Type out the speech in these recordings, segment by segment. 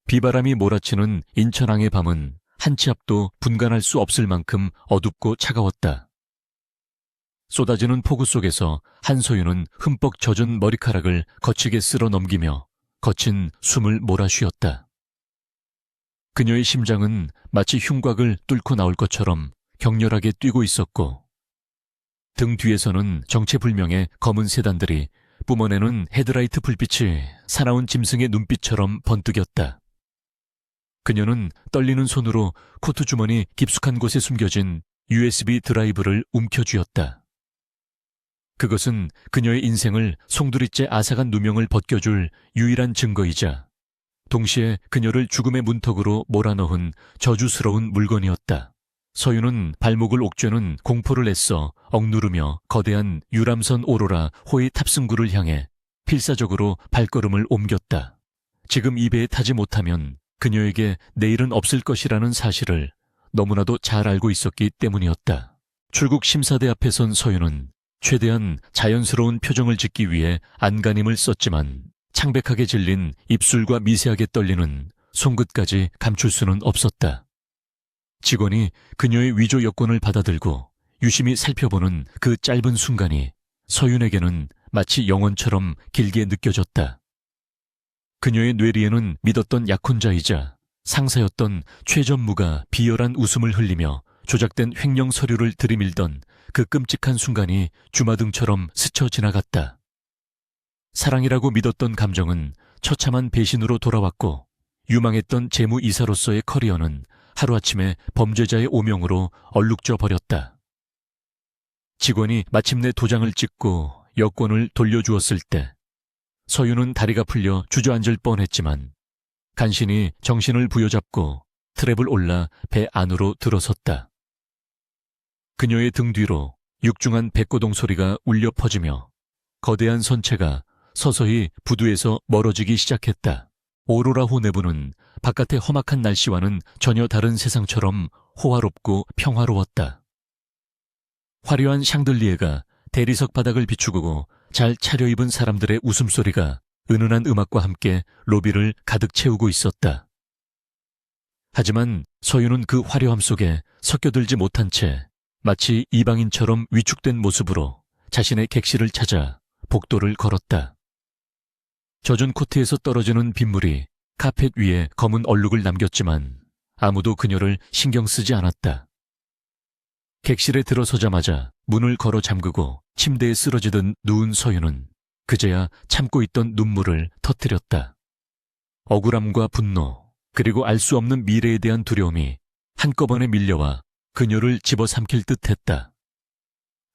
비바람이 몰아치는 인천항의 밤은 한 치 앞도 분간할 수 없을 만큼 어둡고 차가웠다. 쏟아지는 폭우 속에서 한소윤은 흠뻑 젖은 머리카락을 거치게 쓸어 넘기며 거친 숨을 몰아쉬었다. 그녀의 심장은 마치 흉곽을 뚫고 나올 것처럼 격렬하게 뛰고 있었고, 등 뒤에서는 정체불명의 검은 세단들이 뿜어내는 헤드라이트 불빛이 사나운 짐승의 눈빛처럼 번뜩였다. 그녀는 떨리는 손으로 코트 주머니 깊숙한 곳에 숨겨진 USB 드라이브를 움켜쥐었다. 그것은 그녀의 인생을 송두리째 앗아간 누명을 벗겨줄 유일한 증거이자 동시에 그녀를 죽음의 문턱으로 몰아넣은 저주스러운 물건이었다. 서윤은 발목을 옥죄는 공포를 애써 억누르며 거대한 유람선 오로라 호위 탑승구를 향해 필사적으로 발걸음을 옮겼다. 지금 이 배에 타지 못하면 그녀에게 내일은 없을 것이라는 사실을 너무나도 잘 알고 있었기 때문이었다. 출국 심사대 앞에 선 서윤은 최대한 자연스러운 표정을 짓기 위해 안간힘을 썼지만 창백하게 질린 입술과 미세하게 떨리는 손끝까지 감출 수는 없었다. 직원이 그녀의 위조 여권을 받아들고 유심히 살펴보는 그 짧은 순간이 서윤에게는 마치 영원처럼 길게 느껴졌다. 그녀의 뇌리에는 믿었던 약혼자이자 상사였던 최 전무가 비열한 웃음을 흘리며 조작된 횡령 서류를 들이밀던 그 끔찍한 순간이 주마등처럼 스쳐 지나갔다. 사랑이라고 믿었던 감정은 처참한 배신으로 돌아왔고, 유망했던 재무이사로서의 커리어는 하루아침에 범죄자의 오명으로 얼룩져 버렸다. 직원이 마침내 도장을 찍고 여권을 돌려주었을 때 서윤은 다리가 풀려 주저앉을 뻔했지만 간신히 정신을 부여잡고 트랩을 올라 배 안으로 들어섰다. 그녀의 등 뒤로 육중한 백고동 소리가 울려 퍼지며 거대한 선체가 서서히 부두에서 멀어지기 시작했다. 오로라호 내부는 바깥의 험악한 날씨와는 전혀 다른 세상처럼 호화롭고 평화로웠다. 화려한 샹들리에가 대리석 바닥을 비추고 잘 차려입은 사람들의 웃음소리가 은은한 음악과 함께 로비를 가득 채우고 있었다. 하지만 서윤은 그 화려함 속에 섞여들지 못한 채 마치 이방인처럼 위축된 모습으로 자신의 객실을 찾아 복도를 걸었다. 젖은 코트에서 떨어지는 빗물이 카펫 위에 검은 얼룩을 남겼지만 아무도 그녀를 신경 쓰지 않았다. 객실에 들어서자마자 문을 걸어 잠그고 침대에 쓰러지던 누운 서윤은 그제야 참고 있던 눈물을 터뜨렸다. 억울함과 분노, 그리고 알 수 없는 미래에 대한 두려움이 한꺼번에 밀려와 그녀를 집어삼킬 듯했다.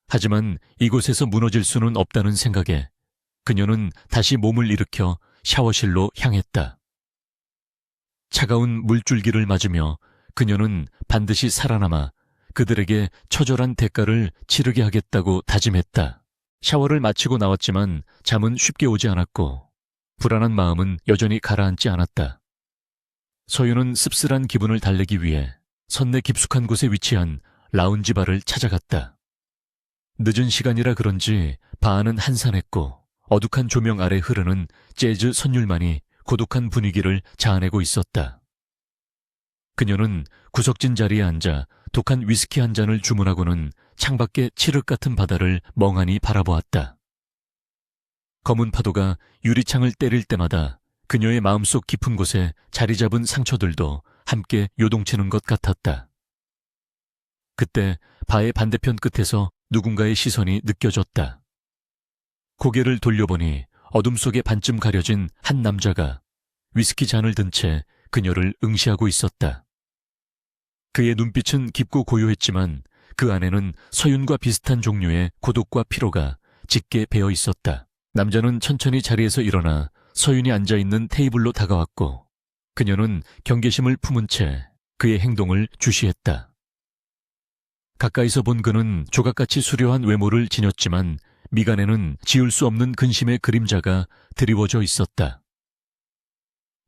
하지만 이곳에서 무너질 수는 없다는 생각에 그녀는 다시 몸을 일으켜 샤워실로 향했다. 차가운 물줄기를 맞으며 그녀는 반드시 살아남아 그들에게 처절한 대가를 치르게 하겠다고 다짐했다. 샤워를 마치고 나왔지만 잠은 쉽게 오지 않았고 불안한 마음은 여전히 가라앉지 않았다. 서윤은 씁쓸한 기분을 달래기 위해 선내 깊숙한 곳에 위치한 라운지 바를 찾아갔다. 늦은 시간이라 그런지 바는 한산했고 어둑한 조명 아래 흐르는 재즈 선율만이 고독한 분위기를 자아내고 있었다. 그녀는 구석진 자리에 앉아 독한 위스키 한 잔을 주문하고는 창밖의 칠흑 같은 바다를 멍하니 바라보았다. 검은 파도가 유리창을 때릴 때마다 그녀의 마음속 깊은 곳에 자리 잡은 상처들도 함께 요동치는 것 같았다. 그때 바의 반대편 끝에서 누군가의 시선이 느껴졌다. 고개를 돌려보니 어둠 속에 반쯤 가려진 한 남자가 위스키 잔을 든 채 그녀를 응시하고 있었다. 그의 눈빛은 깊고 고요했지만 그 안에는 서윤과 비슷한 종류의 고독과 피로가 짙게 배어 있었다. 남자는 천천히 자리에서 일어나 서윤이 앉아있는 테이블로 다가왔고 그녀는 경계심을 품은 채 그의 행동을 주시했다. 가까이서 본 그는 조각같이 수려한 외모를 지녔지만 미간에는 지울 수 없는 근심의 그림자가 드리워져 있었다.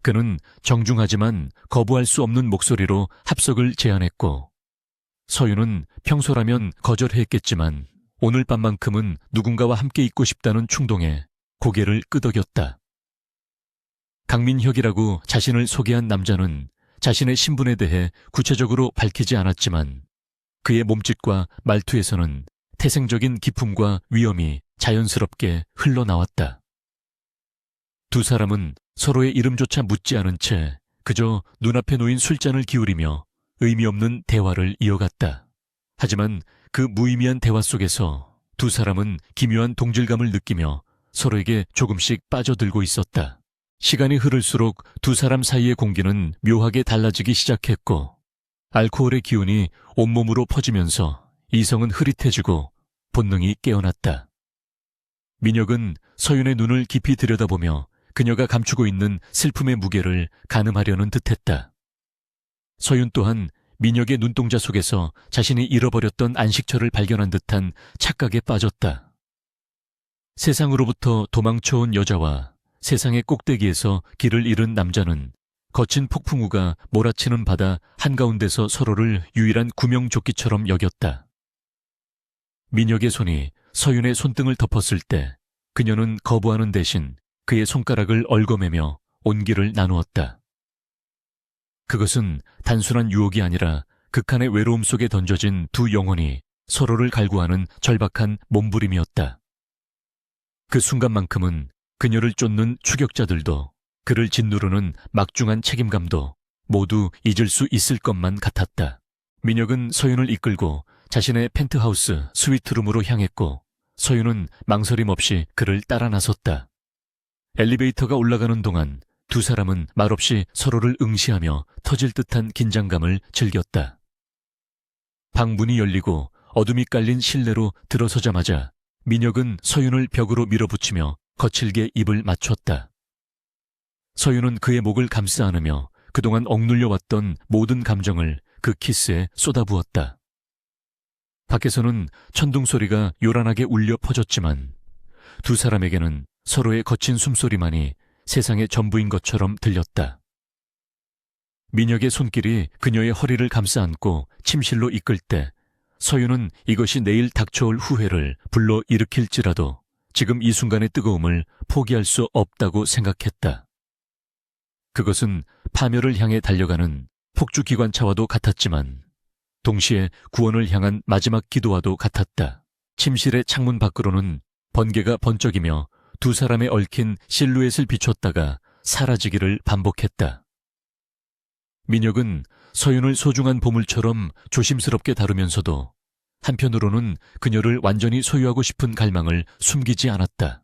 그는 정중하지만 거부할 수 없는 목소리로 합석을 제안했고 서윤은 평소라면 거절했겠지만 오늘 밤만큼은 누군가와 함께 있고 싶다는 충동에 고개를 끄덕였다. 강민혁이라고 자신을 소개한 남자는 자신의 신분에 대해 구체적으로 밝히지 않았지만 그의 몸짓과 말투에서는 태생적인 기품과 위엄이 자연스럽게 흘러나왔다. 두 사람은 서로의 이름조차 묻지 않은 채 그저 눈앞에 놓인 술잔을 기울이며 의미 없는 대화를 이어갔다. 하지만 그 무의미한 대화 속에서 두 사람은 기묘한 동질감을 느끼며 서로에게 조금씩 빠져들고 있었다. 시간이 흐를수록 두 사람 사이의 공기는 묘하게 달라지기 시작했고 알코올의 기운이 온몸으로 퍼지면서 이성은 흐릿해지고 본능이 깨어났다. 민혁은 서윤의 눈을 깊이 들여다보며 그녀가 감추고 있는 슬픔의 무게를 가늠하려는 듯했다. 서윤 또한 민혁의 눈동자 속에서 자신이 잃어버렸던 안식처를 발견한 듯한 착각에 빠졌다. 세상으로부터 도망쳐온 여자와 세상의 꼭대기에서 길을 잃은 남자는 거친 폭풍우가 몰아치는 바다 한가운데서 서로를 유일한 구명조끼처럼 여겼다. 민혁의 손이 서윤의 손등을 덮었을 때 그녀는 거부하는 대신 그의 손가락을 얽어매며 온기를 나누었다. 그것은 단순한 유혹이 아니라 극한의 외로움 속에 던져진 두 영혼이 서로를 갈구하는 절박한 몸부림이었다. 그 순간만큼은 그녀를 쫓는 추격자들도 그를 짓누르는 막중한 책임감도 모두 잊을 수 있을 것만 같았다. 민혁은 서윤을 이끌고 자신의 펜트하우스 스위트룸으로 향했고 서윤은 망설임 없이 그를 따라 나섰다. 엘리베이터가 올라가는 동안 두 사람은 말없이 서로를 응시하며 터질 듯한 긴장감을 즐겼다. 방 문이 열리고 어둠이 깔린 실내로 들어서자마자 민혁은 서윤을 벽으로 밀어붙이며 거칠게 입을 맞췄다. 서윤은 그의 목을 감싸 안으며 그동안 억눌려왔던 모든 감정을 그 키스에 쏟아부었다. 밖에서는 천둥 소리가 요란하게 울려 퍼졌지만 두 사람에게는 서로의 거친 숨소리만이 세상의 전부인 것처럼 들렸다. 민혁의 손길이 그녀의 허리를 감싸 안고 침실로 이끌 때 서윤은 이것이 내일 닥쳐올 후회를 불러 일으킬지라도 지금 이 순간의 뜨거움을 포기할 수 없다고 생각했다. 그것은 파멸을 향해 달려가는 폭주기관차와도 같았지만 동시에 구원을 향한 마지막 기도와도 같았다. 침실의 창문 밖으로는 번개가 번쩍이며 두 사람의 얽힌 실루엣을 비췄다가 사라지기를 반복했다. 민혁은 서윤을 소중한 보물처럼 조심스럽게 다루면서도 한편으로는 그녀를 완전히 소유하고 싶은 갈망을 숨기지 않았다.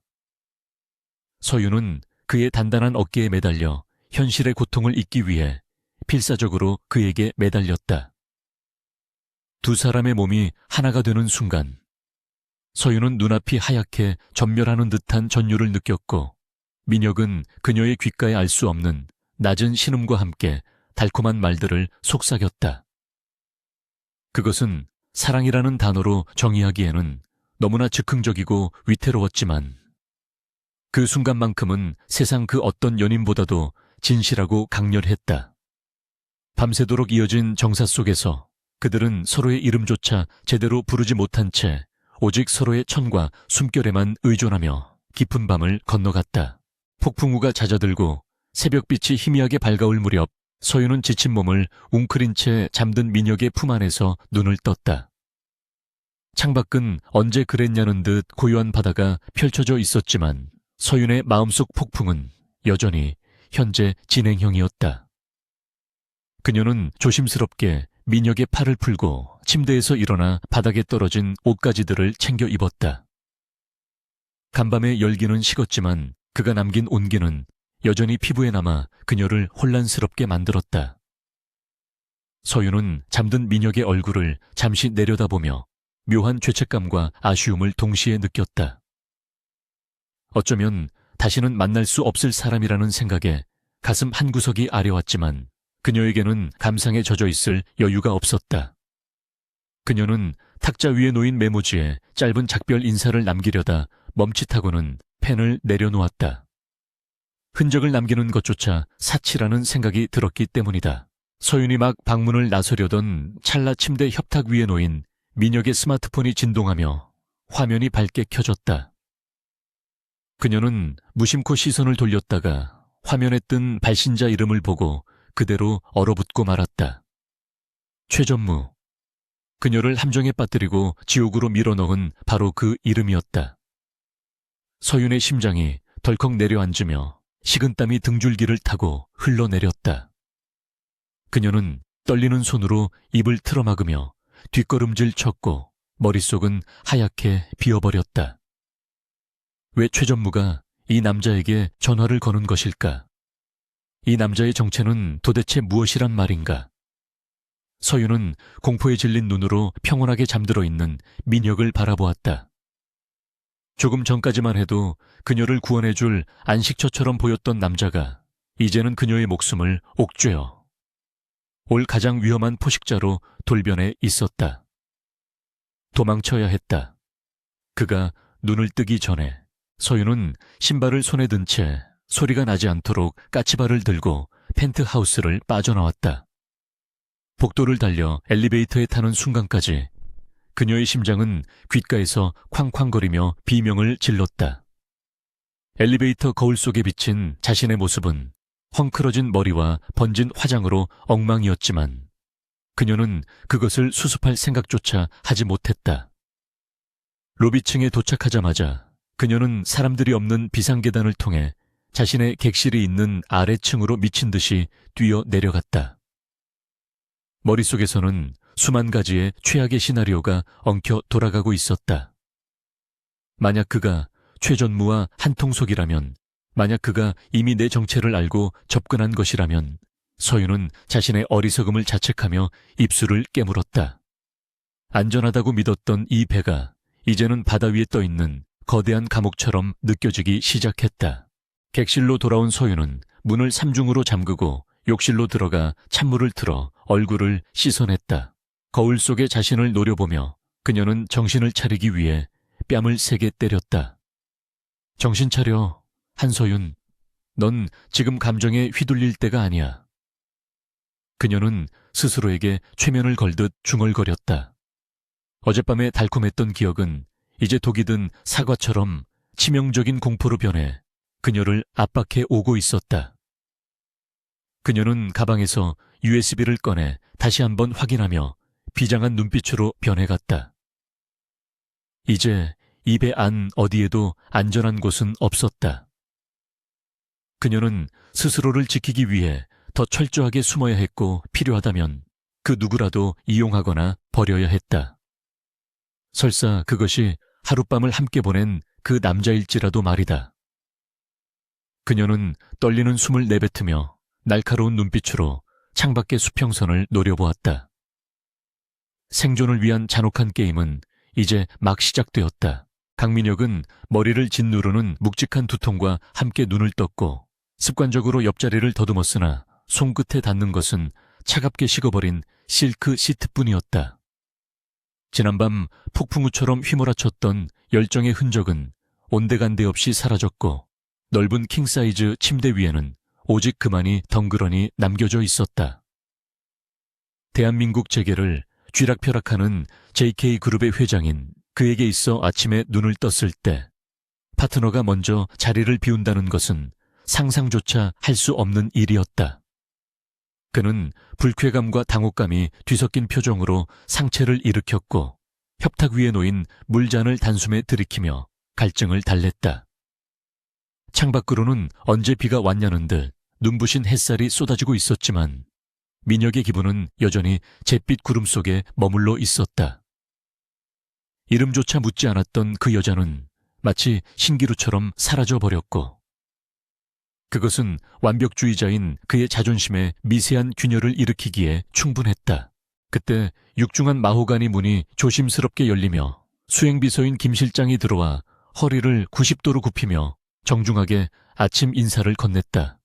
서윤은 그의 단단한 어깨에 매달려 현실의 고통을 잊기 위해 필사적으로 그에게 매달렸다. 두 사람의 몸이 하나가 되는 순간 서윤은 눈앞이 하얗게 전멸하는 듯한 전율을 느꼈고 민혁은 그녀의 귓가에 알 수 없는 낮은 신음과 함께 달콤한 말들을 속삭였다. 그것은 사랑이라는 단어로 정의하기에는 너무나 즉흥적이고 위태로웠지만 그 순간만큼은 세상 그 어떤 연인보다도 진실하고 강렬했다. 밤새도록 이어진 정사 속에서 그들은 서로의 이름조차 제대로 부르지 못한 채 오직 서로의 천과 숨결에만 의존하며 깊은 밤을 건너갔다. 폭풍우가 잦아들고 새벽빛이 희미하게 밝아올 무렵 서윤은 지친 몸을 웅크린 채 잠든 민혁의 품 안에서 눈을 떴다. 창밖은 언제 그랬냐는 듯 고요한 바다가 펼쳐져 있었지만 서윤의 마음속 폭풍은 여전히 현재 진행형이었다. 그녀는 조심스럽게 민혁의 팔을 풀고 침대에서 일어나 바닥에 떨어진 옷가지들을 챙겨 입었다. 간밤의 열기는 식었지만 그가 남긴 온기는 여전히 피부에 남아 그녀를 혼란스럽게 만들었다. 서윤은 잠든 민혁의 얼굴을 잠시 내려다보며 묘한 죄책감과 아쉬움을 동시에 느꼈다. 어쩌면 다시는 만날 수 없을 사람이라는 생각에 가슴 한구석이 아려왔지만 그녀에게는 감상에 젖어 있을 여유가 없었다. 그녀는 탁자 위에 놓인 메모지에 짧은 작별 인사를 남기려다 멈칫하고는 펜을 내려놓았다. 흔적을 남기는 것조차 사치라는 생각이 들었기 때문이다. 서윤이 막 방문을 나서려던 찰나 침대 협탁 위에 놓인 민혁의 스마트폰이 진동하며 화면이 밝게 켜졌다. 그녀는 무심코 시선을 돌렸다가 화면에 뜬 발신자 이름을 보고 그대로 얼어붙고 말았다. 최전무. 그녀를 함정에 빠뜨리고 지옥으로 밀어넣은 바로 그 이름이었다. 서윤의 심장이 덜컥 내려앉으며 식은땀이 등줄기를 타고 흘러내렸다. 그녀는 떨리는 손으로 입을 틀어막으며 뒷걸음질 쳤고 머릿속은 하얗게 비어버렸다. 왜 최전무가 이 남자에게 전화를 거는 것일까? 이 남자의 정체는 도대체 무엇이란 말인가? 서윤은 공포에 질린 눈으로 평온하게 잠들어 있는 민혁을 바라보았다. 조금 전까지만 해도 그녀를 구원해줄 안식처처럼 보였던 남자가 이제는 그녀의 목숨을 옥죄어 올 가장 위험한 포식자로 돌변해 있었다. 도망쳐야 했다. 그가 눈을 뜨기 전에 서윤은 신발을 손에 든 채 소리가 나지 않도록 까치발을 들고 펜트하우스를 빠져나왔다. 복도를 달려 엘리베이터에 타는 순간까지 그녀의 심장은 귓가에서 쾅쾅거리며 비명을 질렀다. 엘리베이터 거울 속에 비친 자신의 모습은 헝클어진 머리와 번진 화장으로 엉망이었지만 그녀는 그것을 수습할 생각조차 하지 못했다. 로비층에 도착하자마자 그녀는 사람들이 없는 비상계단을 통해 자신의 객실이 있는 아래층으로 미친 듯이 뛰어 내려갔다. 머릿속에서는 수만 가지의 최악의 시나리오가 엉켜 돌아가고 있었다. 만약 그가 최전무와 한통속이라면, 만약 그가 이미 내 정체를 알고 접근한 것이라면 서윤은 자신의 어리석음을 자책하며 입술을 깨물었다. 안전하다고 믿었던 이 배가 이제는 바다 위에 떠있는 거대한 감옥처럼 느껴지기 시작했다. 객실로 돌아온 서윤은 문을 삼중으로 잠그고 욕실로 들어가 찬물을 틀어 얼굴을 씻어냈다. 거울 속에 자신을 노려보며 그녀는 정신을 차리기 위해 뺨을 세게 때렸다. 정신 차려, 한서윤. 넌 지금 감정에 휘둘릴 때가 아니야. 그녀는 스스로에게 최면을 걸듯 중얼거렸다. 어젯밤에 달콤했던 기억은 이제 독이 든 사과처럼 치명적인 공포로 변해 그녀를 압박해 오고 있었다. 그녀는 가방에서 USB를 꺼내 다시 한번 확인하며 비장한 눈빛으로 변해갔다. 이제 이 배 안 어디에도 안전한 곳은 없었다. 그녀는 스스로를 지키기 위해 더 철저하게 숨어야 했고 필요하다면 그 누구라도 이용하거나 버려야 했다. 설사 그것이 하룻밤을 함께 보낸 그 남자일지라도 말이다. 그녀는 떨리는 숨을 내뱉으며 날카로운 눈빛으로 창밖의 수평선을 노려보았다. 생존을 위한 잔혹한 게임은 이제 막 시작되었다. 강민혁은 머리를 짓누르는 묵직한 두통과 함께 눈을 떴고 습관적으로 옆자리를 더듬었으나 손끝에 닿는 것은 차갑게 식어버린 실크 시트뿐이었다. 지난밤 폭풍우처럼 휘몰아쳤던 열정의 흔적은 온데간데 없이 사라졌고 넓은 킹사이즈 침대 위에는 오직 그만이 덩그러니 남겨져 있었다. 대한민국 재계를 쥐락펴락하는 JK그룹의 회장인 그에게 있어 아침에 눈을 떴을 때 파트너가 먼저 자리를 비운다는 것은 상상조차 할 수 없는 일이었다. 그는 불쾌감과 당혹감이 뒤섞인 표정으로 상체를 일으켰고 협탁 위에 놓인 물잔을 단숨에 들이키며 갈증을 달랬다. 창밖으로는 언제 비가 왔냐는 듯 눈부신 햇살이 쏟아지고 있었지만 민혁의 기분은 여전히 잿빛 구름 속에 머물러 있었다. 이름조차 묻지 않았던 그 여자는 마치 신기루처럼 사라져버렸고 그것은 완벽주의자인 그의 자존심에 미세한 균열을 일으키기에 충분했다. 그때 육중한 마호가니 문이 조심스럽게 열리며 수행비서인 김 실장이 들어와 허리를 90도로 굽히며 정중하게 아침 인사를 건넸다.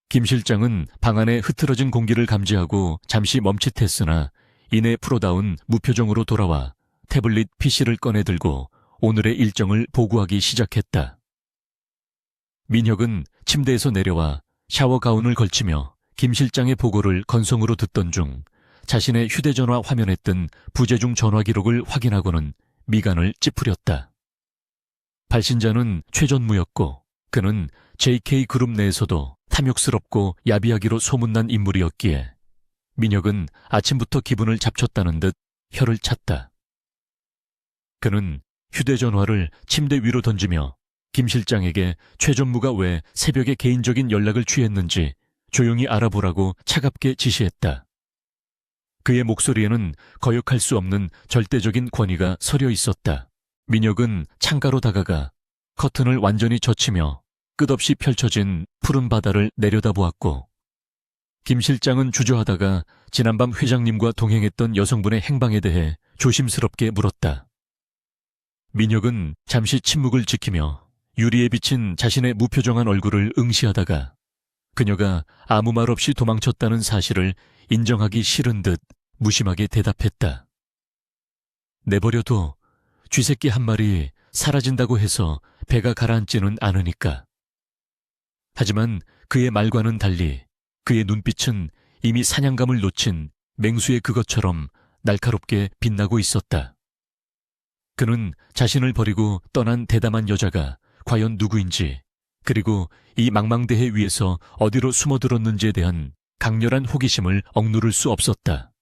김 실장은 방 안에 흐트러진 공기를 감지하고 잠시 멈칫했으나 이내 프로다운 무표정으로 돌아와 태블릿 PC를 꺼내 들고 오늘의 일정을 보고하기 시작했다. 민혁은 침대에서 내려와 샤워 가운을 걸치며 김 실장의 보고를 건성으로 듣던 중 자신의 휴대전화 화면에 뜬 부재중 전화 기록을 확인하고는 미간을 찌푸렸다. 발신자는 최전무였고 그는 JK그룹 내에서도 탐욕스럽고 야비하기로 소문난 인물이었기에 민혁은 아침부터 기분을 잡쳤다는 듯 혀를 찼다. 그는 휴대전화를 침대 위로 던지며 김 실장에게 최 전무가 왜 새벽에 개인적인 연락을 취했는지 조용히 알아보라고 차갑게 지시했다. 그의 목소리에는 거역할 수 없는 절대적인 권위가 서려 있었다. 민혁은 창가로 다가가 커튼을 완전히 젖히며 끝없이 펼쳐진 푸른 바다를 내려다보았고, 김 실장은 주저하다가 지난밤 회장님과 동행했던 여성분의 행방에 대해 조심스럽게 물었다. 민혁은 잠시 침묵을 지키며 유리에 비친 자신의 무표정한 얼굴을 응시하다가 그녀가 아무 말 없이 도망쳤다는 사실을 인정하기 싫은 듯 무심하게 대답했다. 내버려둬. 쥐새끼 한 마리 사라진다고 해서 배가 가라앉지는 않으니까. 하지만 그의 말과는 달리 그의 눈빛은 이미 사냥감을 놓친 맹수의 그것처럼 날카롭게 빛나고 있었다. 그는 자신을 버리고 떠난 대담한 여자가 과연 누구인지, 그리고 이 망망대해 위에서 어디로 숨어들었는지에 대한 강렬한 호기심을 억누를 수 없었다.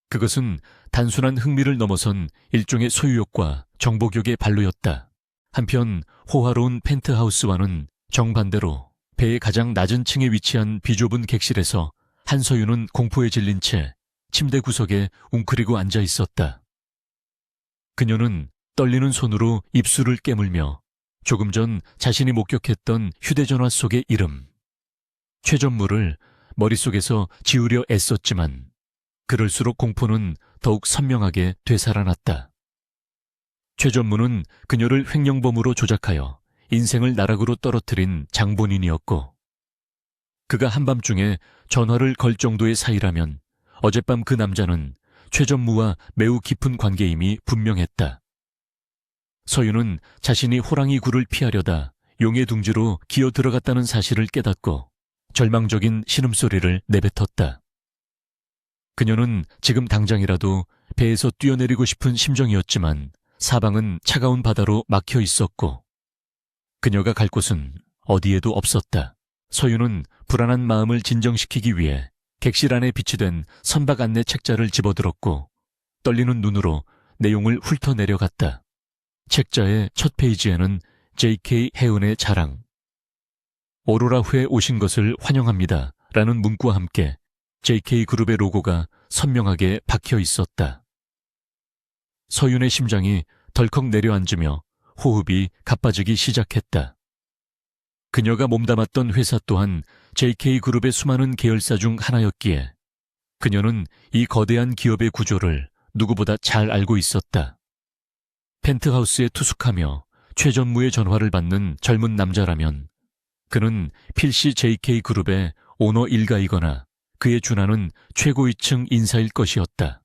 그것은 단순한 흥미를 넘어선 일종의 소유욕과 정복욕의 발로였다. 한편 호화로운 펜트하우스와는 정반대로 배의 가장 낮은 층에 위치한 비좁은 객실에서 한서윤은 공포에 질린 채 침대 구석에 웅크리고 앉아 있었다. 그녀는 떨리는 손으로 입술을 깨물며 조금 전 자신이 목격했던 휴대전화 속의 이름, 최 전무를 머릿속에서 지우려 애썼지만 그럴수록 공포는 더욱 선명하게 되살아났다. 최 전무는 그녀를 횡령범으로 조작하여 인생을 나락으로 떨어뜨린 장본인이었고, 그가 한밤중에 전화를 걸 정도의 사이라면 어젯밤 그 남자는 최 전무와 매우 깊은 관계임이 분명했다. 서윤은 자신이 호랑이 굴을 피하려다 용의 둥지로 기어 들어갔다는 사실을 깨닫고 절망적인 신음소리를 내뱉었다. 그녀는 지금 당장이라도 배에서 뛰어내리고 싶은 심정이었지만 사방은 차가운 바다로 막혀 있었고 그녀가 갈 곳은 어디에도 없었다. 서윤은 불안한 마음을 진정시키기 위해 객실 안에 비치된 선박 안내 책자를 집어들었고 떨리는 눈으로 내용을 훑어내려갔다. 책자의 첫 페이지에는 JK 해운의 자랑, 오로라호에 오신 것을 환영합니다 라는 문구와 함께 JK그룹의 로고가 선명하게 박혀 있었다. 서윤의 심장이 덜컥 내려앉으며 호흡이 가빠지기 시작했다. 그녀가 몸담았던 회사 또한 JK그룹의 수많은 계열사 중 하나였기에 그녀는 이 거대한 기업의 구조를 누구보다 잘 알고 있었다. 펜트하우스에 투숙하며 최 전무의 전화를 받는 젊은 남자라면 그는 필시 JK그룹의 오너 일가이거나 그에 준하는 최고위층 인사일 것이었다.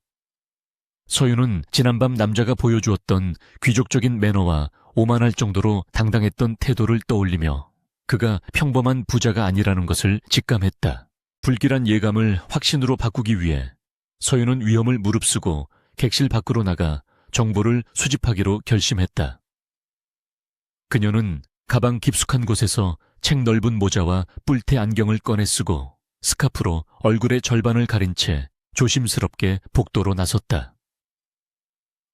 서윤은 지난밤 남자가 보여주었던 귀족적인 매너와 오만할 정도로 당당했던 태도를 떠올리며 그가 평범한 부자가 아니라는 것을 직감했다. 불길한 예감을 확신으로 바꾸기 위해 서윤은 위험을 무릅쓰고 객실 밖으로 나가 정보를 수집하기로 결심했다. 그녀는 가방 깊숙한 곳에서 책 넓은 모자와 뿔테 안경을 꺼내 쓰고 스카프로 얼굴의 절반을 가린 채 조심스럽게 복도로 나섰다.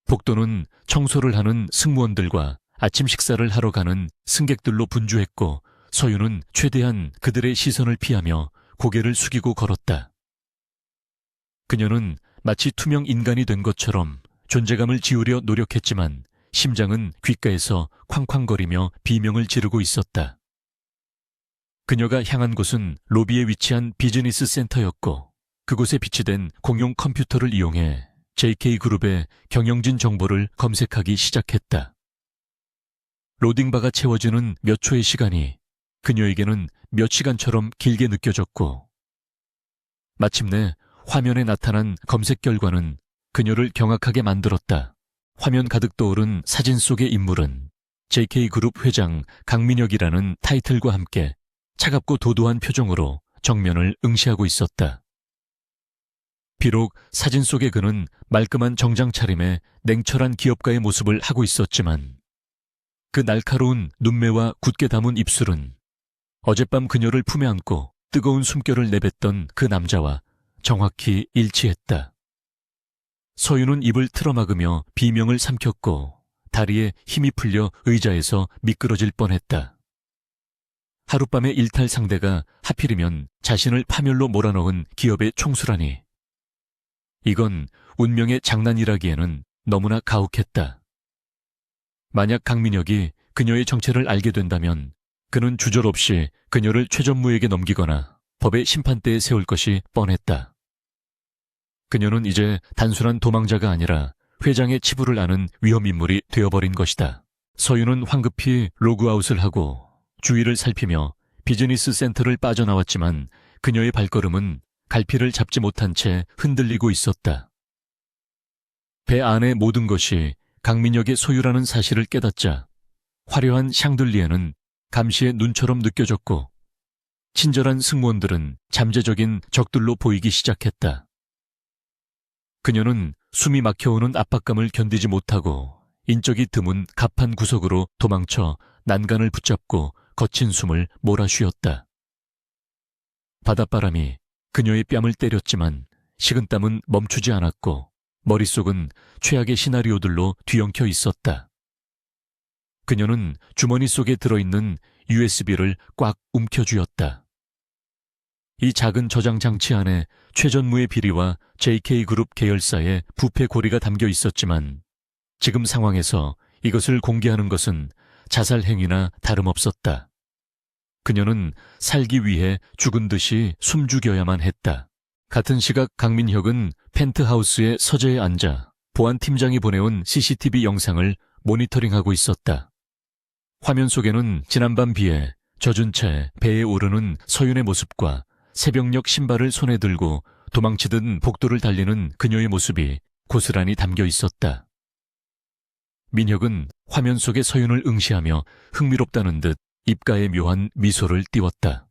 복도는 청소를 하는 승무원들과 아침 식사를 하러 가는 승객들로 분주했고 서윤은 최대한 그들의 시선을 피하며 고개를 숙이고 걸었다. 그녀는 마치 투명 인간이 된 것처럼 존재감을 지우려 노력했지만 심장은 귓가에서 쾅쾅거리며 비명을 지르고 있었다. 그녀가 향한 곳은 로비에 위치한 비즈니스 센터였고 그곳에 비치된 공용 컴퓨터를 이용해 JK그룹의 경영진 정보를 검색하기 시작했다. 로딩바가 채워지는 몇 초의 시간이 그녀에게는 몇 시간처럼 길게 느껴졌고 마침내 화면에 나타난 검색 결과는 그녀를 경악하게 만들었다. 화면 가득 떠오른 사진 속의 인물은 JK그룹 회장 강민혁이라는 타이틀과 함께 차갑고 도도한 표정으로 정면을 응시하고 있었다. 비록 사진 속의 그는 말끔한 정장 차림에 냉철한 기업가의 모습을 하고 있었지만 그 날카로운 눈매와 굳게 담은 입술은 어젯밤 그녀를 품에 안고 뜨거운 숨결을 내뱉던 그 남자와 정확히 일치했다. 서윤은 입을 틀어막으며 비명을 삼켰고 다리에 힘이 풀려 의자에서 미끄러질 뻔했다. 하룻밤의 일탈 상대가 하필이면 자신을 파멸로 몰아넣은 기업의 총수라니. 이건 운명의 장난이라기에는 너무나 가혹했다. 만약 강민혁이 그녀의 정체를 알게 된다면 그는 주저없이 그녀를 최전무에게 넘기거나 법의 심판대에 세울 것이 뻔했다. 그녀는 이제 단순한 도망자가 아니라 회장의 치부를 아는 위험인물이 되어버린 것이다. 서윤은 황급히 로그아웃을 하고 주위를 살피며 비즈니스 센터를 빠져나왔지만 그녀의 발걸음은 갈피를 잡지 못한 채 흔들리고 있었다. 배 안의 모든 것이 강민혁의 소유라는 사실을 깨닫자 화려한 샹들리에는 감시의 눈처럼 느껴졌고 친절한 승무원들은 잠재적인 적들로 보이기 시작했다. 그녀는 숨이 막혀오는 압박감을 견디지 못하고 인적이 드문 갑판 구석으로 도망쳐 난간을 붙잡고 거친 숨을 몰아쉬었다. 바닷바람이 그녀의 뺨을 때렸지만 식은땀은 멈추지 않았고 머릿속은 최악의 시나리오들로 뒤엉켜 있었다. 그녀는 주머니 속에 들어있는 USB를 꽉 움켜쥐었다. 이 작은 저장 장치 안에 최전무의 비리와 JK그룹 계열사의 부패 고리가 담겨 있었지만 지금 상황에서 이것을 공개하는 것은 자살 행위나 다름없었다. 그녀는 살기 위해 죽은 듯이 숨죽여야만 했다. 같은 시각 강민혁은 펜트하우스의 서재에 앉아 보안팀장이 보내온 CCTV 영상을 모니터링하고 있었다. 화면 속에는 지난밤 비에 젖은 채 배에 오르는 서윤의 모습과 새벽녘 신발을 손에 들고 도망치듯 복도를 달리는 그녀의 모습이 고스란히 담겨 있었다. 민혁은 화면 속의 서윤을 응시하며 흥미롭다는 듯 입가에 묘한 미소를 띄웠다.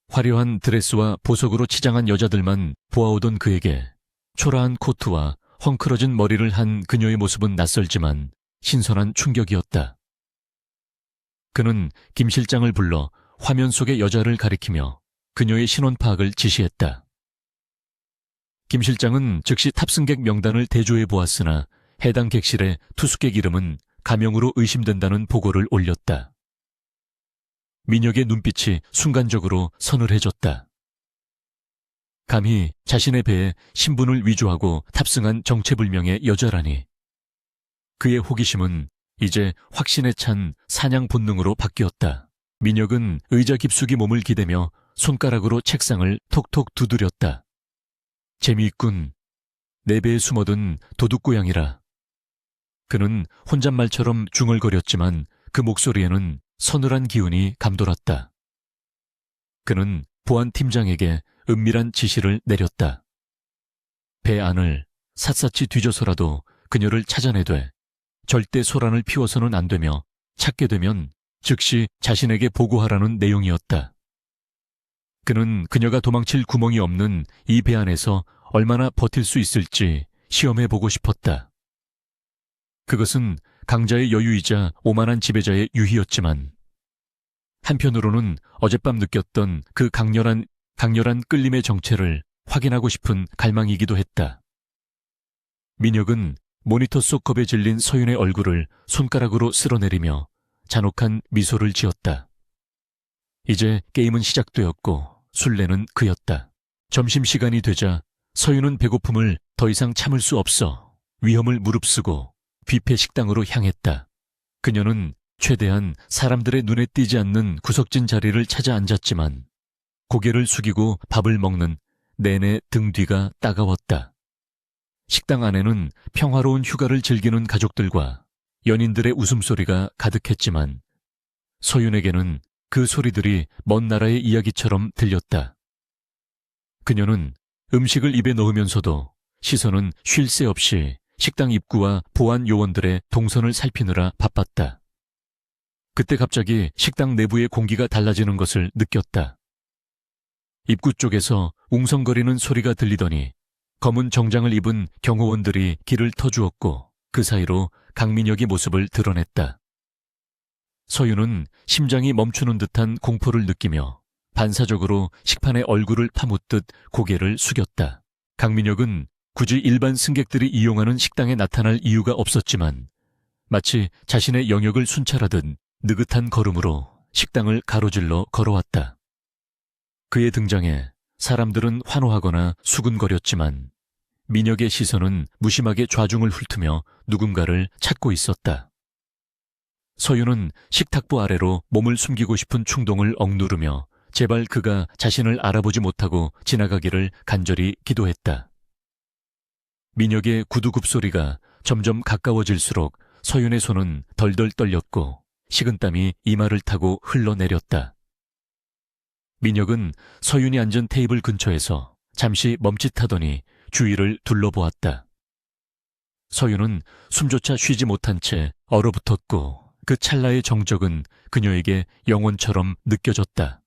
화려한 드레스와 보석으로 치장한 여자들만 보아오던 그에게 초라한 코트와 헝클어진 머리를 한 그녀의 모습은 낯설지만 신선한 충격이었다. 그는 김 실장을 불러 화면 속의 여자를 가리키며 그녀의 신원 파악을 지시했다. 김 실장은 즉시 탑승객 명단을 대조해 보았으나 해당 객실의 투숙객 이름은 가명으로 의심된다는 보고를 올렸다. 민혁의 눈빛이 순간적으로 서늘해졌다. 감히 자신의 배에 신분을 위조하고 탑승한 정체불명의 여자라니. 그의 호기심은 이제 확신에 찬 사냥 본능으로 바뀌었다. 민혁은 의자 깊숙이 몸을 기대며 손가락으로 책상을 톡톡 두드렸다. 재미있군. 내 배에 숨어든 도둑고양이라. 그는 혼잣말처럼 중얼거렸지만 그 목소리에는 서늘한 기운이 감돌았다. 그는 보안팀장에게 은밀한 지시를 내렸다. 배 안을 샅샅이 뒤져서라도 그녀를 찾아내되 절대 소란을 피워서는 안 되며 찾게 되면 즉시 자신에게 보고하라는 내용이었다. 그는 그녀가 도망칠 구멍이 없는 이 배 안에서 얼마나 버틸 수 있을지 시험해보고 싶었다. 그것은 강자의 여유이자 오만한 지배자의 유희였지만 한편으로는 어젯밤 느꼈던 그 강렬한 끌림의 정체를 확인하고 싶은 갈망이기도 했다. 민혁은 모니터 속 겁에 질린 서윤의 얼굴을 손가락으로 쓸어내리며 잔혹한 미소를 지었다. 이제 게임은 시작되었고 술래는 그였다. 점심시간이 되자 서윤은 배고픔을 더 이상 참을 수 없어 위험을 무릅쓰고 뷔페 식당으로 향했다. 그녀는 최대한 사람들의 눈에 띄지 않는 구석진 자리를 찾아 앉았지만 고개를 숙이고 밥을 먹는 내내 등 뒤가 따가웠다. 식당 안에는 평화로운 휴가를 즐기는 가족들과 연인들의 웃음소리가 가득했지만 서윤에게는 그 소리들이 먼 나라의 이야기처럼 들렸다. 그녀는 음식을 입에 넣으면서도 시선은 쉴 새 없이 식당 입구와 보안 요원들의 동선을 살피느라 바빴다. 그때 갑자기 식당 내부의 공기가 달라지는 것을 느꼈다. 입구 쪽에서 웅성거리는 소리가 들리더니 검은 정장을 입은 경호원들이 길을 터주었고 그 사이로 강민혁의 모습을 드러냈다. 서윤은 심장이 멈추는 듯한 공포를 느끼며 반사적으로 식판에 얼굴을 파묻듯 고개를 숙였다. 강민혁은 굳이 일반 승객들이 이용하는 식당에 나타날 이유가 없었지만 마치 자신의 영역을 순찰하듯 느긋한 걸음으로 식당을 가로질러 걸어왔다. 그의 등장에 사람들은 환호하거나 수군거렸지만 민혁의 시선은 무심하게 좌중을 훑으며 누군가를 찾고 있었다. 서윤은 식탁보 아래로 몸을 숨기고 싶은 충동을 억누르며 제발 그가 자신을 알아보지 못하고 지나가기를 간절히 기도했다. 민혁의 구두굽소리가 점점 가까워질수록 서윤의 손은 덜덜 떨렸고 식은땀이 이마를 타고 흘러내렸다. 민혁은 서윤이 앉은 테이블 근처에서 잠시 멈칫하더니 주위를 둘러보았다. 서윤은 숨조차 쉬지 못한 채 얼어붙었고 그 찰나의 정적은 그녀에게 영혼처럼 느껴졌다.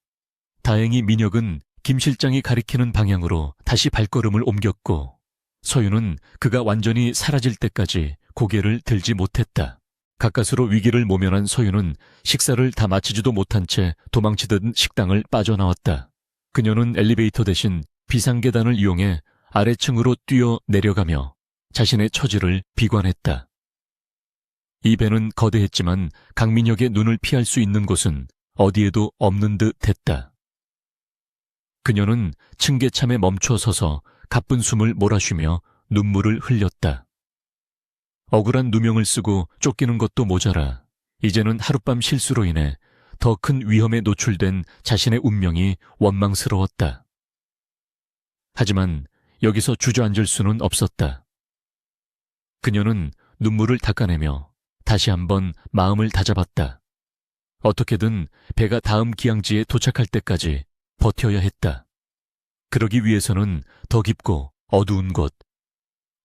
다행히 민혁은 김 실장이 가리키는 방향으로 다시 발걸음을 옮겼고 서윤은 그가 완전히 사라질 때까지 고개를 들지 못했다. 가까스로 위기를 모면한 서윤은 식사를 다 마치지도 못한 채 도망치듯 식당을 빠져나왔다. 그녀는 엘리베이터 대신 비상계단을 이용해 아래층으로 뛰어 내려가며 자신의 처지를 비관했다. 이 배는 거대했지만 강민혁의 눈을 피할 수 있는 곳은 어디에도 없는 듯 했다. 그녀는 층계참에 멈춰 서서 가쁜 숨을 몰아쉬며 눈물을 흘렸다. 억울한 누명을 쓰고 쫓기는 것도 모자라 이제는 하룻밤 실수로 인해 더 큰 위험에 노출된 자신의 운명이 원망스러웠다. 하지만 여기서 주저앉을 수는 없었다. 그녀는 눈물을 닦아내며 다시 한번 마음을 다잡았다. 어떻게든 배가 다음 기항지에 도착할 때까지 버텨야 했다. 그러기 위해서는 더 깊고 어두운 곳,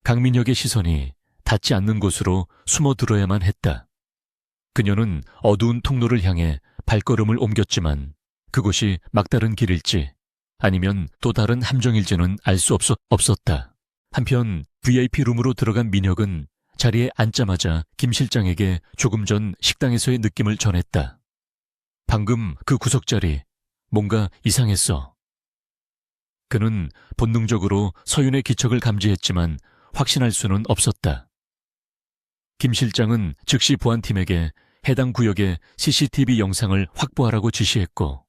강민혁의 시선이 닿지 않는 곳으로 숨어들어야만 했다. 그녀는 어두운 통로를 향해 발걸음을 옮겼지만 그곳이 막다른 길일지 아니면 또 다른 함정일지는 알 수 없었다. 한편 VIP 룸으로 들어간 민혁은 자리에 앉자마자 김 실장에게 조금 전 식당에서의 느낌을 전했다. 방금 그 구석자리 뭔가 이상했어. 그는 본능적으로 서윤의 기척을 감지했지만 확신할 수는 없었다. 김 실장은 즉시 보안팀에게 해당 구역의 CCTV 영상을 확보하라고 지시했고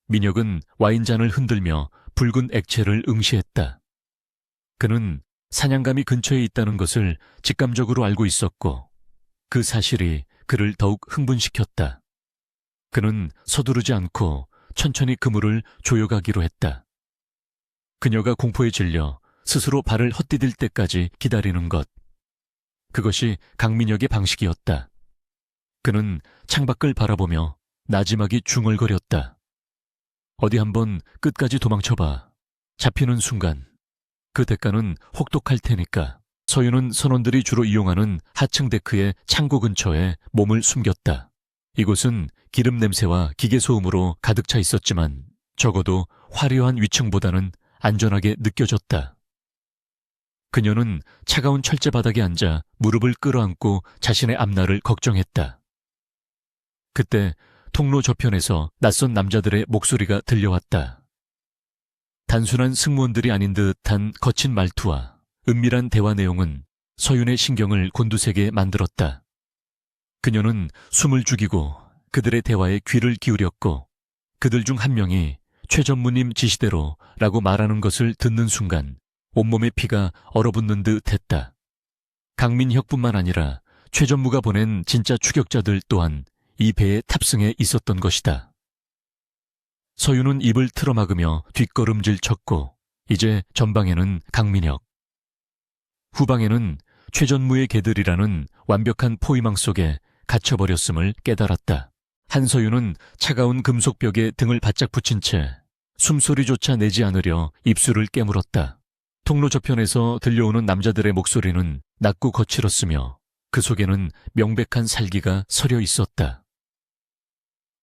민혁은 와인잔을 흔들며 붉은 액체를 응시했다. 그는 사냥감이 근처에 있다는 것을 직감적으로 알고 있었고 그 사실이 그를 더욱 흥분시켰다. 그는 서두르지 않고 천천히 그물을 조여가기로 했다. 그녀가 공포에 질려 스스로 발을 헛디딜 때까지 기다리는 것. 그것이 강민혁의 방식이었다. 그는 창밖을 바라보며 나지막이 중얼거렸다. 어디 한번 끝까지 도망쳐봐. 잡히는 순간 그 대가는 혹독할 테니까. 서윤은 선원들이 주로 이용하는 하층 데크의 창고 근처에 몸을 숨겼다. 이곳은 기름 냄새와 기계 소음으로 가득 차 있었지만 적어도 화려한 위층보다는 안전하게 느껴졌다. 그녀는 차가운 철제 바닥에 앉아 무릎을 끌어안고 자신의 앞날을 걱정했다. 그때 통로 저편에서 낯선 남자들의 목소리가 들려왔다. 단순한 승무원들이 아닌 듯한 거친 말투와 은밀한 대화 내용은 서윤의 신경을 곤두세게 만들었다. 그녀는 숨을 죽이고 그들의 대화에 귀를 기울였고 그들 중 한 명이 최 전무님 지시대로 라고 말하는 것을 듣는 순간 온몸의 피가 얼어붙는 듯 했다. 강민혁뿐만 아니라 최 전무가 보낸 진짜 추격자들 또한 이 배에 탑승해 있었던 것이다. 서윤은 입을 틀어막으며 뒷걸음질 쳤고 이제 전방에는 강민혁, 후방에는 최 전무의 개들이라는 완벽한 포위망 속에 갇혀버렸음을 깨달았다. 한서윤은 차가운 금속벽에 등을 바짝 붙인 채 숨소리조차 내지 않으려 입술을 깨물었다. 통로 저편에서 들려오는 남자들의 목소리는 낮고 거칠었으며 그 속에는 명백한 살기가 서려 있었다.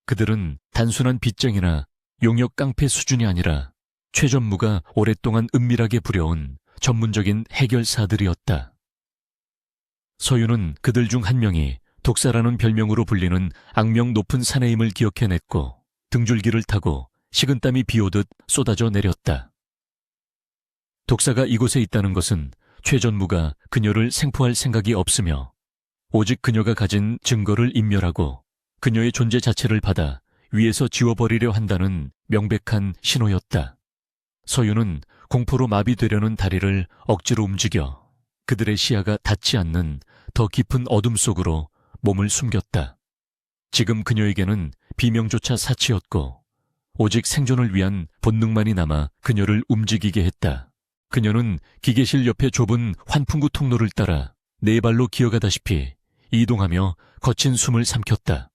그들은 단순한 빚쟁이나 용역 깡패 수준이 아니라 최 전무가 오랫동안 은밀하게 부려온 전문적인 해결사들이었다. 서윤은 그들 중 한 명이 독사라는 별명으로 불리는 악명 높은 사내임을 기억해냈고 등줄기를 타고 식은땀이 비오듯 쏟아져 내렸다. 독사가 이곳에 있다는 것은 최전무가 그녀를 생포할 생각이 없으며 오직 그녀가 가진 증거를 인멸하고 그녀의 존재 자체를 받아 위에서 지워버리려 한다는 명백한 신호였다. 서윤은 공포로 마비되려는 다리를 억지로 움직여 그들의 시야가 닿지 않는 더 깊은 어둠 속으로 몸을 숨겼다. 지금 그녀에게는 비명조차 사치였고 오직 생존을 위한 본능만이 남아 그녀를 움직이게 했다. 그녀는 기계실 옆에 좁은 환풍구 통로를 따라 네 발로 기어가다시피 이동하며 거친 숨을 삼켰다.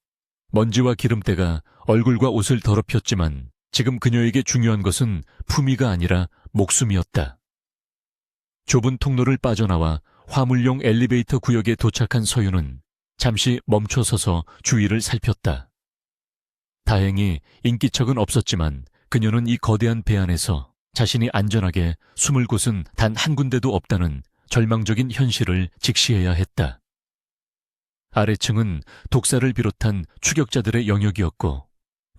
먼지와 기름때가 얼굴과 옷을 더럽혔지만 지금 그녀에게 중요한 것은 품위가 아니라 목숨이었다. 좁은 통로를 빠져나와 화물용 엘리베이터 구역에 도착한 서윤은 잠시 멈춰서서 주위를 살폈다. 다행히 인기척은 없었지만 그녀는 이 거대한 배 안에서 자신이 안전하게 숨을 곳은 단 한 군데도 없다는 절망적인 현실을 직시해야 했다. 아래층은 독사를 비롯한 추격자들의 영역이었고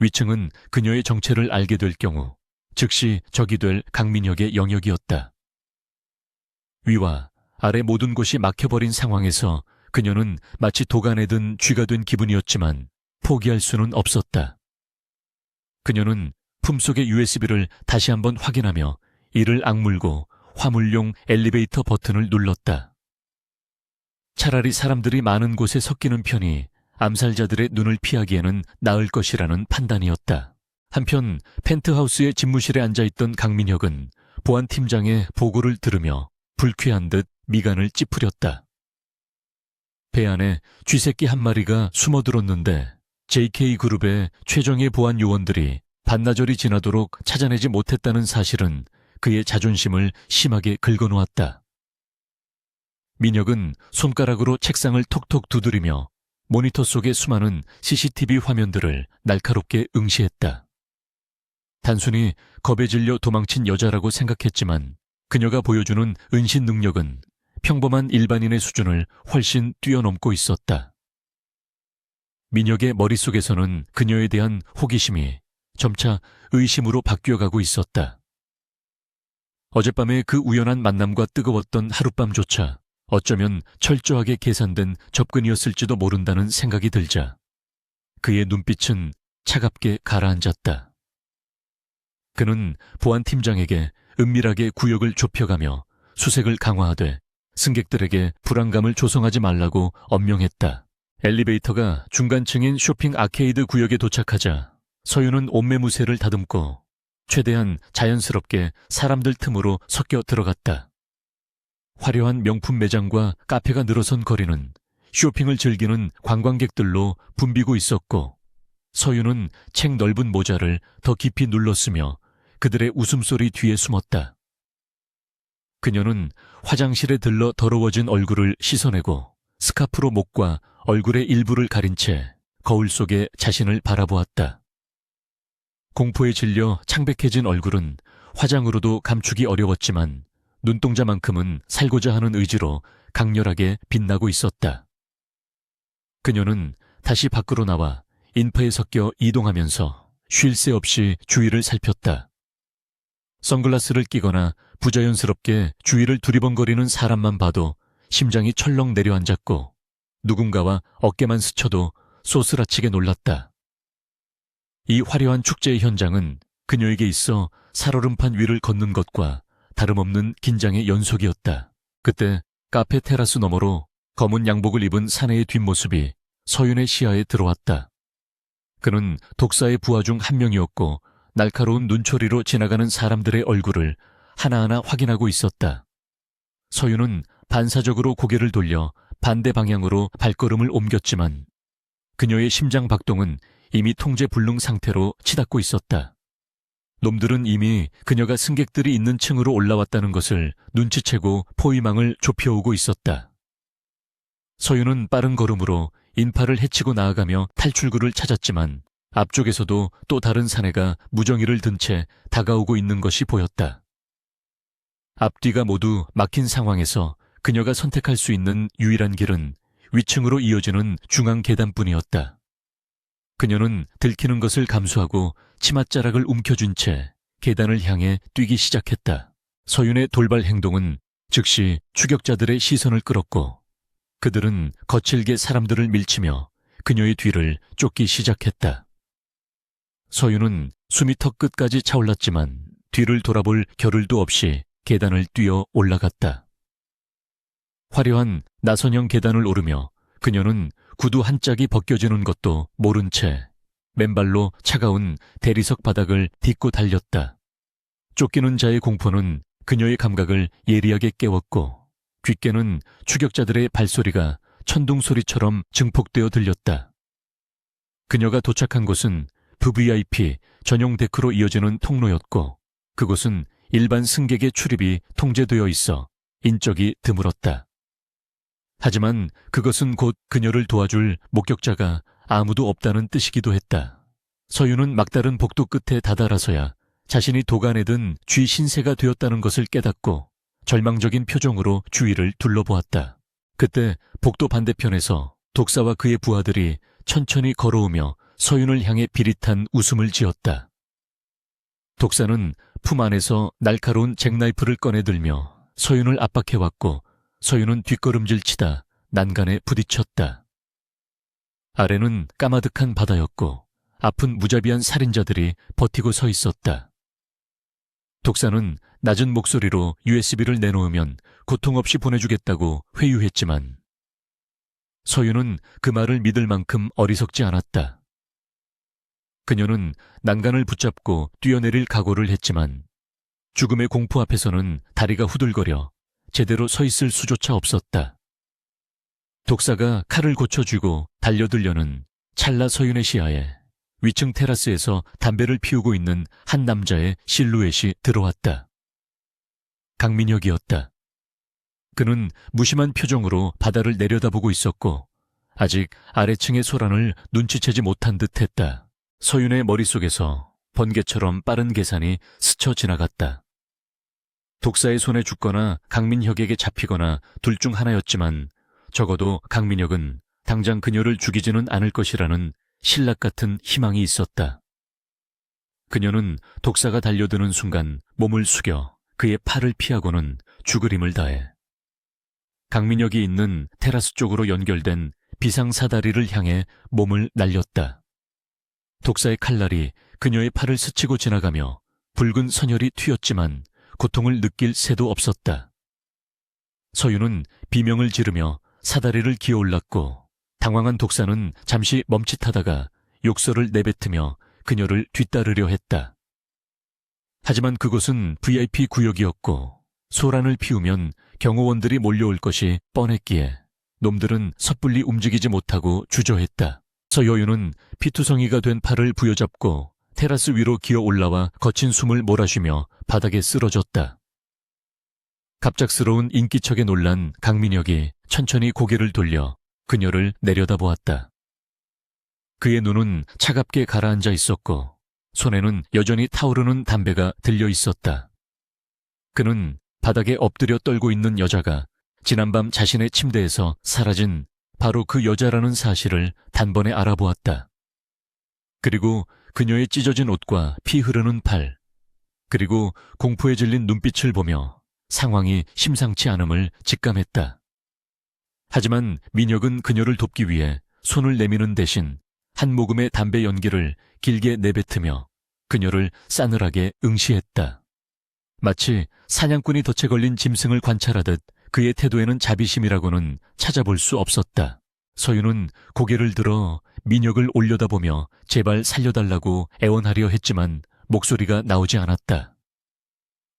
위층은 그녀의 정체를 알게 될 경우 즉시 적이 될 강민혁의 영역이었다. 위와 아래 모든 곳이 막혀버린 상황에서 그녀는 마치 도간에 든 쥐가 된 기분이었지만 포기할 수는 없었다. 그녀는 품속의 USB를 다시 한번 확인하며 이를 악물고 화물용 엘리베이터 버튼을 눌렀다. 차라리 사람들이 많은 곳에 섞이는 편이 암살자들의 눈을 피하기에는 나을 것이라는 판단이었다. 한편 펜트하우스의 집무실에 앉아있던 강민혁은 보안팀장의 보고를 들으며 불쾌한 듯 미간을 찌푸렸다. 배 안에 쥐새끼 한 마리가 숨어들었는데 JK그룹의 최정예 보안 요원들이 반나절이 지나도록 찾아내지 못했다는 사실은 그의 자존심을 심하게 긁어놓았다. 민혁은 손가락으로 책상을 톡톡 두드리며 모니터 속의 수많은 CCTV 화면들을 날카롭게 응시했다. 단순히 겁에 질려 도망친 여자라고 생각했지만 그녀가 보여주는 은신 능력은 평범한 일반인의 수준을 훨씬 뛰어넘고 있었다. 민혁의 머릿속에서는 그녀에 대한 호기심이 점차 의심으로 바뀌어가고 있었다. 어젯밤의 그 우연한 만남과 뜨거웠던 하룻밤조차 어쩌면 철저하게 계산된 접근이었을지도 모른다는 생각이 들자 그의 눈빛은 차갑게 가라앉았다. 그는 보안팀장에게 은밀하게 구역을 좁혀가며 수색을 강화하되 승객들에게 불안감을 조성하지 말라고 엄명했다. 엘리베이터가 중간층인 쇼핑 아케이드 구역에 도착하자 서윤은 옷매무새를 다듬고 최대한 자연스럽게 사람들 틈으로 섞여 들어갔다. 화려한 명품 매장과 카페가 늘어선 거리는 쇼핑을 즐기는 관광객들로 붐비고 있었고 서윤은 책 넓은 모자를 더 깊이 눌렀으며 그들의 웃음소리 뒤에 숨었다. 그녀는 화장실에 들러 더러워진 얼굴을 씻어내고 스카프로 목과 얼굴의 일부를 가린 채 거울 속에 자신을 바라보았다. 공포에 질려 창백해진 얼굴은 화장으로도 감추기 어려웠지만 눈동자만큼은 살고자 하는 의지로 강렬하게 빛나고 있었다. 그녀는 다시 밖으로 나와 인파에 섞여 이동하면서 쉴 새 없이 주위를 살폈다. 선글라스를 끼거나 부자연스럽게 주위를 두리번거리는 사람만 봐도 심장이 철렁 내려앉았고 누군가와 어깨만 스쳐도 소스라치게 놀랐다. 이 화려한 축제의 현장은 그녀에게 있어 살얼음판 위를 걷는 것과 다름없는 긴장의 연속이었다. 그때 카페 테라스 너머로 검은 양복을 입은 사내의 뒷모습이 서윤의 시야에 들어왔다. 그는 독사의 부하 중 한 명이었고 날카로운 눈초리로 지나가는 사람들의 얼굴을 하나하나 확인하고 있었다. 서윤은 반사적으로 고개를 돌려 반대 방향으로 발걸음을 옮겼지만 그녀의 심장 박동은 이미 통제 불능 상태로 치닫고 있었다. 놈들은 이미 그녀가 승객들이 있는 층으로 올라왔다는 것을 눈치채고 포위망을 좁혀오고 있었다. 서윤은 빠른 걸음으로 인파를 헤치고 나아가며 탈출구를 찾았지만 앞쪽에서도 또 다른 사내가 무정이를 든 채 다가오고 있는 것이 보였다. 앞뒤가 모두 막힌 상황에서 그녀가 선택할 수 있는 유일한 길은 위층으로 이어지는 중앙 계단뿐이었다. 그녀는 들키는 것을 감수하고 치맛자락을 움켜쥔 채 계단을 향해 뛰기 시작했다. 서윤의 돌발 행동은 즉시 추격자들의 시선을 끌었고 그들은 거칠게 사람들을 밀치며 그녀의 뒤를 쫓기 시작했다. 서윤은 숨이 턱 끝까지 차올랐지만 뒤를 돌아볼 겨를도 없이 계단을 뛰어 올라갔다. 화려한 나선형 계단을 오르며 그녀는 구두 한 짝이 벗겨지는 것도 모른 채 맨발로 차가운 대리석 바닥을 딛고 달렸다. 쫓기는 자의 공포는 그녀의 감각을 예리하게 깨웠고 귓게는 추격자들의 발소리가 천둥소리처럼 증폭되어 들렸다. 그녀가 도착한 곳은 VVIP 전용 데크로 이어지는 통로였고 그곳은 일반 승객의 출입이 통제되어 있어 인적이 드물었다. 하지만 그것은 곧 그녀를 도와줄 목격자가 아무도 없다는 뜻이기도 했다. 서윤은 막다른 복도 끝에 다다라서야 자신이 도가내든 쥐 신세가 되었다는 것을 깨닫고 절망적인 표정으로 주위를 둘러보았다. 그때 복도 반대편에서 독사와 그의 부하들이 천천히 걸어오며 서윤을 향해 비릿한 웃음을 지었다. 독사는 품 안에서 날카로운 잭나이프를 꺼내들며 서윤을 압박해왔고 서윤은 뒷걸음질 치다 난간에 부딪혔다. 아래는 까마득한 바다였고 아픈 무자비한 살인자들이 버티고 서 있었다. 독사는 낮은 목소리로 USB를 내놓으면 고통 없이 보내주겠다고 회유했지만 서윤은 그 말을 믿을 만큼 어리석지 않았다. 그녀는 난간을 붙잡고 뛰어내릴 각오를 했지만 죽음의 공포 앞에서는 다리가 후들거려 제대로 서 있을 수조차 없었다. 독사가 칼을 고쳐쥐고 달려들려는 찰나 서윤의 시야에 위층 테라스에서 담배를 피우고 있는 한 남자의 실루엣이 들어왔다. 강민혁이었다. 그는 무심한 표정으로 바다를 내려다보고 있었고 아직 아래층의 소란을 눈치채지 못한 듯했다. 서윤의 머릿속에서 번개처럼 빠른 계산이 스쳐 지나갔다. 독사의 손에 죽거나 강민혁에게 잡히거나 둘 중 하나였지만 적어도 강민혁은 당장 그녀를 죽이지는 않을 것이라는 신락 같은 희망이 있었다. 그녀는 독사가 달려드는 순간 몸을 숙여 그의 팔을 피하고는 죽을 힘을 다해 강민혁이 있는 테라스 쪽으로 연결된 비상사다리를 향해 몸을 날렸다. 독사의 칼날이 그녀의 팔을 스치고 지나가며 붉은 선혈이 튀었지만 고통을 느낄 새도 없었다. 서윤은 비명을 지르며 사다리를 기어올랐고 당황한 독사는 잠시 멈칫하다가 욕설을 내뱉으며 그녀를 뒤따르려 했다. 하지만 그곳은 VIP 구역이었고 소란을 피우면 경호원들이 몰려올 것이 뻔했기에 놈들은 섣불리 움직이지 못하고 주저했다. 서여윤은 피투성이가 된 팔을 부여잡고 테라스 위로 기어 올라와 거친 숨을 몰아쉬며 바닥에 쓰러졌다. 갑작스러운 인기척에 놀란 강민혁이 천천히 고개를 돌려 그녀를 내려다보았다. 그의 눈은 차갑게 가라앉아 있었고 손에는 여전히 타오르는 담배가 들려 있었다. 그는 바닥에 엎드려 떨고 있는 여자가 지난밤 자신의 침대에서 사라진 바로 그 여자라는 사실을 단번에 알아보았다. 그리고 그녀의 찢어진 옷과 피 흐르는 팔, 그리고 공포에 질린 눈빛을 보며 상황이 심상치 않음을 직감했다. 하지만 민혁은 그녀를 돕기 위해 손을 내미는 대신 한 모금의 담배 연기를 길게 내뱉으며 그녀를 싸늘하게 응시했다. 마치 사냥꾼이 덫에 걸린 짐승을 관찰하듯 그의 태도에는 자비심이라고는 찾아볼 수 없었다. 서윤은 고개를 들어 민혁을 올려다보며 제발 살려달라고 애원하려 했지만 목소리가 나오지 않았다.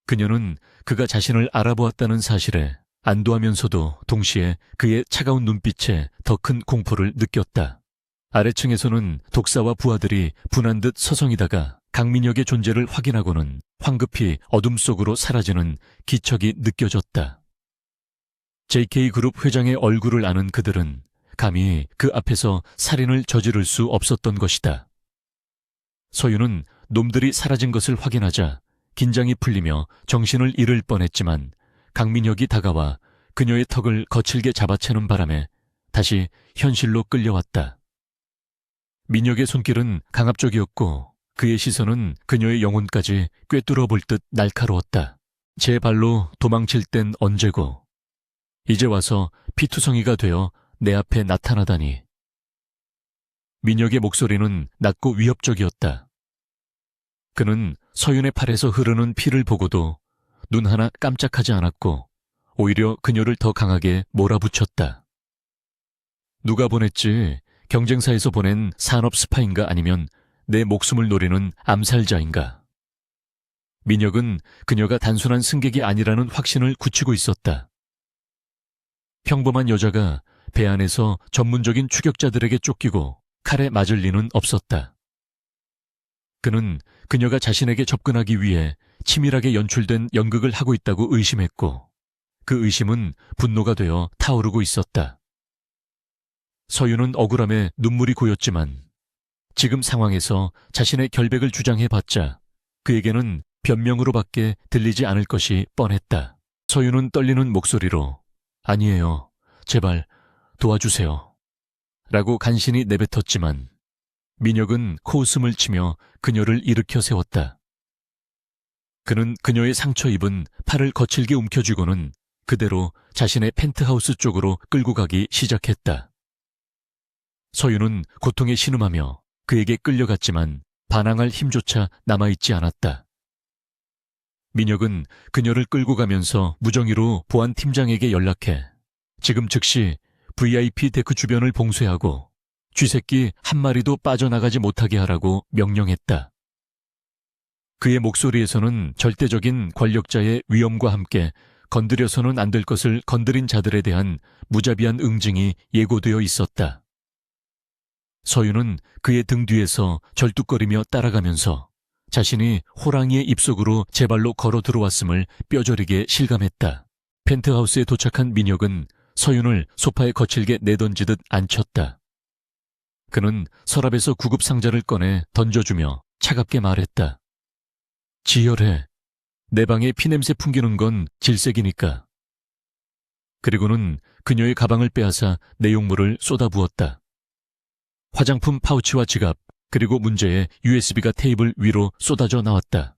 그녀는 그가 자신을 알아보았다는 사실에 안도하면서도 동시에 그의 차가운 눈빛에 더 큰 공포를 느꼈다. 아래층에서는 독사와 부하들이 분한 듯 서성이다가 강민혁의 존재를 확인하고는 황급히 어둠 속으로 사라지는 기척이 느껴졌다. JK그룹 회장의 얼굴을 아는 그들은 감히 그 앞에서 살인을 저지를 수 없었던 것이다. 서윤은 놈들이 사라진 것을 확인하자 긴장이 풀리며 정신을 잃을 뻔했지만 강민혁이 다가와 그녀의 턱을 거칠게 잡아채는 바람에 다시 현실로 끌려왔다. 민혁의 손길은 강압적이었고 그의 시선은 그녀의 영혼까지 꿰뚫어 볼 듯 날카로웠다. 제 발로 도망칠 땐 언제고 이제 와서 피투성이가 되어 내 앞에 나타나다니. 민혁의 목소리는 낮고 위협적이었다. 그는 서윤의 팔에서 흐르는 피를 보고도 눈 하나 깜짝하지 않았고 오히려 그녀를 더 강하게 몰아붙였다. 누가 보냈지? 경쟁사에서 보낸 산업 스파인가 아니면 내 목숨을 노리는 암살자인가? 민혁은 그녀가 단순한 승객이 아니라는 확신을 굳히고 있었다. 평범한 여자가 배 안에서 전문적인 추격자들에게 쫓기고 칼에 맞을 리는 없었다. 그는 그녀가 자신에게 접근하기 위해 치밀하게 연출된 연극을 하고 있다고 의심했고 그 의심은 분노가 되어 타오르고 있었다. 서윤은 억울함에 눈물이 고였지만 지금 상황에서 자신의 결백을 주장해봤자 그에게는 변명으로밖에 들리지 않을 것이 뻔했다. 서윤은 떨리는 목소리로 아니에요. 제발 도와주세요. 라고 간신히 내뱉었지만 민혁은 코웃음을 치며 그녀를 일으켜 세웠다. 그는 그녀의 상처 입은 팔을 거칠게 움켜쥐고는 그대로 자신의 펜트하우스 쪽으로 끌고 가기 시작했다. 서윤은 고통에 신음하며 그에게 끌려갔지만 반항할 힘조차 남아있지 않았다. 민혁은 그녀를 끌고 가면서 무정의로 보안팀장에게 연락해 지금 즉시 VIP 데크 주변을 봉쇄하고 쥐새끼 한 마리도 빠져나가지 못하게 하라고 명령했다. 그의 목소리에서는 절대적인 권력자의 위엄과 함께 건드려서는 안 될 것을 건드린 자들에 대한 무자비한 응징이 예고되어 있었다. 서윤은 그의 등 뒤에서 절뚝거리며 따라가면서 자신이 호랑이의 입속으로 제 발로 걸어 들어왔음을 뼈저리게 실감했다. 펜트하우스에 도착한 민혁은 서윤을 소파에 거칠게 내던지듯 앉혔다. 그는 서랍에서 구급 상자를 꺼내 던져주며 차갑게 말했다. 지혈해. 내 방에 피냄새 풍기는 건 질색이니까. 그리고는 그녀의 가방을 빼앗아 내용물을 쏟아부었다. 화장품 파우치와 지갑, 그리고 문제의 USB가 테이블 위로 쏟아져 나왔다.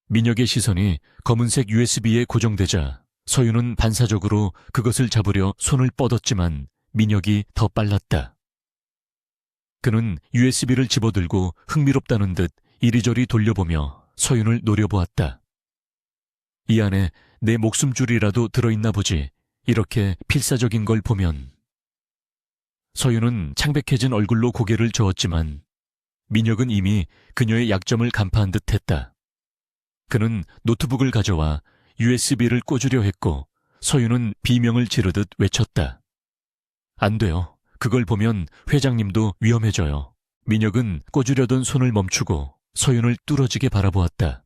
민혁의 시선이 검은색 USB에 고정되자 서윤은 반사적으로 그것을 잡으려 손을 뻗었지만 민혁이 더 빨랐다. 그는 USB를 집어들고 흥미롭다는 듯 이리저리 돌려보며 서윤을 노려보았다. 이 안에 내 목숨줄이라도 들어있나 보지. 이렇게 필사적인 걸 보면. 서윤은 창백해진 얼굴로 고개를 저었지만 민혁은 이미 그녀의 약점을 간파한 듯 했다. 그는 노트북을 가져와 USB를 꽂으려 했고 서윤은 비명을 지르듯 외쳤다. 안 돼요. 그걸 보면 회장님도 위험해져요. 민혁은 꽂으려던 손을 멈추고 서윤을 뚫어지게 바라보았다.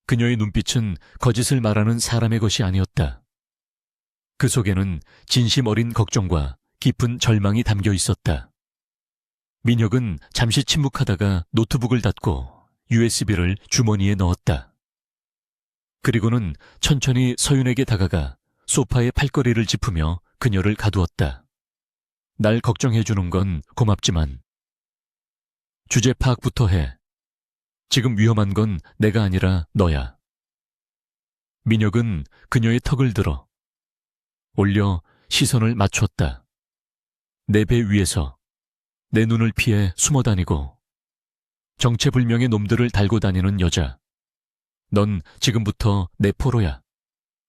그녀의 눈빛은 거짓을 말하는 사람의 것이 아니었다. 그 속에는 진심 어린 걱정과 깊은 절망이 담겨 있었다. 민혁은 잠시 침묵하다가 노트북을 닫고 USB를 주머니에 넣었다. 그리고는 천천히 서윤에게 다가가 소파의 팔걸이를 짚으며 그녀를 가두었다. 날 걱정해주는 건 고맙지만 주제 파악부터 해. 지금 위험한 건 내가 아니라 너야. 민혁은 그녀의 턱을 들어 올려 시선을 맞췄다. 내 배 위에서 내 눈을 피해 숨어다니고 정체불명의 놈들을 달고 다니는 여자. 넌 지금부터 내 포로야.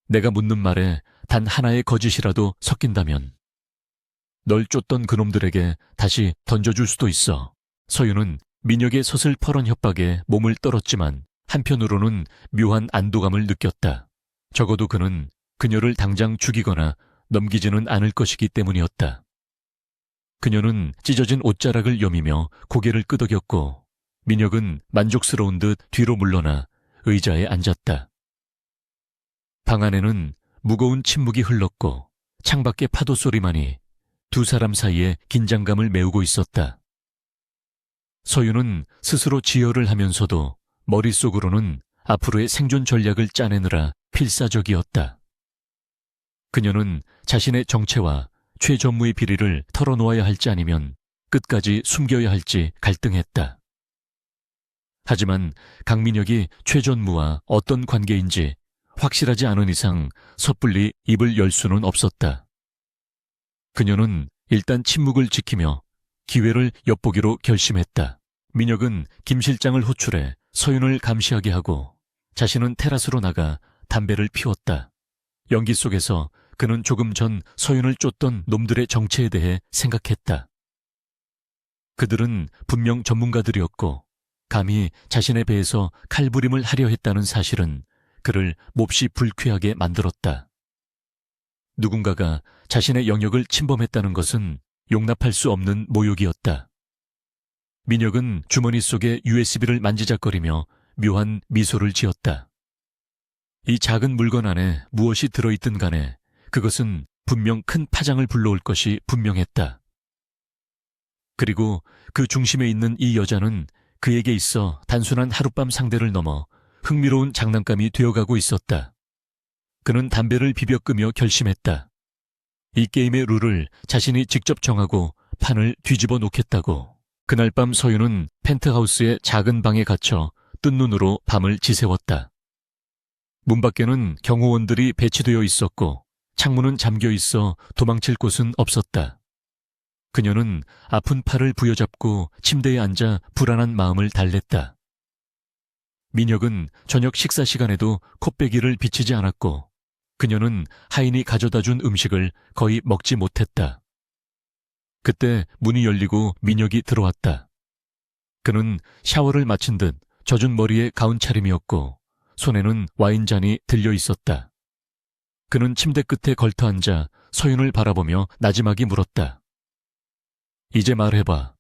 내가 묻는 말에 단 하나의 거짓이라도 섞인다면 널 쫓던 그놈들에게 다시 던져줄 수도 있어. 서윤은 민혁의 서슬퍼런 협박에 몸을 떨었지만 한편으로는 묘한 안도감을 느꼈다. 적어도 그는 그녀를 당장 죽이거나 넘기지는 않을 것이기 때문이었다. 그녀는 찢어진 옷자락을 여미며 고개를 끄덕였고 민혁은 만족스러운 듯 뒤로 물러나 의자에 앉았다. 방 안에는 무거운 침묵이 흘렀고 창밖의 파도 소리만이 두 사람 사이에 긴장감을 메우고 있었다. 서윤은 스스로 지혈을 하면서도 머릿속으로는 앞으로의 생존 전략을 짜내느라 필사적이었다. 그녀는 자신의 정체와 최 전무의 비리를 털어놓아야 할지 아니면 끝까지 숨겨야 할지 갈등했다. 하지만 강민혁이 최 전무와 어떤 관계인지 확실하지 않은 이상 섣불리 입을 열 수는 없었다. 그녀는 일단 침묵을 지키며 기회를 엿보기로 결심했다. 민혁은 김 실장을 호출해 서윤을 감시하게 하고 자신은 테라스로 나가 담배를 피웠다. 연기 속에서 그는 조금 전 서윤을 쫓던 놈들의 정체에 대해 생각했다. 그들은 분명 전문가들이었고 감히 자신의 배에서 칼부림을 하려 했다는 사실은 그를 몹시 불쾌하게 만들었다. 누군가가 자신의 영역을 침범했다는 것은 용납할 수 없는 모욕이었다. 민혁은 주머니 속에 USB를 만지작거리며 묘한 미소를 지었다. 이 작은 물건 안에 무엇이 들어있든 간에 그것은 분명 큰 파장을 불러올 것이 분명했다. 그리고 그 중심에 있는 이 여자는 그에게 있어 단순한 하룻밤 상대를 넘어 흥미로운 장난감이 되어가고 있었다. 그는 담배를 비벼 끄며 결심했다. 이 게임의 룰을 자신이 직접 정하고 판을 뒤집어 놓겠다고. 그날 밤 서윤은 펜트하우스의 작은 방에 갇혀 뜬 눈으로 밤을 지새웠다. 문 밖에는 경호원들이 배치되어 있었고 창문은 잠겨 있어 도망칠 곳은 없었다. 그녀는 아픈 팔을 부여잡고 침대에 앉아 불안한 마음을 달랬다. 민혁은 저녁 식사 시간에도 콧배기를 비치지 않았고 그녀는 하인이 가져다준 음식을 거의 먹지 못했다. 그때 문이 열리고 민혁이 들어왔다. 그는 샤워를 마친 듯 젖은 머리에 가운 차림이었고 손에는 와인잔이 들려 있었다. 그는 침대 끝에 걸터앉아 서윤을 바라보며 나지막이 물었다. 이제 말해봐.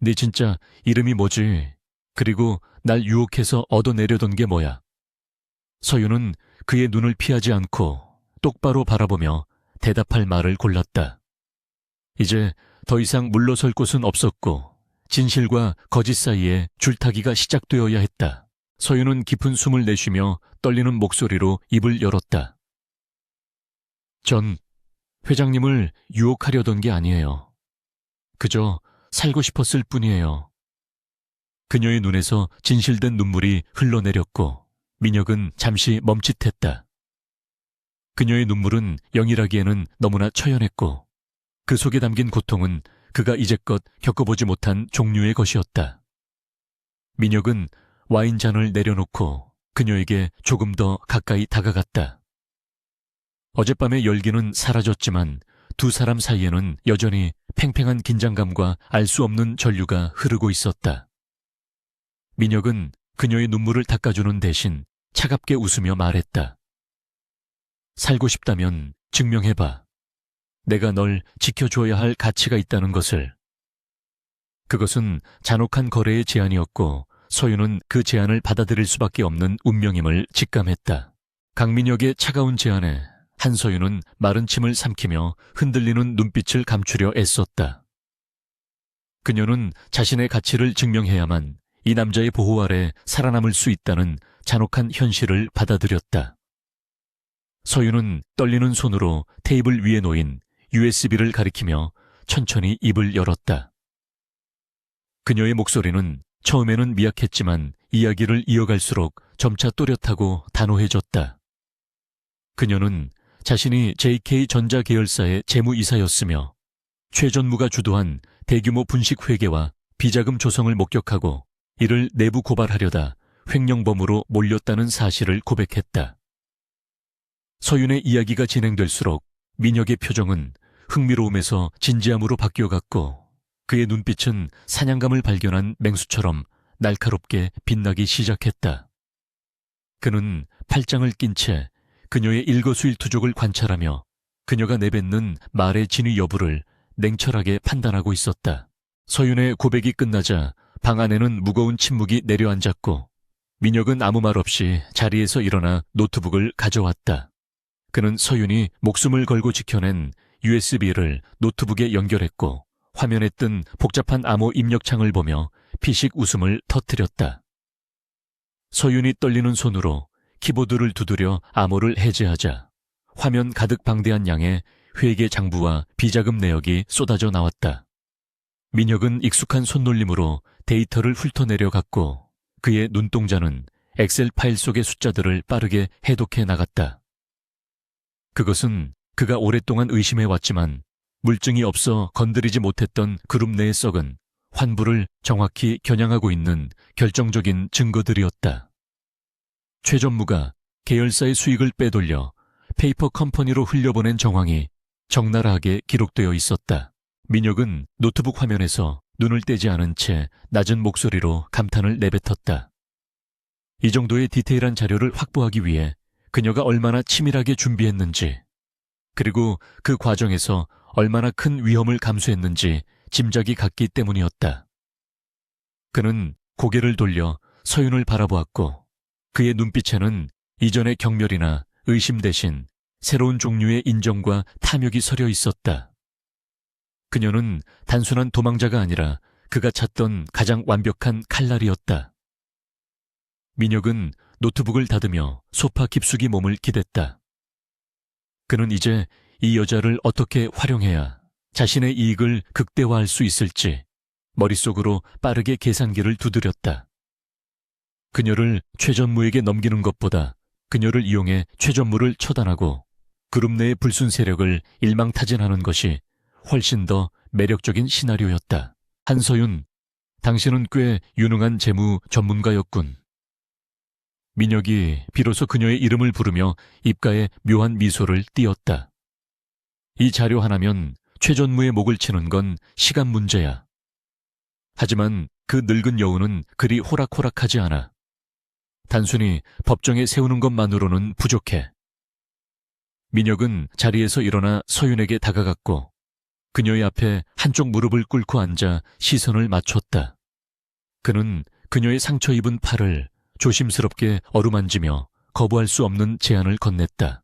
네 진짜 이름이 뭐지? 그리고 날 유혹해서 얻어내려던 게 뭐야? 서윤은 그의 눈을 피하지 않고 똑바로 바라보며 대답할 말을 골랐다. 이제 더 이상 물러설 곳은 없었고 진실과 거짓 사이에 줄타기가 시작되어야 했다. 서윤은 깊은 숨을 내쉬며 떨리는 목소리로 입을 열었다. 전 회장님을 유혹하려던 게 아니에요. 그저 살고 싶었을 뿐이에요. 그녀의 눈에서 진실된 눈물이 흘러내렸고 민혁은 잠시 멈칫했다. 그녀의 눈물은 영일하기에는 너무나 처연했고 그 속에 담긴 고통은 그가 이제껏 겪어보지 못한 종류의 것이었다. 민혁은 와인잔을 내려놓고 그녀에게 조금 더 가까이 다가갔다. 어젯밤의 열기는 사라졌지만 두 사람 사이에는 여전히 팽팽한 긴장감과 알 수 없는 전류가 흐르고 있었다. 민혁은 그녀의 눈물을 닦아주는 대신 차갑게 웃으며 말했다. 살고 싶다면 증명해봐. 내가 널 지켜줘야 할 가치가 있다는 것을. 그것은 잔혹한 거래의 제안이었고 서윤은 그 제안을 받아들일 수밖에 없는 운명임을 직감했다. 강민혁의 차가운 제안에 한서윤은 마른 침을 삼키며 흔들리는 눈빛을 감추려 애썼다. 그녀는 자신의 가치를 증명해야만 이 남자의 보호 아래 살아남을 수 있다는 잔혹한 현실을 받아들였다. 서윤은 떨리는 손으로 테이블 위에 놓인 USB를 가리키며 천천히 입을 열었다. 그녀의 목소리는 처음에는 미약했지만 이야기를 이어갈수록 점차 또렷하고 단호해졌다. 그녀는 자신이 JK 전자 계열사의 재무이사였으며 최 전무가 주도한 대규모 분식 회계와 비자금 조성을 목격하고 이를 내부 고발하려다 횡령범으로 몰렸다는 사실을 고백했다. 서윤의 이야기가 진행될수록 민혁의 표정은 흥미로움에서 진지함으로 바뀌어갔고 그의 눈빛은 사냥감을 발견한 맹수처럼 날카롭게 빛나기 시작했다. 그는 팔짱을 낀 채 그녀의 일거수일투족을 관찰하며 그녀가 내뱉는 말의 진위 여부를 냉철하게 판단하고 있었다. 서윤의 고백이 끝나자 방 안에는 무거운 침묵이 내려앉았고 민혁은 아무 말 없이 자리에서 일어나 노트북을 가져왔다. 그는 서윤이 목숨을 걸고 지켜낸 USB를 노트북에 연결했고 화면에 뜬 복잡한 암호 입력창을 보며 피식 웃음을 터뜨렸다. 서윤이 떨리는 손으로 키보드를 두드려 암호를 해제하자 화면 가득 방대한 양의 회계 장부와 비자금 내역이 쏟아져 나왔다. 민혁은 익숙한 손놀림으로 데이터를 훑어내려 갔고 그의 눈동자는 엑셀 파일 속의 숫자들을 빠르게 해독해 나갔다. 그것은 그가 오랫동안 의심해왔지만 물증이 없어 건드리지 못했던 그룹 내의 썩은 환부를 정확히 겨냥하고 있는 결정적인 증거들이었다. 최 전무가 계열사의 수익을 빼돌려 페이퍼 컴퍼니로 흘려보낸 정황이 적나라하게 기록되어 있었다. 민혁은 노트북 화면에서 눈을 떼지 않은 채 낮은 목소리로 감탄을 내뱉었다. 이 정도의 디테일한 자료를 확보하기 위해 그녀가 얼마나 치밀하게 준비했는지, 그리고 그 과정에서 얼마나 큰 위험을 감수했는지 짐작이 갔기 때문이었다. 그는 고개를 돌려 서윤을 바라보았고 그의 눈빛에는 이전의 경멸이나 의심 대신 새로운 종류의 인정과 탐욕이 서려 있었다. 그녀는 단순한 도망자가 아니라 그가 찾던 가장 완벽한 칼날이었다. 민혁은 노트북을 닫으며 소파 깊숙이 몸을 기댔다. 그는 이제 이 여자를 어떻게 활용해야 자신의 이익을 극대화할 수 있을지 머릿속으로 빠르게 계산기를 두드렸다. 그녀를 최 전무에게 넘기는 것보다 그녀를 이용해 최 전무를 처단하고 그룹 내의 불순 세력을 일망타진하는 것이 훨씬 더 매력적인 시나리오였다. 한서윤, 당신은 꽤 유능한 재무 전문가였군. 민혁이 비로소 그녀의 이름을 부르며 입가에 묘한 미소를 띄었다. 이 자료 하나면 최 전무의 목을 치는 건 시간 문제야. 하지만 그 늙은 여우는 그리 호락호락하지 않아. 단순히 법정에 세우는 것만으로는 부족해. 민혁은 자리에서 일어나 서윤에게 다가갔고 그녀의 앞에 한쪽 무릎을 꿇고 앉아 시선을 맞췄다. 그는 그녀의 상처 입은 팔을 조심스럽게 어루만지며 거부할 수 없는 제안을 건넸다.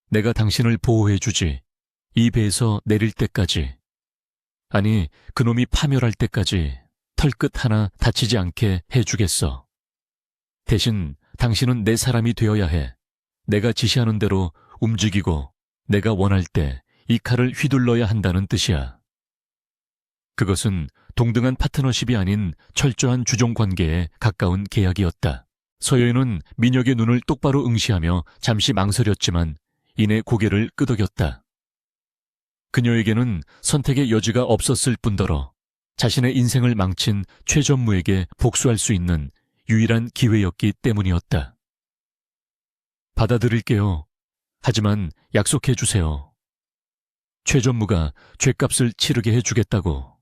내가 당신을 보호해주지. 이 배에서 내릴 때까지. 아니, 그놈이 파멸할 때까지 털끝 하나 다치지 않게 해주겠어. 대신 당신은 내 사람이 되어야 해. 내가 지시하는 대로 움직이고 내가 원할 때 이 칼을 휘둘러야 한다는 뜻이야. 그것은 동등한 파트너십이 아닌 철저한 주종 관계에 가까운 계약이었다. 서여인은 민혁의 눈을 똑바로 응시하며 잠시 망설였지만 이내 고개를 끄덕였다. 그녀에게는 선택의 여지가 없었을 뿐더러 자신의 인생을 망친 최 전무에게 복수할 수 있는 유일한 기회였기 때문이었다. 받아들일게요. 하지만 약속해 주세요. 최 전무가 죗값을 치르게 해주겠다고.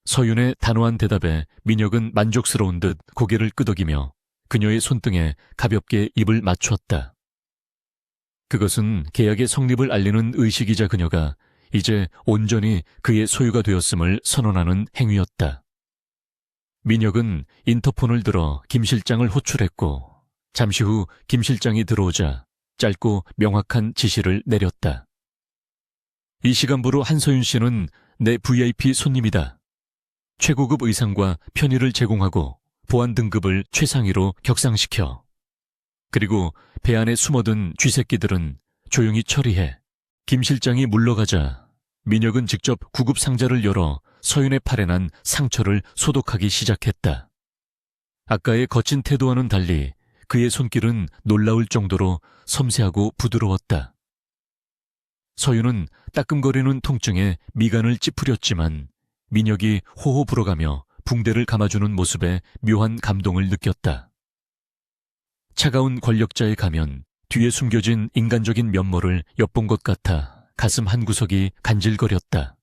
서윤의 단호한 대답에 민혁은 만족스러운 듯 고개를 끄덕이며 그녀의 손등에 가볍게 입을 맞추었다. 그것은 계약의 성립을 알리는 의식이자 그녀가 이제 온전히 그의 소유가 되었음을 선언하는 행위였다. 민혁은 인터폰을 들어 김 실장을 호출했고 잠시 후 김 실장이 들어오자 짧고 명확한 지시를 내렸다. 이 시간부로 한서윤 씨는 내 VIP 손님이다. 최고급 의상과 편의를 제공하고 보안 등급을 최상위로 격상시켜. 그리고 배 안에 숨어든 쥐새끼들은 조용히 처리해. 김 실장이 물러가자 민혁은 직접 구급 상자를 열어 서윤의 팔에 난 상처를 소독하기 시작했다. 아까의 거친 태도와는 달리 그의 손길은 놀라울 정도로 섬세하고 부드러웠다. 서윤은 따끔거리는 통증에 미간을 찌푸렸지만 민혁이 호호 불어가며 붕대를 감아주는 모습에 묘한 감동을 느꼈다. 차가운 권력자의 가면, 뒤에 숨겨진 인간적인 면모를 엿본 것 같아 가슴 한구석이 간질거렸다.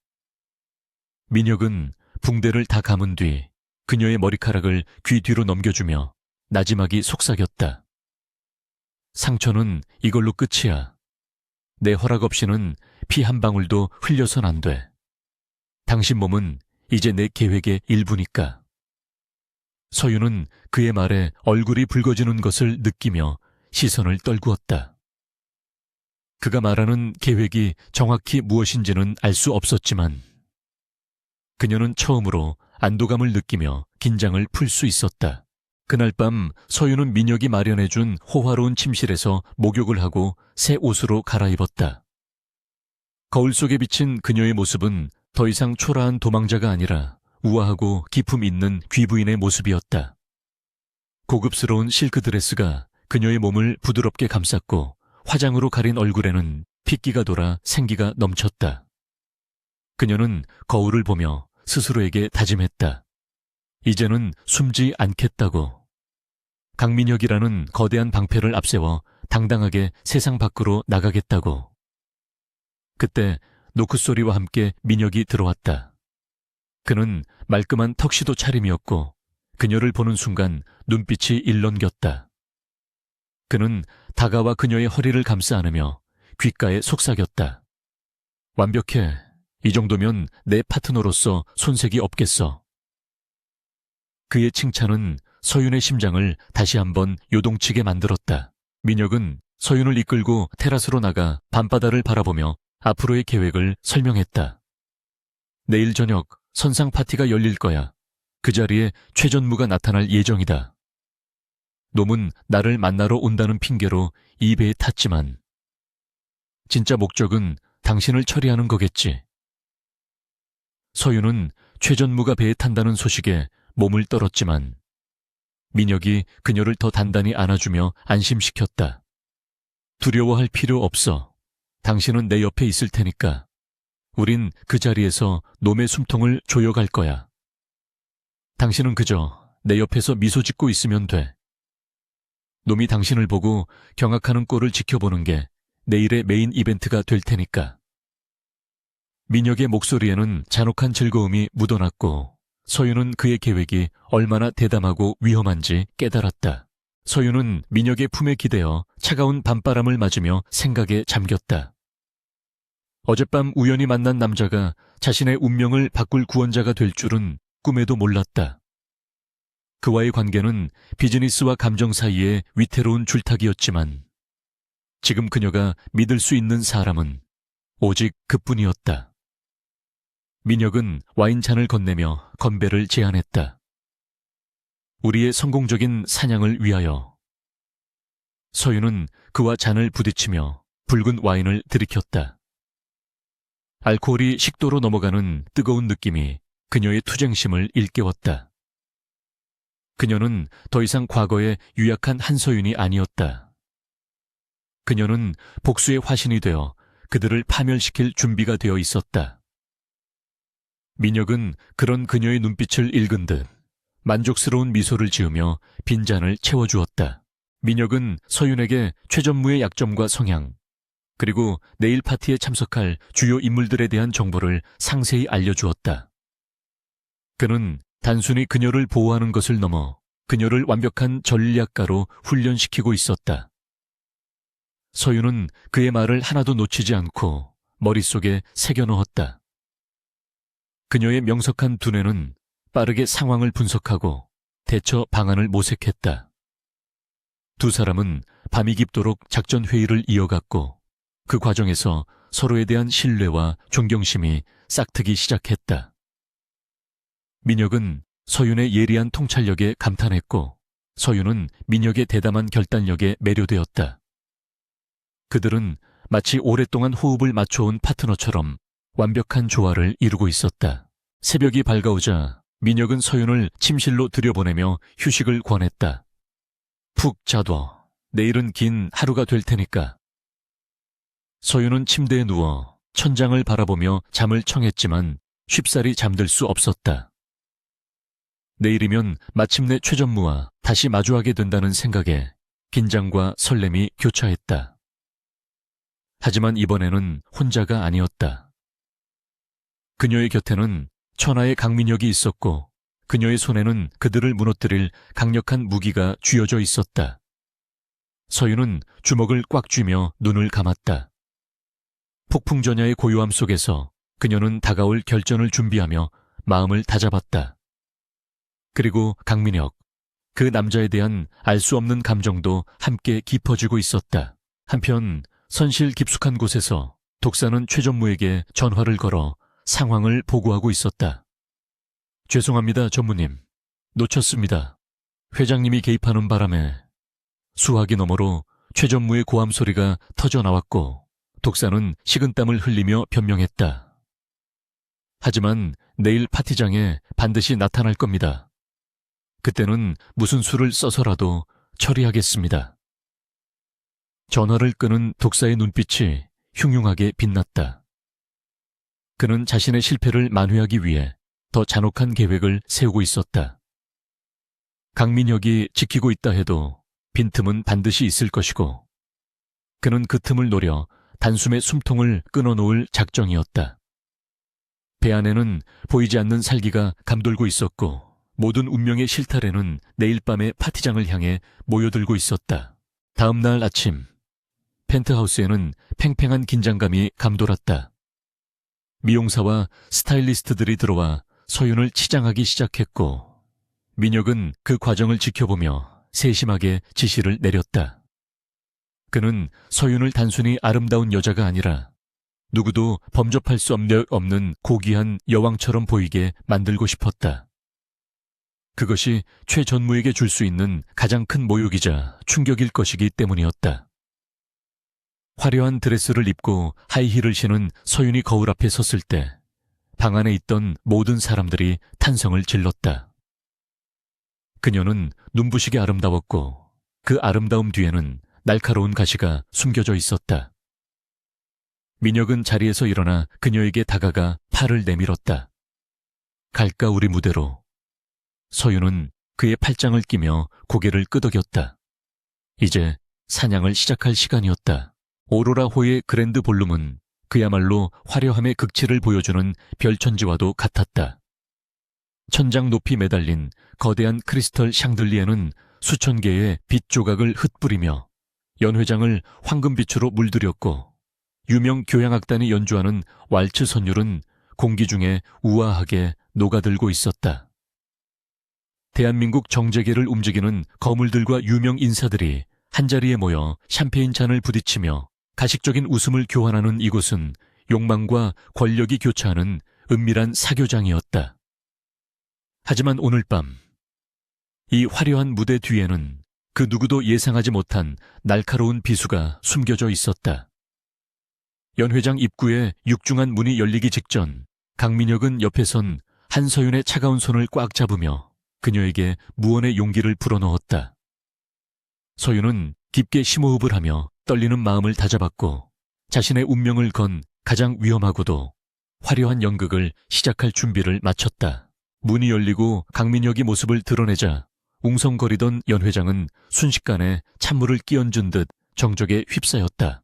민혁은 붕대를 다 감은 뒤 그녀의 머리카락을 귀 뒤로 넘겨주며 나지막이 속삭였다. 상처는 이걸로 끝이야. 내 허락 없이는 피 한 방울도 흘려선 안 돼. 당신 몸은 이제 내 계획의 일부니까. 서윤은 그의 말에 얼굴이 붉어지는 것을 느끼며 시선을 떨구었다. 그가 말하는 계획이 정확히 무엇인지는 알 수 없었지만 그녀는 처음으로 안도감을 느끼며 긴장을 풀 수 있었다. 그날 밤 서윤은 민혁이 마련해준 호화로운 침실에서 목욕을 하고 새 옷으로 갈아입었다. 거울 속에 비친 그녀의 모습은 더 이상 초라한 도망자가 아니라 우아하고 기품 있는 귀부인의 모습이었다. 고급스러운 실크 드레스가 그녀의 몸을 부드럽게 감쌌고 화장으로 가린 얼굴에는 핏기가 돌아 생기가 넘쳤다. 그녀는 거울을 보며 스스로에게 다짐했다. 이제는 숨지 않겠다고. 강민혁이라는 거대한 방패를 앞세워 당당하게 세상 밖으로 나가겠다고. 그때 노크 소리와 함께 민혁이 들어왔다. 그는 말끔한 턱시도 차림이었고 그녀를 보는 순간 눈빛이 일렁겼다. 그는 다가와 그녀의 허리를 감싸 안으며 귓가에 속삭였다. 완벽해. 이 정도면 내 파트너로서 손색이 없겠어. 그의 칭찬은 서윤의 심장을 다시 한번 요동치게 만들었다. 민혁은 서윤을 이끌고 테라스로 나가 밤바다를 바라보며 앞으로의 계획을 설명했다. 내일 저녁 선상 파티가 열릴 거야. 그 자리에 최전무가 나타날 예정이다. 놈은 나를 만나러 온다는 핑계로 이 배에 탔지만 진짜 목적은 당신을 처리하는 거겠지. 서윤은 최전무가 배에 탄다는 소식에 몸을 떨었지만 민혁이 그녀를 더 단단히 안아주며 안심시켰다. 두려워할 필요 없어. 당신은 내 옆에 있을 테니까. 우린 그 자리에서 놈의 숨통을 조여갈 거야. 당신은 그저 내 옆에서 미소 짓고 있으면 돼. 놈이 당신을 보고 경악하는 꼴을 지켜보는 게 내일의 메인 이벤트가 될 테니까. 민혁의 목소리에는 잔혹한 즐거움이 묻어났고 서윤은 그의 계획이 얼마나 대담하고 위험한지 깨달았다. 서윤은 민혁의 품에 기대어 차가운 밤바람을 맞으며 생각에 잠겼다. 어젯밤 우연히 만난 남자가 자신의 운명을 바꿀 구원자가 될 줄은 꿈에도 몰랐다. 그와의 관계는 비즈니스와 감정 사이의 위태로운 줄타기였지만 지금 그녀가 믿을 수 있는 사람은 오직 그뿐이었다. 민혁은 와인잔을 건네며 건배를 제안했다. 우리의 성공적인 사냥을 위하여. 서윤은 그와 잔을 부딪히며 붉은 와인을 들이켰다. 알코올이 식도로 넘어가는 뜨거운 느낌이 그녀의 투쟁심을 일깨웠다. 그녀는 더 이상 과거의 유약한 한서윤이 아니었다. 그녀는 복수의 화신이 되어 그들을 파멸시킬 준비가 되어 있었다. 민혁은 그런 그녀의 눈빛을 읽은 듯 만족스러운 미소를 지으며 빈잔을 채워주었다. 민혁은 서윤에게 최전무의 약점과 성향, 그리고 내일 파티에 참석할 주요 인물들에 대한 정보를 상세히 알려주었다. 그는 단순히 그녀를 보호하는 것을 넘어 그녀를 완벽한 전략가로 훈련시키고 있었다. 서윤은 그의 말을 하나도 놓치지 않고 머릿속에 새겨넣었다. 그녀의 명석한 두뇌는 빠르게 상황을 분석하고 대처 방안을 모색했다. 두 사람은 밤이 깊도록 작전 회의를 이어갔고 그 과정에서 서로에 대한 신뢰와 존경심이 싹트기 시작했다. 민혁은 서윤의 예리한 통찰력에 감탄했고 서윤은 민혁의 대담한 결단력에 매료되었다. 그들은 마치 오랫동안 호흡을 맞춰온 파트너처럼 완벽한 조화를 이루고 있었다. 새벽이 밝아오자 민혁은 서윤을 침실로 들여보내며 휴식을 권했다. 푹 자둬. 내일은 긴 하루가 될 테니까. 서윤은 침대에 누워 천장을 바라보며 잠을 청했지만 쉽사리 잠들 수 없었다. 내일이면 마침내 최전무와 다시 마주하게 된다는 생각에 긴장과 설렘이 교차했다. 하지만 이번에는 혼자가 아니었다. 그녀의 곁에는 천하의 강민혁이 있었고 그녀의 손에는 그들을 무너뜨릴 강력한 무기가 쥐어져 있었다. 서윤은 주먹을 꽉 쥐며 눈을 감았다. 폭풍전야의 고요함 속에서 그녀는 다가올 결전을 준비하며 마음을 다잡았다. 그리고 강민혁, 그 남자에 대한 알 수 없는 감정도 함께 깊어지고 있었다. 한편 선실 깊숙한 곳에서 독사는 최전무에게 전화를 걸어 상황을 보고하고 있었다. 죄송합니다, 전무님. 놓쳤습니다. 회장님이 개입하는 바람에 수화기 너머로 최전무의 고함 소리가 터져 나왔고 독사는 식은땀을 흘리며 변명했다. 하지만 내일 파티장에 반드시 나타날 겁니다. 그때는 무슨 수를 써서라도 처리하겠습니다. 전화를 끄는 독사의 눈빛이 흉흉하게 빛났다. 그는 자신의 실패를 만회하기 위해 더 잔혹한 계획을 세우고 있었다. 강민혁이 지키고 있다 해도 빈틈은 반드시 있을 것이고, 그는 그 틈을 노려 단숨에 숨통을 끊어놓을 작정이었다. 배 안에는 보이지 않는 살기가 감돌고 있었고, 모든 운명의 실타래는 내일 밤의 파티장을 향해 모여들고 있었다. 다음 날 아침, 펜트하우스에는 팽팽한 긴장감이 감돌았다. 미용사와 스타일리스트들이 들어와 서윤을 치장하기 시작했고, 민혁은 그 과정을 지켜보며 세심하게 지시를 내렸다. 그는 서윤을 단순히 아름다운 여자가 아니라 누구도 범접할 수 없는 고귀한 여왕처럼 보이게 만들고 싶었다. 그것이 최 전무에게 줄 수 있는 가장 큰 모욕이자 충격일 것이기 때문이었다. 화려한 드레스를 입고 하이힐을 신은 서윤이 거울 앞에 섰을 때 방 안에 있던 모든 사람들이 탄성을 질렀다. 그녀는 눈부시게 아름다웠고 그 아름다움 뒤에는 날카로운 가시가 숨겨져 있었다. 민혁은 자리에서 일어나 그녀에게 다가가 팔을 내밀었다. 갈까 우리 무대로. 서윤은 그의 팔짱을 끼며 고개를 끄덕였다. 이제 사냥을 시작할 시간이었다. 오로라호의 그랜드 볼룸은 그야말로 화려함의 극치를 보여주는 별천지와도 같았다. 천장 높이 매달린 거대한 크리스털 샹들리에는 수천 개의 빛 조각을 흩뿌리며 연회장을 황금빛으로 물들였고, 유명 교향악단이 연주하는 왈츠 선율은 공기 중에 우아하게 녹아들고 있었다. 대한민국 정재계를 움직이는 거물들과 유명 인사들이 한자리에 모여 샴페인 잔을 부딪히며 가식적인 웃음을 교환하는 이곳은 욕망과 권력이 교차하는 은밀한 사교장이었다. 하지만 오늘 밤, 이 화려한 무대 뒤에는 그 누구도 예상하지 못한 날카로운 비수가 숨겨져 있었다. 연회장 입구에 육중한 문이 열리기 직전 강민혁은 옆에 선 한서윤의 차가운 손을 꽉 잡으며 그녀에게 무언의 용기를 불어넣었다. 서윤은 깊게 심호흡을 하며 떨리는 마음을 다잡았고 자신의 운명을 건 가장 위험하고도 화려한 연극을 시작할 준비를 마쳤다. 문이 열리고 강민혁이 모습을 드러내자 웅성거리던 연회장은 순식간에 찬물을 끼얹은 듯 정적에 휩싸였다.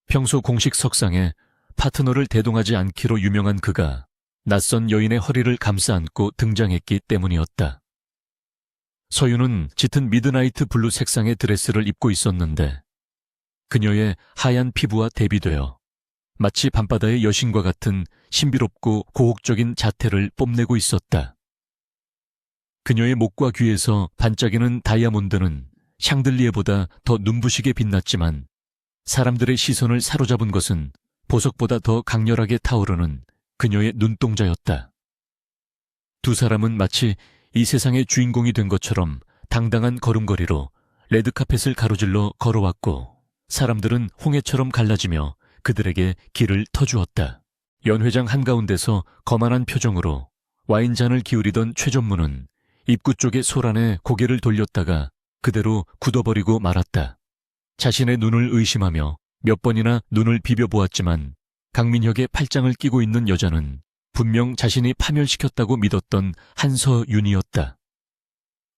평소 공식 석상에 파트너를 대동하지 않기로 유명한 그가 낯선 여인의 허리를 감싸 안고 등장했기 때문이었다. 서윤은 짙은 미드나이트 블루 색상의 드레스를 입고 있었는데 그녀의 하얀 피부와 대비되어 마치 밤바다의 여신과 같은 신비롭고 고혹적인 자태를 뽐내고 있었다. 그녀의 목과 귀에서 반짝이는 다이아몬드는 샹들리에보다 더 눈부시게 빛났지만 사람들의 시선을 사로잡은 것은 보석보다 더 강렬하게 타오르는 그녀의 눈동자였다. 두 사람은 마치 이 세상의 주인공이 된 것처럼 당당한 걸음걸이로 레드카펫을 가로질러 걸어왔고 사람들은 홍해처럼 갈라지며 그들에게 길을 터주었다. 연회장 한가운데서 거만한 표정으로 와인잔을 기울이던 최전무는 입구 쪽의 소란에 고개를 돌렸다가 그대로 굳어버리고 말았다. 자신의 눈을 의심하며 몇 번이나 눈을 비벼보았지만 강민혁의 팔짱을 끼고 있는 여자는 분명 자신이 파멸시켰다고 믿었던 한서윤이었다.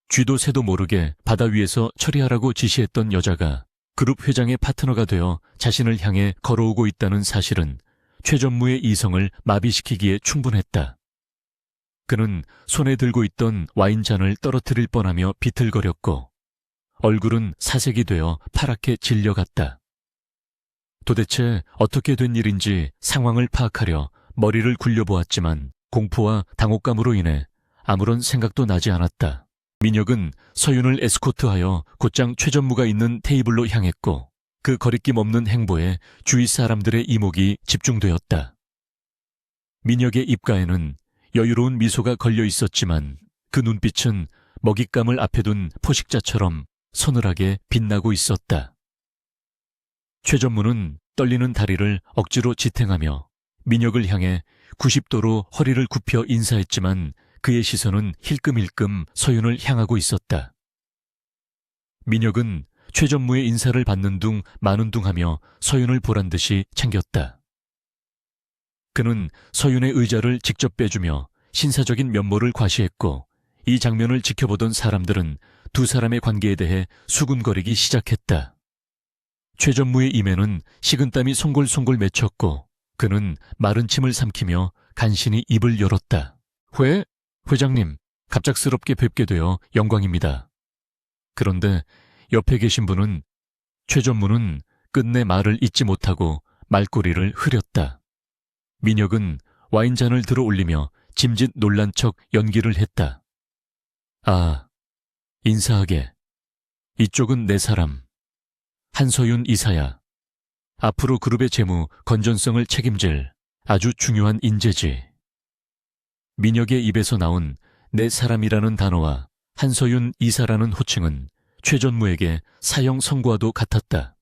쥐도 새도 모르게 바다 위에서 처리하라고 지시했던 여자가 그룹 회장의 파트너가 되어 자신을 향해 걸어오고 있다는 사실은 최전무의 이성을 마비시키기에 충분했다. 그는 손에 들고 있던 와인잔을 떨어뜨릴 뻔하며 비틀거렸고 얼굴은 사색이 되어 파랗게 질려갔다. 도대체 어떻게 된 일인지 상황을 파악하려 머리를 굴려보았지만 공포와 당혹감으로 인해 아무런 생각도 나지 않았다. 민혁은 서윤을 에스코트하여 곧장 최전무가 있는 테이블로 향했고 그 거리낌 없는 행보에 주위 사람들의 이목이 집중되었다. 민혁의 입가에는 여유로운 미소가 걸려 있었지만 그 눈빛은 먹잇감을 앞에 둔 포식자처럼 서늘하게 빛나고 있었다. 최전무는 떨리는 다리를 억지로 지탱하며 민혁을 향해 90도로 허리를 굽혀 인사했지만 그의 시선은 힐끔힐끔 서윤을 향하고 있었다. 민혁은 최전무의 인사를 받는 둥 마는 둥 하며 서윤을 보란 듯이 챙겼다. 그는 서윤의 의자를 직접 빼주며 신사적인 면모를 과시했고 이 장면을 지켜보던 사람들은 두 사람의 관계에 대해 수군거리기 시작했다. 최전무의 임에는 식은땀이 송골송골 맺혔고 그는 마른 침을 삼키며 간신히 입을 열었다. 회장님, 갑작스럽게 뵙게 되어 영광입니다. 그런데 옆에 계신 분은 최전무는 끝내 말을 잇지 못하고 말꼬리를 흐렸다. 민혁은 와인잔을 들어 올리며 짐짓 놀란 척 연기를 했다. 아, 인사하게. 이쪽은 내 사람. 한서윤 이사야. 앞으로 그룹의 재무, 건전성을 책임질 아주 중요한 인재지. 민혁의 입에서 나온 내 사람이라는 단어와 한서윤 이사라는 호칭은 최전무에게 사형 선고와도 같았다.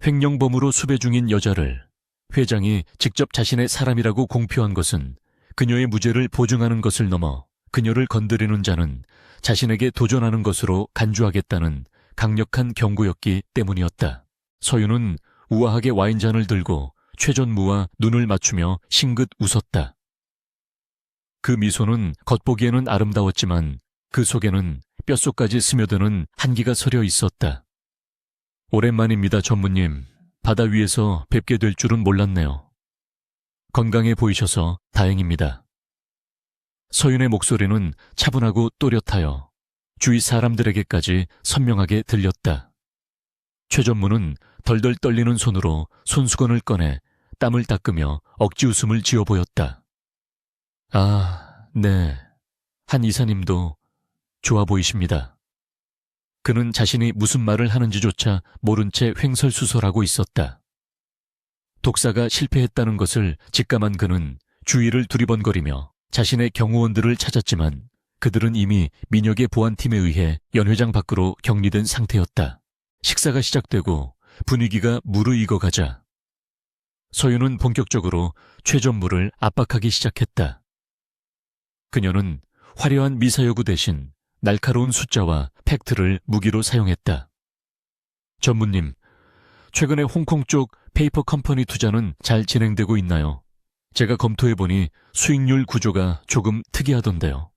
횡령범으로 수배 중인 여자를 회장이 직접 자신의 사람이라고 공표한 것은 그녀의 무죄를 보증하는 것을 넘어 그녀를 건드리는 자는 자신에게 도전하는 것으로 간주하겠다는 강력한 경고였기 때문이었다. 서윤은 우아하게 와인잔을 들고 최전무와 눈을 맞추며 싱긋 웃었다. 그 미소는 겉보기에는 아름다웠지만 그 속에는 뼛속까지 스며드는 한기가 서려 있었다. 오랜만입니다, 전무님. 바다 위에서 뵙게 될 줄은 몰랐네요. 건강해 보이셔서 다행입니다. 서윤의 목소리는 차분하고 또렷하여 주위 사람들에게까지 선명하게 들렸다. 최전무는 덜덜 떨리는 손으로 손수건을 꺼내 땀을 닦으며 억지 웃음을 지어 보였다. 아, 네. 한 이사님도 좋아 보이십니다. 그는 자신이 무슨 말을 하는지조차 모른 채 횡설수설하고 있었다. 독사가 실패했다는 것을 직감한 그는 주위를 두리번거리며 자신의 경호원들을 찾았지만 그들은 이미 민혁의 보안팀에 의해 연회장 밖으로 격리된 상태였다. 식사가 시작되고 분위기가 무르익어가자 서윤은 본격적으로 최전무를 압박하기 시작했다. 그녀는 화려한 미사여구 대신 날카로운 숫자와 팩트를 무기로 사용했다. 전무님, 최근에 홍콩 쪽 페이퍼 컴퍼니 투자는 잘 진행되고 있나요? 제가 검토해보니 수익률 구조가 조금 특이하던데요.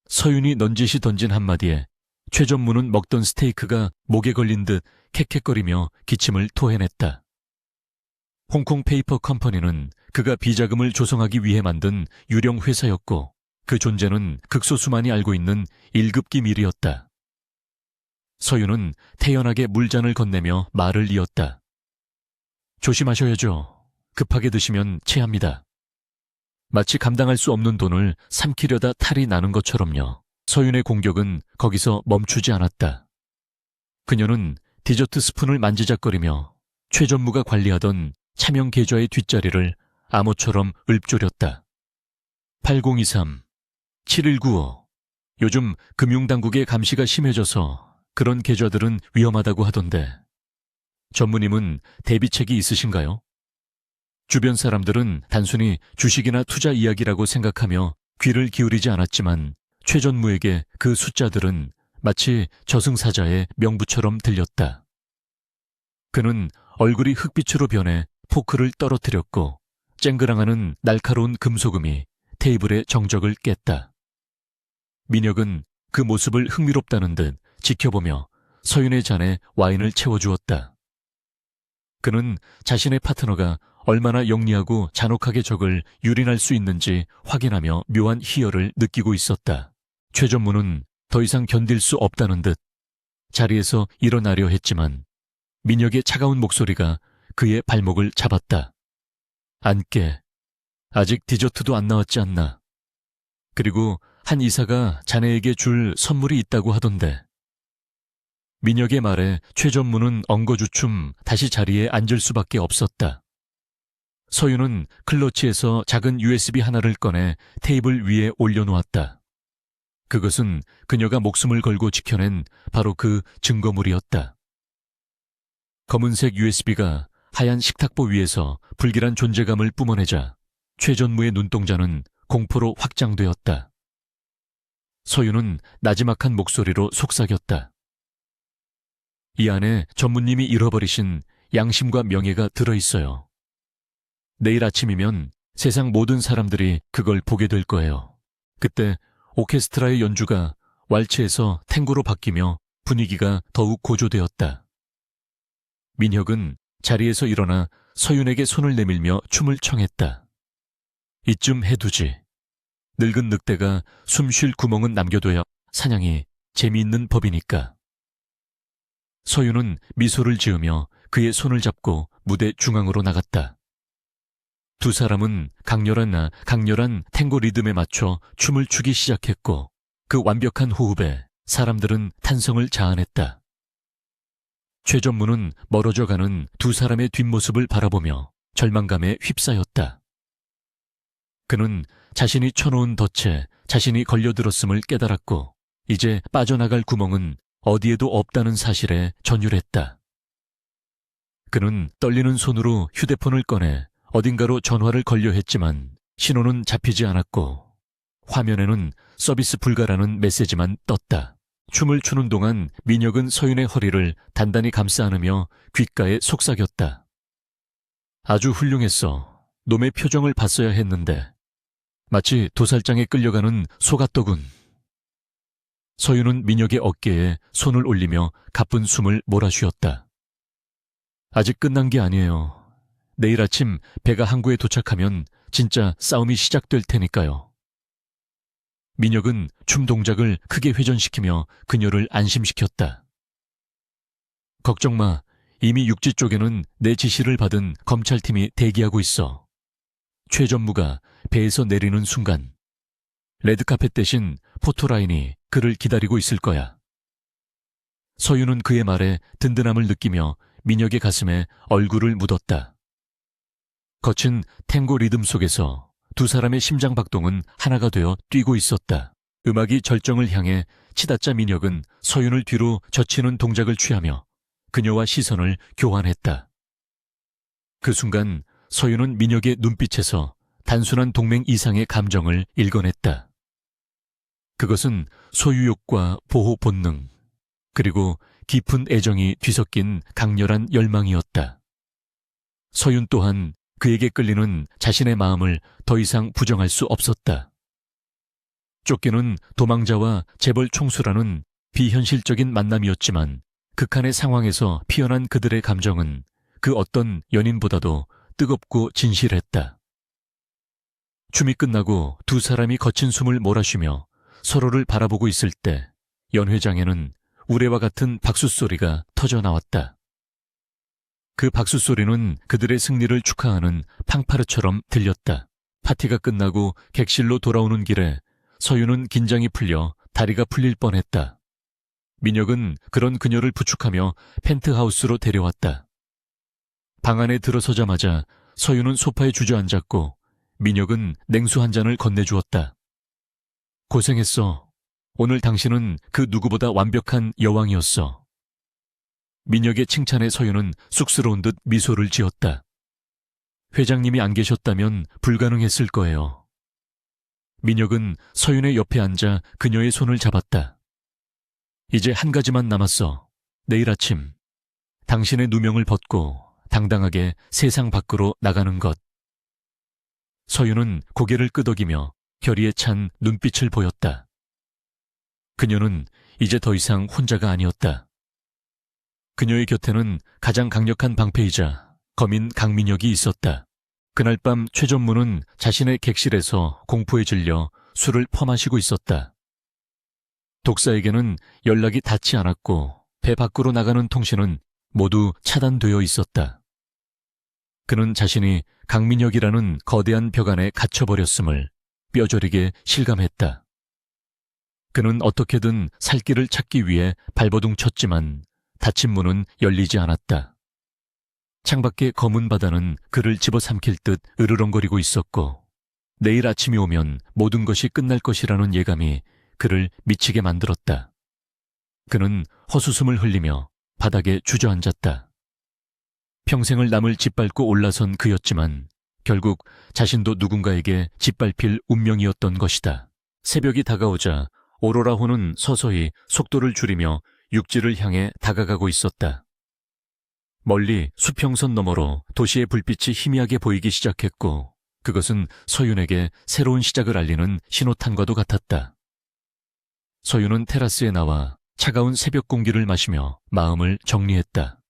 서윤이 넌지시 던진 한마디에 최전무는 먹던 스테이크가 목에 걸린 듯 캑캑거리며 기침을 토해냈다. 홍콩 페이퍼 컴퍼니는 그가 비자금을 조성하기 위해 만든 유령 회사였고 그 존재는 극소수만이 알고 있는 1급 기밀이었다. 서윤은 태연하게 물잔을 건네며 말을 이었다. 조심하셔야죠. 급하게 드시면 체합니다. 마치 감당할 수 없는 돈을 삼키려다 탈이 나는 것처럼요. 서윤의 공격은 거기서 멈추지 않았다. 그녀는 디저트 스푼을 만지작거리며 최전무가 관리하던 차명 계좌의 뒷자리를 암호처럼 읊조렸다. 8023, 7195. 요즘 금융당국의 감시가 심해져서 그런 계좌들은 위험하다고 하던데 전무님은 대비책이 있으신가요? 주변 사람들은 단순히 주식이나 투자 이야기라고 생각하며 귀를 기울이지 않았지만 최전무에게 그 숫자들은 마치 저승사자의 명부처럼 들렸다. 그는 얼굴이 흑빛으로 변해 포크를 떨어뜨렸고 쨍그랑하는 날카로운 금소금이 테이블의 정적을 깼다. 민혁은 그 모습을 흥미롭다는 듯 지켜보며 서윤의 잔에 와인을 채워주었다. 그는 자신의 파트너가 얼마나 영리하고 잔혹하게 적을 유린할 수 있는지 확인하며 묘한 희열을 느끼고 있었다. 최전무는 더 이상 견딜 수 없다는 듯 자리에서 일어나려 했지만 민혁의 차가운 목소리가 그의 발목을 잡았다. 앉게. 아직 디저트도 안 나왔지 않나. 그리고 한 이사가 자네에게 줄 선물이 있다고 하던데. 민혁의 말에 최전무는 엉거주춤 다시 자리에 앉을 수밖에 없었다. 서윤은 클러치에서 작은 USB 하나를 꺼내 테이블 위에 올려놓았다. 그것은 그녀가 목숨을 걸고 지켜낸 바로 그 증거물이었다. 검은색 USB가 하얀 식탁보 위에서 불길한 존재감을 뿜어내자 최전무의 눈동자는 공포로 확장되었다. 서윤은 나지막한 목소리로 속삭였다. 이 안에 전무님이 잃어버리신 양심과 명예가 들어있어요. 내일 아침이면 세상 모든 사람들이 그걸 보게 될 거예요. 그때 오케스트라의 연주가 왈츠에서 탱고로 바뀌며 분위기가 더욱 고조되었다. 민혁은 자리에서 일어나 서윤에게 손을 내밀며 춤을 청했다. 이쯤 해두지. 늙은 늑대가 숨 쉴 구멍은 남겨둬야 사냥이 재미있는 법이니까. 서윤은 미소를 지으며 그의 손을 잡고 무대 중앙으로 나갔다. 두 사람은 강렬한 탱고 리듬에 맞춰 춤을 추기 시작했고 그 완벽한 호흡에 사람들은 탄성을 자아냈다. 최전무는 멀어져가는 두 사람의 뒷모습을 바라보며 절망감에 휩싸였다. 그는 자신이 쳐놓은 덫에 자신이 걸려들었음을 깨달았고 이제 빠져나갈 구멍은 어디에도 없다는 사실에 전율했다. 그는 떨리는 손으로 휴대폰을 꺼내 어딘가로 전화를 걸려 했지만 신호는 잡히지 않았고 화면에는 서비스 불가라는 메시지만 떴다. 춤을 추는 동안 민혁은 서윤의 허리를 단단히 감싸 안으며 귓가에 속삭였다. 아주 훌륭했어. 놈의 표정을 봤어야 했는데 마치 도살장에 끌려가는 소같더군. 서윤은 민혁의 어깨에 손을 올리며 가쁜 숨을 몰아쉬었다. 아직 끝난 게 아니에요. 내일 아침 배가 항구에 도착하면 진짜 싸움이 시작될 테니까요. 민혁은 춤 동작을 크게 회전시키며 그녀를 안심시켰다. 걱정 마. 이미 육지 쪽에는 내 지시를 받은 검찰팀이 대기하고 있어. 최 전무가 배에서 내리는 순간 레드카펫 대신 포토라인이 그를 기다리고 있을 거야. 서윤은 그의 말에 든든함을 느끼며 민혁의 가슴에 얼굴을 묻었다. 거친 탱고 리듬 속에서 두 사람의 심장 박동은 하나가 되어 뛰고 있었다. 음악이 절정을 향해 치닫자 민혁은 서윤을 뒤로 젖히는 동작을 취하며 그녀와 시선을 교환했다. 그 순간 서윤은 민혁의 눈빛에서 단순한 동맹 이상의 감정을 읽어냈다. 그것은 소유욕과 보호 본능, 그리고 깊은 애정이 뒤섞인 강렬한 열망이었다. 서윤 또한 그에게 끌리는 자신의 마음을 더 이상 부정할 수 없었다. 쫓기는 도망자와 재벌 총수라는 비현실적인 만남이었지만 극한의 상황에서 피어난 그들의 감정은 그 어떤 연인보다도 뜨겁고 진실했다. 춤이 끝나고 두 사람이 거친 숨을 몰아쉬며 서로를 바라보고 있을 때 연회장에는 우레와 같은 박수 소리가 터져 나왔다. 그 박수 소리는 그들의 승리를 축하하는 팡파르처럼 들렸다. 파티가 끝나고 객실로 돌아오는 길에 서윤은 긴장이 풀려 다리가 풀릴 뻔했다. 민혁은 그런 그녀를 부축하며 펜트하우스로 데려왔다. 방 안에 들어서자마자 서윤은 소파에 주저앉았고 민혁은 냉수 한 잔을 건네주었다. 고생했어. 오늘 당신은 그 누구보다 완벽한 여왕이었어. 민혁의 칭찬에 서윤은 쑥스러운 듯 미소를 지었다. 회장님이 안 계셨다면 불가능했을 거예요. 민혁은 서윤의 옆에 앉아 그녀의 손을 잡았다. 이제 한 가지만 남았어. 내일 아침 당신의 누명을 벗고 당당하게 세상 밖으로 나가는 것. 서윤은 고개를 끄덕이며 결의에 찬 눈빛을 보였다. 그녀는 이제 더 이상 혼자가 아니었다. 그녀의 곁에는 가장 강력한 방패이자 검인 강민혁이 있었다. 그날 밤 최 전무는 자신의 객실에서 공포에 질려 술을 퍼마시고 있었다. 독사에게는 연락이 닿지 않았고 배 밖으로 나가는 통신은 모두 차단되어 있었다. 그는 자신이 강민혁이라는 거대한 벽 안에 갇혀버렸음을 뼈저리게 실감했다. 그는 어떻게든 살 길을 찾기 위해 발버둥 쳤지만 닫힌 문은 열리지 않았다. 창밖의 검은 바다는 그를 집어삼킬 듯 으르렁거리고 있었고 내일 아침이 오면 모든 것이 끝날 것이라는 예감이 그를 미치게 만들었다. 그는 헛웃음을 흘리며 바닥에 주저앉았다. 평생을 남을 짓밟고 올라선 그였지만 결국 자신도 누군가에게 짓밟힐 운명이었던 것이다. 새벽이 다가오자 오로라호는 서서히 속도를 줄이며 육지를 향해 다가가고 있었다. 멀리 수평선 너머로 도시의 불빛이 희미하게 보이기 시작했고 그것은 서윤에게 새로운 시작을 알리는 신호탄과도 같았다. 서윤은 테라스에 나와 차가운 새벽 공기를 마시며 마음을 정리했다.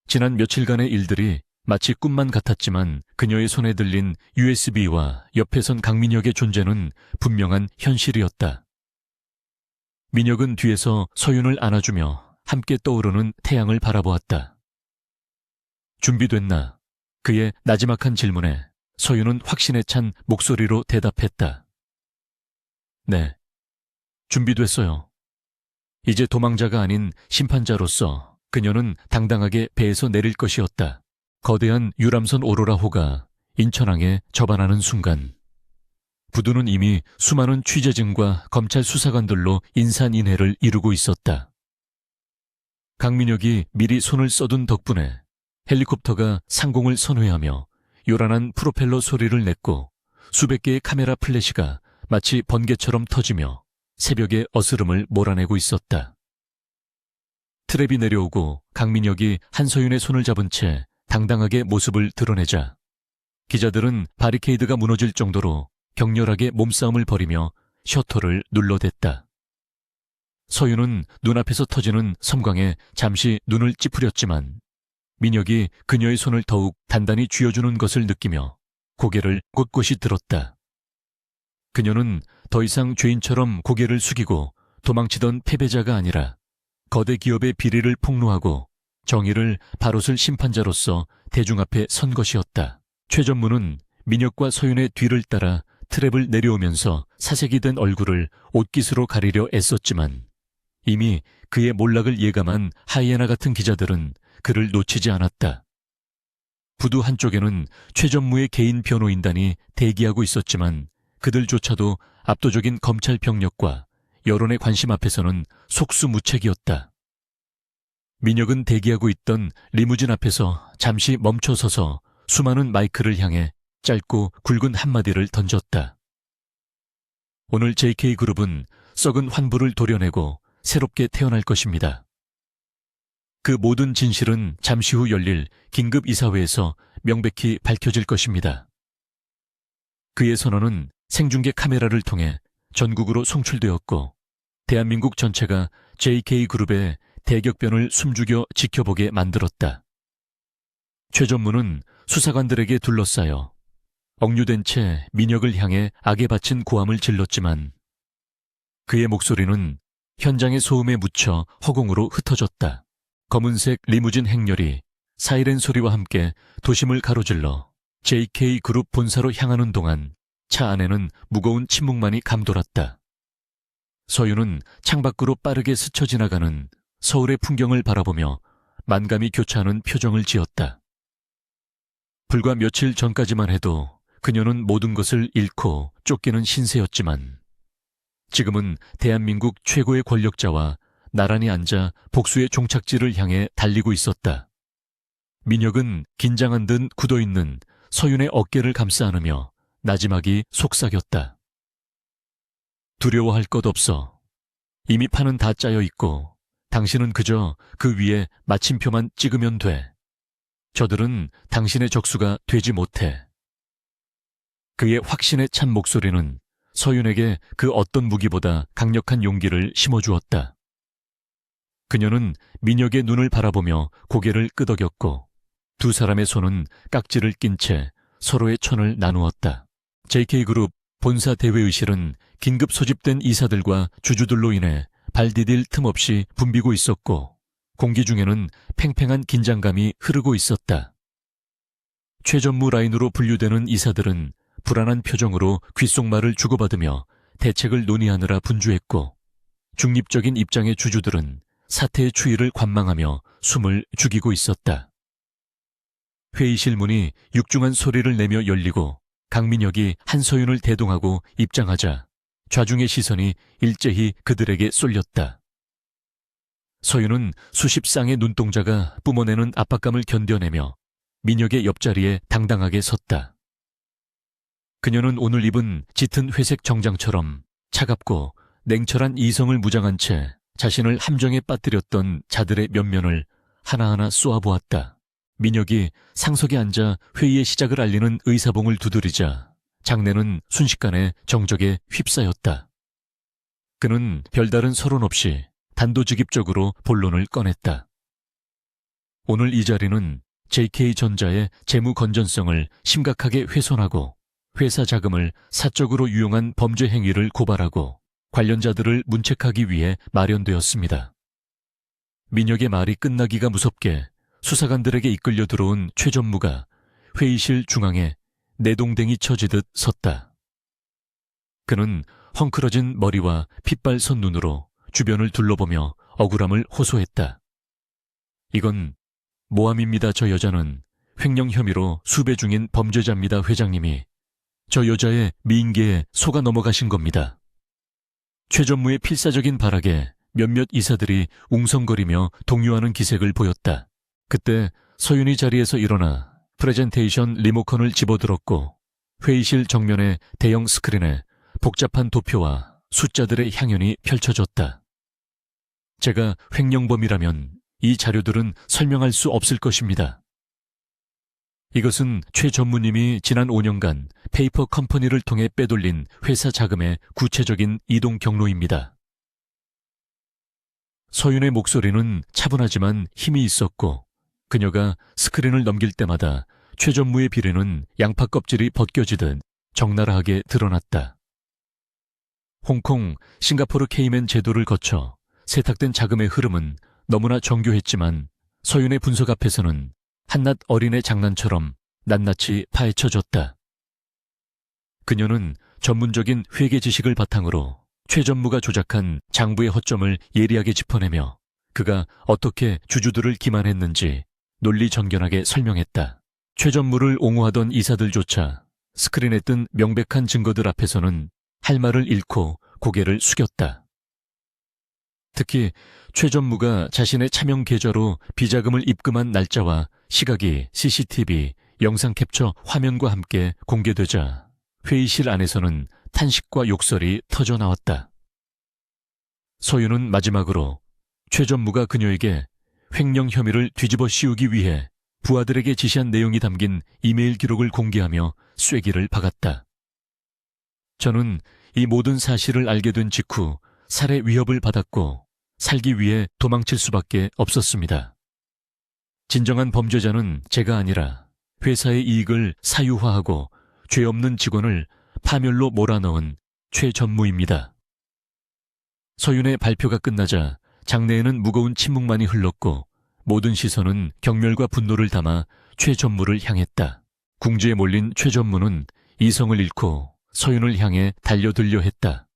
지난 며칠간의 일들이 마치 꿈만 같았지만 그녀의 손에 들린 USB와 옆에 선 강민혁의 존재는 분명한 현실이었다. 민혁은 뒤에서 서윤을 안아주며 함께 떠오르는 태양을 바라보았다. 준비됐나? 그의 나지막한 질문에 서윤은 확신에 찬 목소리로 대답했다. 네, 준비됐어요. 이제 도망자가 아닌 심판자로서 그녀는 당당하게 배에서 내릴 것이었다. 거대한 유람선 오로라호가 인천항에 접안하는 순간 부두는 이미 수많은 취재진과 검찰 수사관들로 인산인해를 이루고 있었다. 강민혁이 미리 손을 써둔 덕분에 헬리콥터가 상공을 선회하며 요란한 프로펠러 소리를 냈고 수백 개의 카메라 플래시가 마치 번개처럼 터지며 새벽의 어스름을 몰아내고 있었다. 트랩이 내려오고 강민혁이 한서윤의 손을 잡은 채 당당하게 모습을 드러내자 기자들은 바리케이드가 무너질 정도로 격렬하게 몸싸움을 벌이며 셔터를 눌러댔다. 서윤은 눈앞에서 터지는 섬광에 잠시 눈을 찌푸렸지만 민혁이 그녀의 손을 더욱 단단히 쥐어주는 것을 느끼며 고개를 꼿꼿이 들었다. 그녀는 더 이상 죄인처럼 고개를 숙이고 도망치던 패배자가 아니라 거대 기업의 비리를 폭로하고 정의를 바로설 심판자로서 대중 앞에 선 것이었다. 최전무는 민혁과 서윤의 뒤를 따라 트랩을 내려오면서 사색이 된 얼굴을 옷깃으로 가리려 애썼지만 이미 그의 몰락을 예감한 하이에나 같은 기자들은 그를 놓치지 않았다. 부두 한쪽에는 최전무의 개인 변호인단이 대기하고 있었지만 그들조차도 압도적인 검찰 병력과 여론의 관심 앞에서는 속수무책이었다. 민혁은 대기하고 있던 리무진 앞에서 잠시 멈춰서서 수많은 마이크를 향해 짧고 굵은 한마디를 던졌다. 오늘 JK그룹은 썩은 환부를 도려내고 새롭게 태어날 것입니다. 그 모든 진실은 잠시 후 열릴 긴급 이사회에서 명백히 밝혀질 것입니다. 그의 선언은 생중계 카메라를 통해 전국으로 송출되었고 대한민국 전체가 JK그룹의 대격변을 숨죽여 지켜보게 만들었다. 최전무는 수사관들에게 둘러싸여 억류된 채 민혁을 향해 악에 바친 고함을 질렀지만 그의 목소리는 현장의 소음에 묻혀 허공으로 흩어졌다. 검은색 리무진 행렬이 사이렌 소리와 함께 도심을 가로질러 JK그룹 본사로 향하는 동안 차 안에는 무거운 침묵만이 감돌았다. 서윤은 창밖으로 빠르게 스쳐 지나가는 서울의 풍경을 바라보며 만감이 교차하는 표정을 지었다. 불과 며칠 전까지만 해도 그녀는 모든 것을 잃고 쫓기는 신세였지만 지금은 대한민국 최고의 권력자와 나란히 앉아 복수의 종착지를 향해 달리고 있었다. 민혁은 긴장한 듯 굳어있는 서윤의 어깨를 감싸 안으며 나지막이 속삭였다. 두려워할 것 없어. 이미 판은 다 짜여 있고 당신은 그저 그 위에 마침표만 찍으면 돼. 저들은 당신의 적수가 되지 못해. 그의 확신에 찬 목소리는 서윤에게 그 어떤 무기보다 강력한 용기를 심어주었다. 그녀는 민혁의 눈을 바라보며 고개를 끄덕였고 두 사람의 손은 깍지를 낀 채 서로의 천을 나누었다. JK그룹 본사 대회의실은 긴급 소집된 이사들과 주주들로 인해 발 디딜 틈 없이 붐비고 있었고 공기 중에는 팽팽한 긴장감이 흐르고 있었다. 최전무 라인으로 분류되는 이사들은 불안한 표정으로 귓속말을 주고받으며 대책을 논의하느라 분주했고 중립적인 입장의 주주들은 사태의 추이를 관망하며 숨을 죽이고 있었다. 회의실 문이 육중한 소리를 내며 열리고 강민혁이 한서윤을 대동하고 입장하자 좌중의 시선이 일제히 그들에게 쏠렸다. 서윤은 수십 쌍의 눈동자가 뿜어내는 압박감을 견뎌내며 민혁의 옆자리에 당당하게 섰다. 그녀는 오늘 입은 짙은 회색 정장처럼 차갑고 냉철한 이성을 무장한 채 자신을 함정에 빠뜨렸던 자들의 면면을 하나하나 쏘아보았다. 민혁이 상석에 앉아 회의의 시작을 알리는 의사봉을 두드리자 장내는 순식간에 정적에 휩싸였다. 그는 별다른 서론 없이 단도직입적으로 본론을 꺼냈다. 오늘 이 자리는 JK전자의 재무 건전성을 심각하게 훼손하고 회사 자금을 사적으로 유용한 범죄 행위를 고발하고 관련자들을 문책하기 위해 마련되었습니다. 민혁의 말이 끝나기가 무섭게 수사관들에게 이끌려 들어온 최 전무가 회의실 중앙에 내동댕이 쳐지듯 섰다. 그는 헝클어진 머리와 핏발선 눈으로 주변을 둘러보며 억울함을 호소했다. 이건 모함입니다. 저 여자는 횡령 혐의로 수배 중인 범죄자입니다. 회장님이 저 여자의 미인계에 속아 넘어가신 겁니다. 최 전무의 필사적인 발악에 몇몇 이사들이 웅성거리며 동요하는 기색을 보였다. 그때 서윤이 자리에서 일어나 프레젠테이션 리모컨을 집어들었고 회의실 정면의 대형 스크린에 복잡한 도표와 숫자들의 향연이 펼쳐졌다. 제가 횡령범이라면 이 자료들은 설명할 수 없을 것입니다. 이것은 최 전무님이 지난 5년간 페이퍼 컴퍼니를 통해 빼돌린 회사 자금의 구체적인 이동 경로입니다. 서윤의 목소리는 차분하지만 힘이 있었고 그녀가 스크린을 넘길 때마다 최 전무의 비례는 양파 껍질이 벗겨지듯 적나라하게 드러났다. 홍콩, 싱가포르 케이맨 제도를 거쳐 세탁된 자금의 흐름은 너무나 정교했지만 서윤의 분석 앞에서는 한낱 어린애 장난처럼 낱낱이 파헤쳐졌다. 그녀는 전문적인 회계 지식을 바탕으로 최 전무가 조작한 장부의 허점을 예리하게 짚어내며 그가 어떻게 주주들을 기만했는지 논리정연하게 설명했다. 최 전무를 옹호하던 이사들조차 스크린에 뜬 명백한 증거들 앞에서는 할 말을 잃고 고개를 숙였다. 특히 최 전무가 자신의 차명 계좌로 비자금을 입금한 날짜와 시각이 CCTV 영상 캡처 화면과 함께 공개되자 회의실 안에서는 탄식과 욕설이 터져나왔다. 서윤은 마지막으로 최 전무가 그녀에게 횡령 혐의를 뒤집어 씌우기 위해 부하들에게 지시한 내용이 담긴 이메일 기록을 공개하며 쐐기를 박았다. 저는 이 모든 사실을 알게 된 직후 살해 위협을 받았고 살기 위해 도망칠 수밖에 없었습니다. 진정한 범죄자는 제가 아니라 회사의 이익을 사유화하고 죄 없는 직원을 파멸로 몰아넣은 최 전무입니다. 서윤의 발표가 끝나자 장내에는 무거운 침묵만이 흘렀고 모든 시선은 경멸과 분노를 담아 최 전무를 향했다. 궁지에 몰린 최 전무는 이성을 잃고 서윤을 향해 달려들려 했다.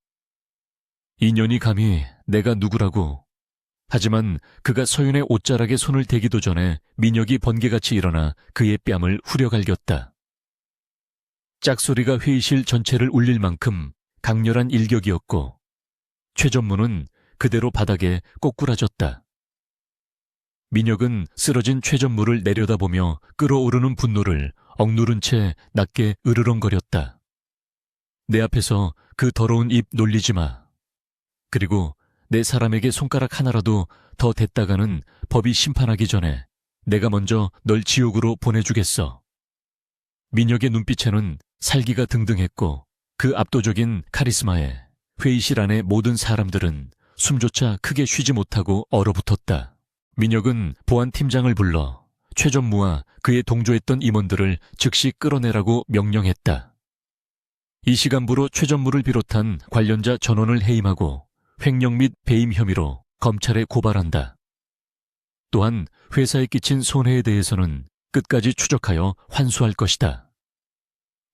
이 년이 감히 내가 누구라고. 하지만 그가 서윤의 옷자락에 손을 대기도 전에 민혁이 번개같이 일어나 그의 뺨을 후려갈겼다. 짝소리가 회의실 전체를 울릴 만큼 강렬한 일격이었고 최 전무는 그대로 바닥에 꼬꾸라졌다. 민혁은 쓰러진 최 전무를 내려다보며 끓어오르는 분노를 억누른 채 낮게 으르렁거렸다. 내 앞에서 그 더러운 입 놀리지 마. 그리고 내 사람에게 손가락 하나라도 더 댔다가는 법이 심판하기 전에 내가 먼저 널 지옥으로 보내주겠어. 민혁의 눈빛에는 살기가 등등했고 그 압도적인 카리스마에 회의실 안의 모든 사람들은 숨조차 크게 쉬지 못하고 얼어붙었다. 민혁은 보안팀장을 불러 최 전무와 그의 동조했던 임원들을 즉시 끌어내라고 명령했다. 이 시간부로 최 전무를 비롯한 관련자 전원을 해임하고 횡령 및 배임 혐의로 검찰에 고발한다. 또한 회사에 끼친 손해에 대해서는 끝까지 추적하여 환수할 것이다.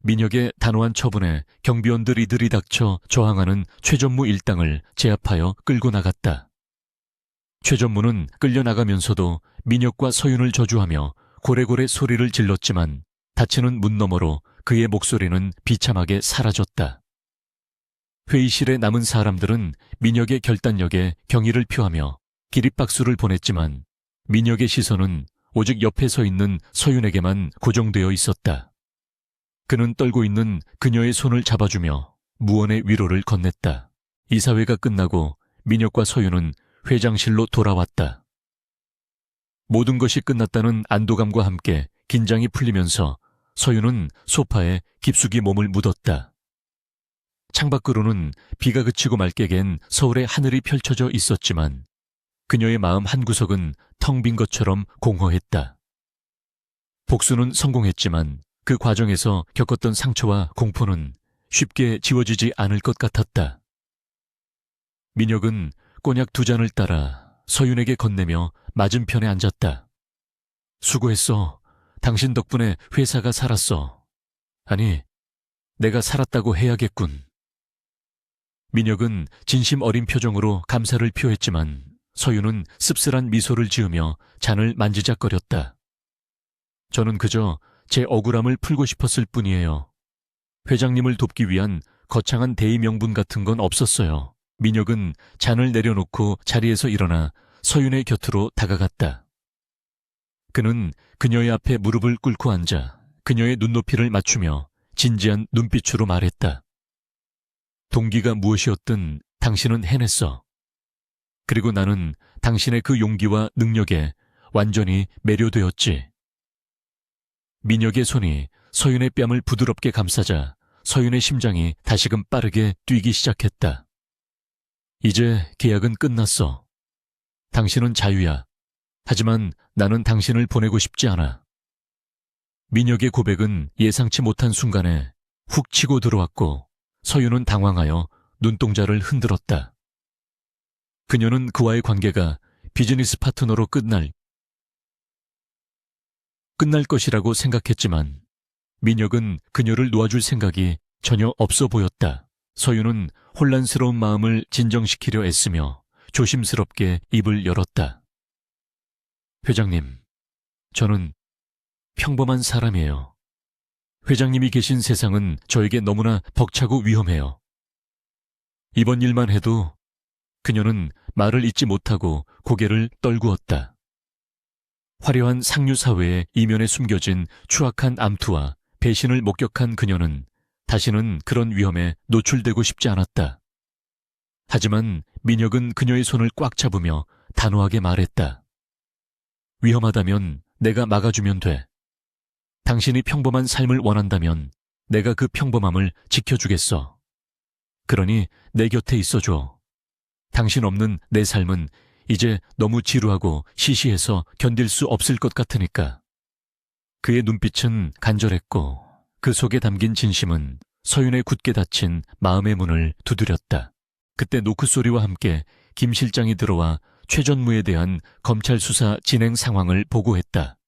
민혁의 단호한 처분에 경비원들이 들이닥쳐 저항하는 최 전무 일당을 제압하여 끌고 나갔다. 최 전무는 끌려나가면서도 민혁과 서윤을 저주하며 고래고래 소리를 질렀지만 닫히는 문 너머로 그의 목소리는 비참하게 사라졌다. 회의실에 남은 사람들은 민혁의 결단력에 경의를 표하며 기립박수를 보냈지만 민혁의 시선은 오직 옆에 서 있는 서윤에게만 고정되어 있었다. 그는 떨고 있는 그녀의 손을 잡아주며 무언의 위로를 건넸다. 이사회가 끝나고 민혁과 서윤은 회장실로 돌아왔다. 모든 것이 끝났다는 안도감과 함께 긴장이 풀리면서 서윤은 소파에 깊숙이 몸을 묻었다. 창밖으로는 비가 그치고 맑게 갠 서울의 하늘이 펼쳐져 있었지만 그녀의 마음 한구석은 텅 빈 것처럼 공허했다. 복수는 성공했지만 그 과정에서 겪었던 상처와 공포는 쉽게 지워지지 않을 것 같았다. 민혁은 꼬냑 2잔을 따라 서윤에게 건네며 맞은편에 앉았다. 수고했어. 당신 덕분에 회사가 살았어. 아니, 내가 살았다고 해야겠군. 민혁은 진심 어린 표정으로 감사를 표했지만 서윤은 씁쓸한 미소를 지으며 잔을 만지작거렸다. 저는 그저 제 억울함을 풀고 싶었을 뿐이에요. 회장님을 돕기 위한 거창한 대의 명분 같은 건 없었어요. 민혁은 잔을 내려놓고 자리에서 일어나 서윤의 곁으로 다가갔다. 그는 그녀의 앞에 무릎을 꿇고 앉아 그녀의 눈높이를 맞추며 진지한 눈빛으로 말했다. 동기가 무엇이었든 당신은 해냈어. 그리고 나는 당신의 그 용기와 능력에 완전히 매료되었지. 민혁의 손이 서윤의 뺨을 부드럽게 감싸자 서윤의 심장이 다시금 빠르게 뛰기 시작했다. 이제 계약은 끝났어. 당신은 자유야. 하지만 나는 당신을 보내고 싶지 않아. 민혁의 고백은 예상치 못한 순간에 훅 치고 들어왔고 서윤은 당황하여 눈동자를 흔들었다. 그녀는 그와의 관계가 비즈니스 파트너로 끝날 것이라고 생각했지만 민혁은 그녀를 놓아줄 생각이 전혀 없어 보였다. 서윤은 혼란스러운 마음을 진정시키려 애쓰며 조심스럽게 입을 열었다. 회장님, 저는 평범한 사람이에요. 회장님이 계신 세상은 저에게 너무나 벅차고 위험해요. 이번 일만 해도 그녀는 말을 잇지 못하고 고개를 떨구었다. 화려한 상류 사회의 이면에 숨겨진 추악한 암투와 배신을 목격한 그녀는 다시는 그런 위험에 노출되고 싶지 않았다. 하지만 민혁은 그녀의 손을 꽉 잡으며 단호하게 말했다. 위험하다면 내가 막아주면 돼. 당신이 평범한 삶을 원한다면 내가 그 평범함을 지켜주겠어. 그러니 내 곁에 있어줘. 당신 없는 내 삶은 이제 너무 지루하고 시시해서 견딜 수 없을 것 같으니까. 그의 눈빛은 간절했고 그 속에 담긴 진심은 서윤의 굳게 닫힌 마음의 문을 두드렸다. 그때 노크 소리와 함께 김 실장이 들어와 최 전무에 대한 검찰 수사 진행 상황을 보고했다.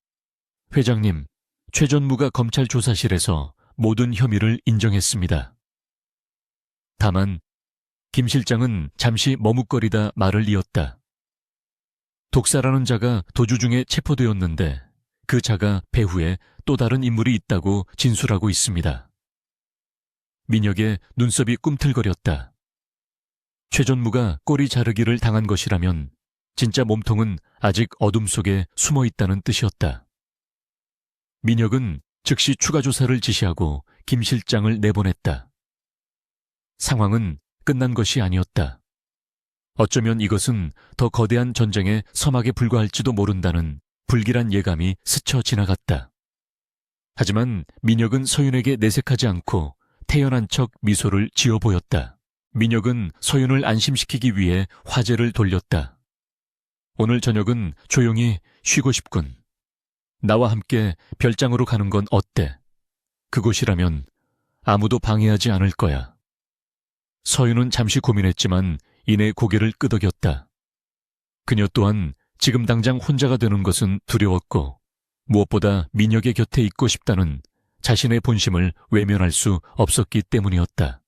회장님, 최 전무가 검찰 조사실에서 모든 혐의를 인정했습니다. 다만 김 실장은 잠시 머뭇거리다 말을 이었다. 독사라는 자가 도주 중에 체포되었는데 그 자가 배후에 또 다른 인물이 있다고 진술하고 있습니다. 민혁의 눈썹이 꿈틀거렸다. 최 전무가 꼬리 자르기를 당한 것이라면 진짜 몸통은 아직 어둠 속에 숨어 있다는 뜻이었다. 민혁은 즉시 추가 조사를 지시하고 김 실장을 내보냈다. 상황은 끝난 것이 아니었다. 어쩌면 이것은 더 거대한 전쟁의 서막에 불과할지도 모른다는 불길한 예감이 스쳐 지나갔다. 하지만 민혁은 서윤에게 내색하지 않고 태연한 척 미소를 지어 보였다. 민혁은 서윤을 안심시키기 위해 화제를 돌렸다. 오늘 저녁은 조용히 쉬고 싶군. 나와 함께 별장으로 가는 건 어때? 그곳이라면 아무도 방해하지 않을 거야. 서윤은 잠시 고민했지만 이내 고개를 끄덕였다. 그녀 또한 지금 당장 혼자가 되는 것은 두려웠고 무엇보다 민혁의 곁에 있고 싶다는 자신의 본심을 외면할 수 없었기 때문이었다.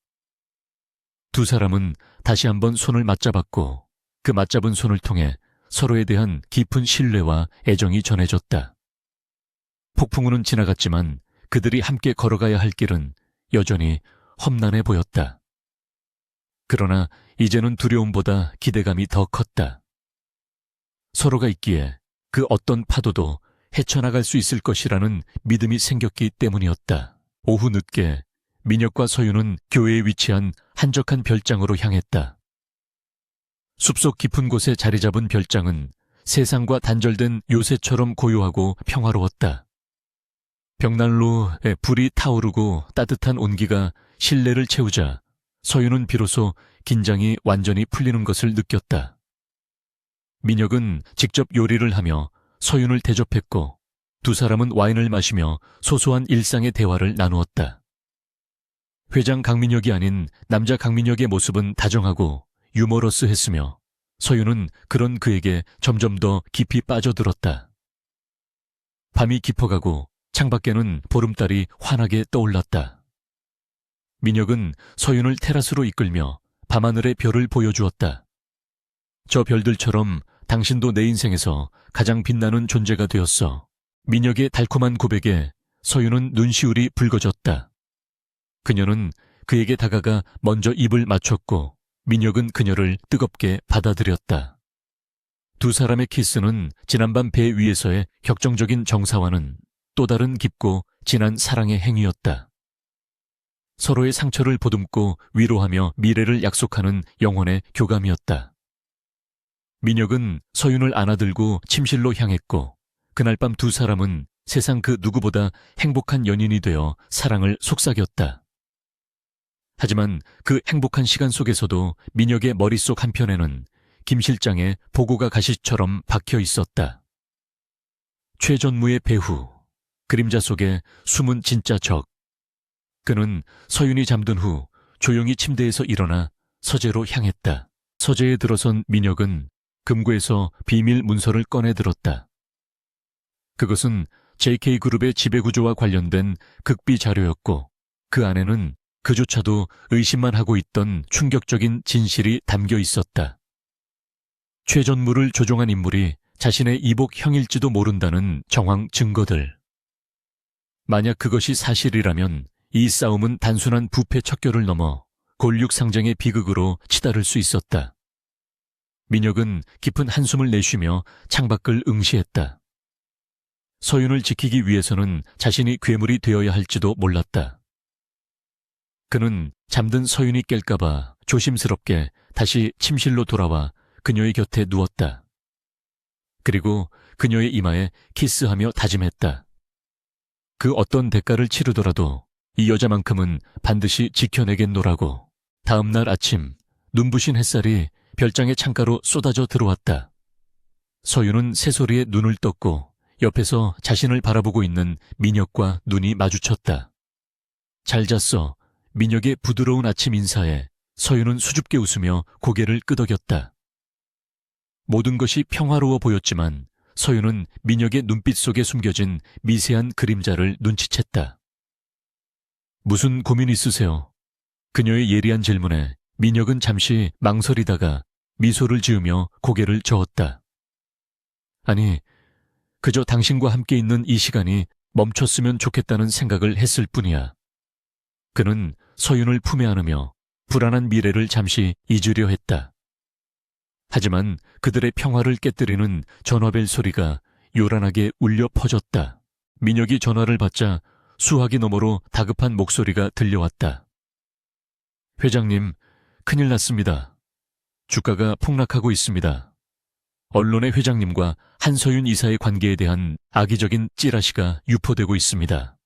두 사람은 다시 한번 손을 맞잡았고 그 맞잡은 손을 통해 서로에 대한 깊은 신뢰와 애정이 전해졌다. 폭풍우는 지나갔지만 그들이 함께 걸어가야 할 길은 여전히 험난해 보였다. 그러나 이제는 두려움보다 기대감이 더 컸다. 서로가 있기에 그 어떤 파도도 헤쳐나갈 수 있을 것이라는 믿음이 생겼기 때문이었다. 오후 늦게 민혁과 서윤은 교회에 위치한 한적한 별장으로 향했다. 숲속 깊은 곳에 자리 잡은 별장은 세상과 단절된 요새처럼 고요하고 평화로웠다. 벽난로에 불이 타오르고 따뜻한 온기가 실내를 채우자 서윤은 비로소 긴장이 완전히 풀리는 것을 느꼈다. 민혁은 직접 요리를 하며 서윤을 대접했고 두 사람은 와인을 마시며 소소한 일상의 대화를 나누었다. 회장 강민혁이 아닌 남자 강민혁의 모습은 다정하고 유머러스했으며 서윤은 그런 그에게 점점 더 깊이 빠져들었다. 밤이 깊어가고 창밖에는 보름달이 환하게 떠올랐다. 민혁은 서윤을 테라스로 이끌며 밤하늘의 별을 보여주었다. 저 별들처럼 당신도 내 인생에서 가장 빛나는 존재가 되었어. 민혁의 달콤한 고백에 서윤은 눈시울이 붉어졌다. 그녀는 그에게 다가가 먼저 입을 맞췄고 민혁은 그녀를 뜨겁게 받아들였다. 두 사람의 키스는 지난밤 배 위에서의 격정적인 정사와는 또 다른 깊고 진한 사랑의 행위였다. 서로의 상처를 보듬고 위로하며 미래를 약속하는 영혼의 교감이었다. 민혁은 서윤을 안아들고 침실로 향했고 그날 밤 두 사람은 세상 그 누구보다 행복한 연인이 되어 사랑을 속삭였다. 하지만 그 행복한 시간 속에서도 민혁의 머릿속 한편에는 김 실장의 보고가 가시처럼 박혀 있었다. 최전무의 배후, 그림자 속에 숨은 진짜 적. 그는 서윤이 잠든 후 조용히 침대에서 일어나 서재로 향했다. 서재에 들어선 민혁은 금고에서 비밀 문서를 꺼내 들었다. 그것은 JK그룹의 지배구조와 관련된 극비 자료였고 그 안에는 그조차도 의심만 하고 있던 충격적인 진실이 담겨 있었다. 최전무를 조종한 인물이 자신의 이복 형일지도 모른다는 정황 증거들. 만약 그것이 사실이라면 이 싸움은 단순한 부패 척결을 넘어 골육상장의 비극으로 치달을 수 있었다. 민혁은 깊은 한숨을 내쉬며 창밖을 응시했다. 서윤을 지키기 위해서는 자신이 괴물이 되어야 할지도 몰랐다. 그는 잠든 서윤이 깰까봐 조심스럽게 다시 침실로 돌아와 그녀의 곁에 누웠다. 그리고 그녀의 이마에 키스하며 다짐했다. 그 어떤 대가를 치르더라도 이 여자만큼은 반드시 지켜내겠노라고. 다음 날 아침 눈부신 햇살이 별장의 창가로 쏟아져 들어왔다. 서윤은 새소리에 눈을 떴고 옆에서 자신을 바라보고 있는 민혁과 눈이 마주쳤다. 잘 잤어. 민혁의 부드러운 아침 인사에 서윤은 수줍게 웃으며 고개를 끄덕였다. 모든 것이 평화로워 보였지만 서윤은 민혁의 눈빛 속에 숨겨진 미세한 그림자를 눈치챘다. 무슨 고민 있으세요? 그녀의 예리한 질문에 민혁은 잠시 망설이다가 미소를 지으며 고개를 저었다. 아니, 그저 당신과 함께 있는 이 시간이 멈췄으면 좋겠다는 생각을 했을 뿐이야. 그는 서윤을 품에 안으며 불안한 미래를 잠시 잊으려 했다. 하지만 그들의 평화를 깨뜨리는 전화벨 소리가 요란하게 울려 퍼졌다. 민혁이 전화를 받자 수화기 너머로 다급한 목소리가 들려왔다. 회장님, 큰일 났습니다. 주가가 폭락하고 있습니다. 언론의 회장님과 한서윤 이사의 관계에 대한 악의적인 찌라시가 유포되고 있습니다.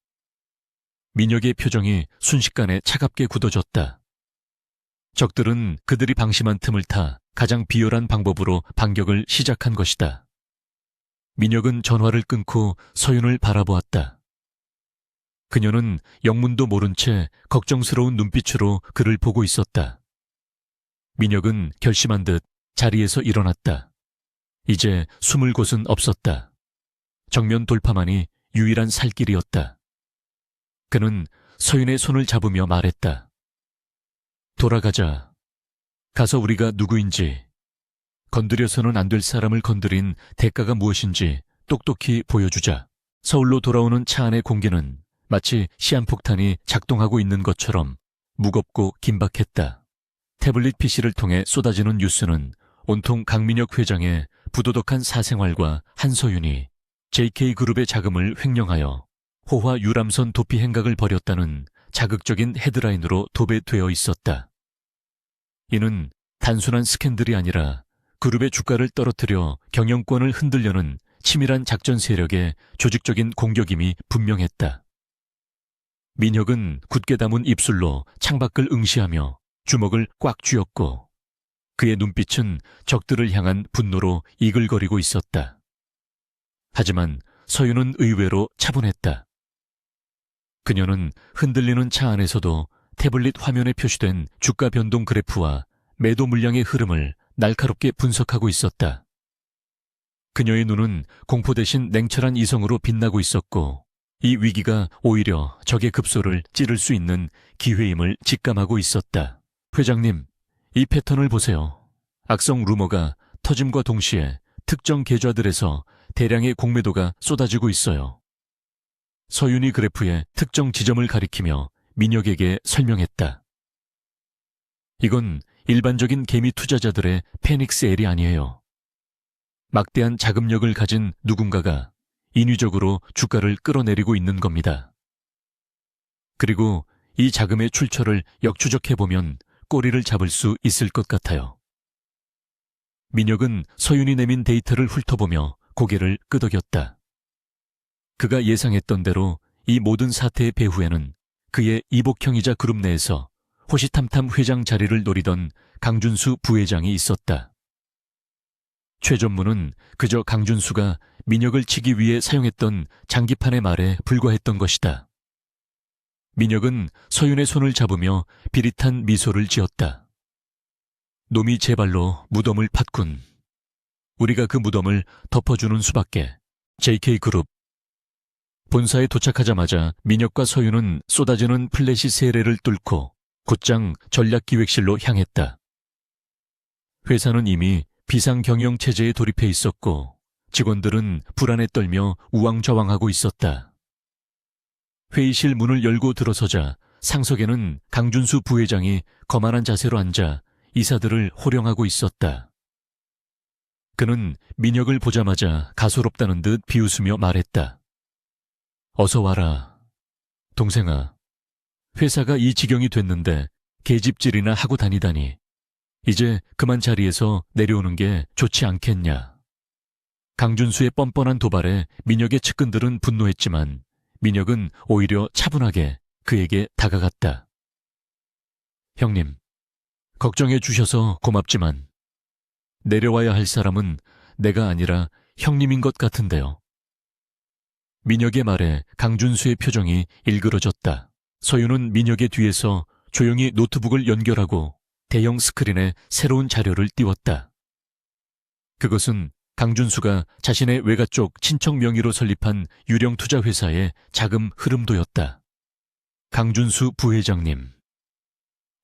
민혁의 표정이 순식간에 차갑게 굳어졌다. 적들은 그들이 방심한 틈을 타 가장 비열한 방법으로 반격을 시작한 것이다. 민혁은 전화를 끊고 서윤을 바라보았다. 그녀는 영문도 모른 채 걱정스러운 눈빛으로 그를 보고 있었다. 민혁은 결심한 듯 자리에서 일어났다. 이제 숨을 곳은 없었다. 정면 돌파만이 유일한 살 길이었다. 그는 서윤의 손을 잡으며 말했다. 돌아가자. 가서 우리가 누구인지, 건드려서는 안 될 사람을 건드린 대가가 무엇인지 똑똑히 보여주자. 서울로 돌아오는 차 안의 공기는 마치 시한폭탄이 작동하고 있는 것처럼 무겁고 긴박했다. 태블릿 PC를 통해 쏟아지는 뉴스는 온통 강민혁 회장의 부도덕한 사생활과 한서윤이 JK그룹의 자금을 횡령하여 호화 유람선 도피 행각을 벌였다는 자극적인 헤드라인으로 도배되어 있었다. 이는 단순한 스캔들이 아니라 그룹의 주가를 떨어뜨려 경영권을 흔들려는 치밀한 작전 세력의 조직적인 공격임이 분명했다. 민혁은 굳게 담은 입술로 창밖을 응시하며 주먹을 꽉 쥐었고 그의 눈빛은 적들을 향한 분노로 이글거리고 있었다. 하지만 서윤은 의외로 차분했다. 그녀는 흔들리는 차 안에서도 태블릿 화면에 표시된 주가 변동 그래프와 매도 물량의 흐름을 날카롭게 분석하고 있었다. 그녀의 눈은 공포 대신 냉철한 이성으로 빛나고 있었고 이 위기가 오히려 적의 급소를 찌를 수 있는 기회임을 직감하고 있었다. 회장님, 이 패턴을 보세요. 악성 루머가 터짐과 동시에 특정 계좌들에서 대량의 공매도가 쏟아지고 있어요. 서윤이 그래프의 특정 지점을 가리키며 민혁에게 설명했다. 이건 일반적인 개미 투자자들의 패닉 세일이 아니에요. 막대한 자금력을 가진 누군가가 인위적으로 주가를 끌어내리고 있는 겁니다. 그리고 이 자금의 출처를 역추적해보면 꼬리를 잡을 수 있을 것 같아요. 민혁은 서윤이 내민 데이터를 훑어보며 고개를 끄덕였다. 그가 예상했던 대로 이 모든 사태의 배후에는 그의 이복형이자 그룹 내에서 호시탐탐 회장 자리를 노리던 강준수 부회장이 있었다. 최 전무는 그저 강준수가 민혁을 치기 위해 사용했던 장기판의 말에 불과했던 것이다. 민혁은 서윤의 손을 잡으며 비릿한 미소를 지었다. 놈이 제 발로 무덤을 팠군. 우리가 그 무덤을 덮어주는 수밖에. JK그룹. 본사에 도착하자마자 민혁과 서윤은 쏟아지는 플래시 세례를 뚫고 곧장 전략기획실로 향했다. 회사는 이미 비상경영체제에 돌입해 있었고 직원들은 불안에 떨며 우왕좌왕하고 있었다. 회의실 문을 열고 들어서자 상석에는 강준수 부회장이 거만한 자세로 앉아 이사들을 호령하고 있었다. 그는 민혁을 보자마자 가소롭다는 듯 비웃으며 말했다. 어서 와라. 동생아, 회사가 이 지경이 됐는데 계집질이나 하고 다니다니. 이제 그만 자리에서 내려오는 게 좋지 않겠냐. 강준수의 뻔뻔한 도발에 민혁의 측근들은 분노했지만 민혁은 오히려 차분하게 그에게 다가갔다. 형님, 걱정해 주셔서 고맙지만 내려와야 할 사람은 내가 아니라 형님인 것 같은데요. 민혁의 말에 강준수의 표정이 일그러졌다. 서윤은 민혁의 뒤에서 조용히 노트북을 연결하고 대형 스크린에 새로운 자료를 띄웠다. 그것은 강준수가 자신의 외가 쪽 친척 명의로 설립한 유령 투자 회사의 자금 흐름도였다. 강준수 부회장님.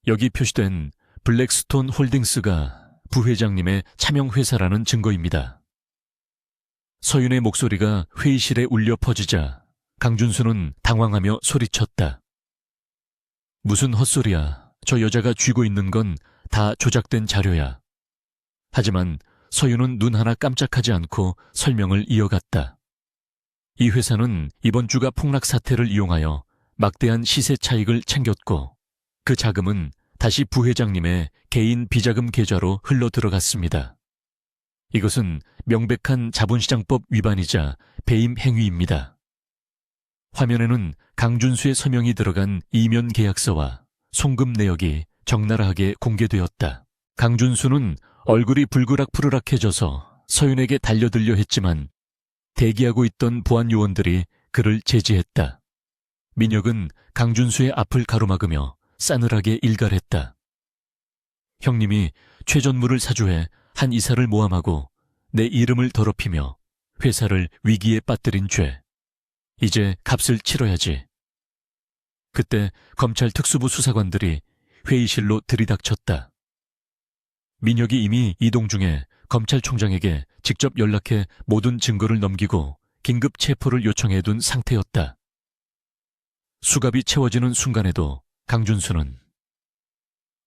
여기 표시된 블랙스톤 홀딩스가 부회장님의 차명회사라는 증거입니다. 서윤의 목소리가 회의실에 울려 퍼지자 강준수는 당황하며 소리쳤다. 무슨 헛소리야. 저 여자가 쥐고 있는 건 다 조작된 자료야. 하지만 서윤은 눈 하나 깜짝하지 않고 설명을 이어갔다. 이 회사는 이번 주가 폭락 사태를 이용하여 막대한 시세 차익을 챙겼고 그 자금은 다시 부회장님의 개인 비자금 계좌로 흘러 들어갔습니다. 이것은 명백한 자본시장법 위반이자 배임 행위입니다. 화면에는 강준수의 서명이 들어간 이면 계약서와 송금 내역이 적나라하게 공개되었다. 강준수는 얼굴이 불그락푸르락해져서 서윤에게 달려들려 했지만 대기하고 있던 보안 요원들이 그를 제지했다. 민혁은 강준수의 앞을 가로막으며 싸늘하게 일갈했다. 형님이 최 전무를 사주해 한 이사를 모함하고 내 이름을 더럽히며 회사를 위기에 빠뜨린 죄. 이제 값을 치러야지. 그때 검찰 특수부 수사관들이 회의실로 들이닥쳤다. 민혁이 이미 이동 중에 검찰총장에게 직접 연락해 모든 증거를 넘기고 긴급 체포를 요청해둔 상태였다. 수갑이 채워지는 순간에도 강준수는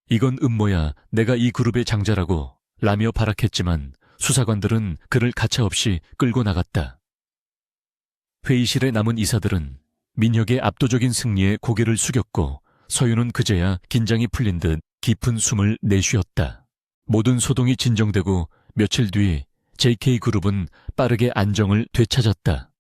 이건 음모야. 내가 이 그룹의 장자라고 라며 발악했지만 수사관들은 그를 가차없이 끌고 나갔다. 회의실에 남은 이사들은 민혁의 압도적인 승리에 고개를 숙였고 서윤은 그제야 긴장이 풀린 듯 깊은 숨을 내쉬었다. 모든 소동이 진정되고 며칠 뒤 JK그룹은 빠르게 안정을 되찾았다.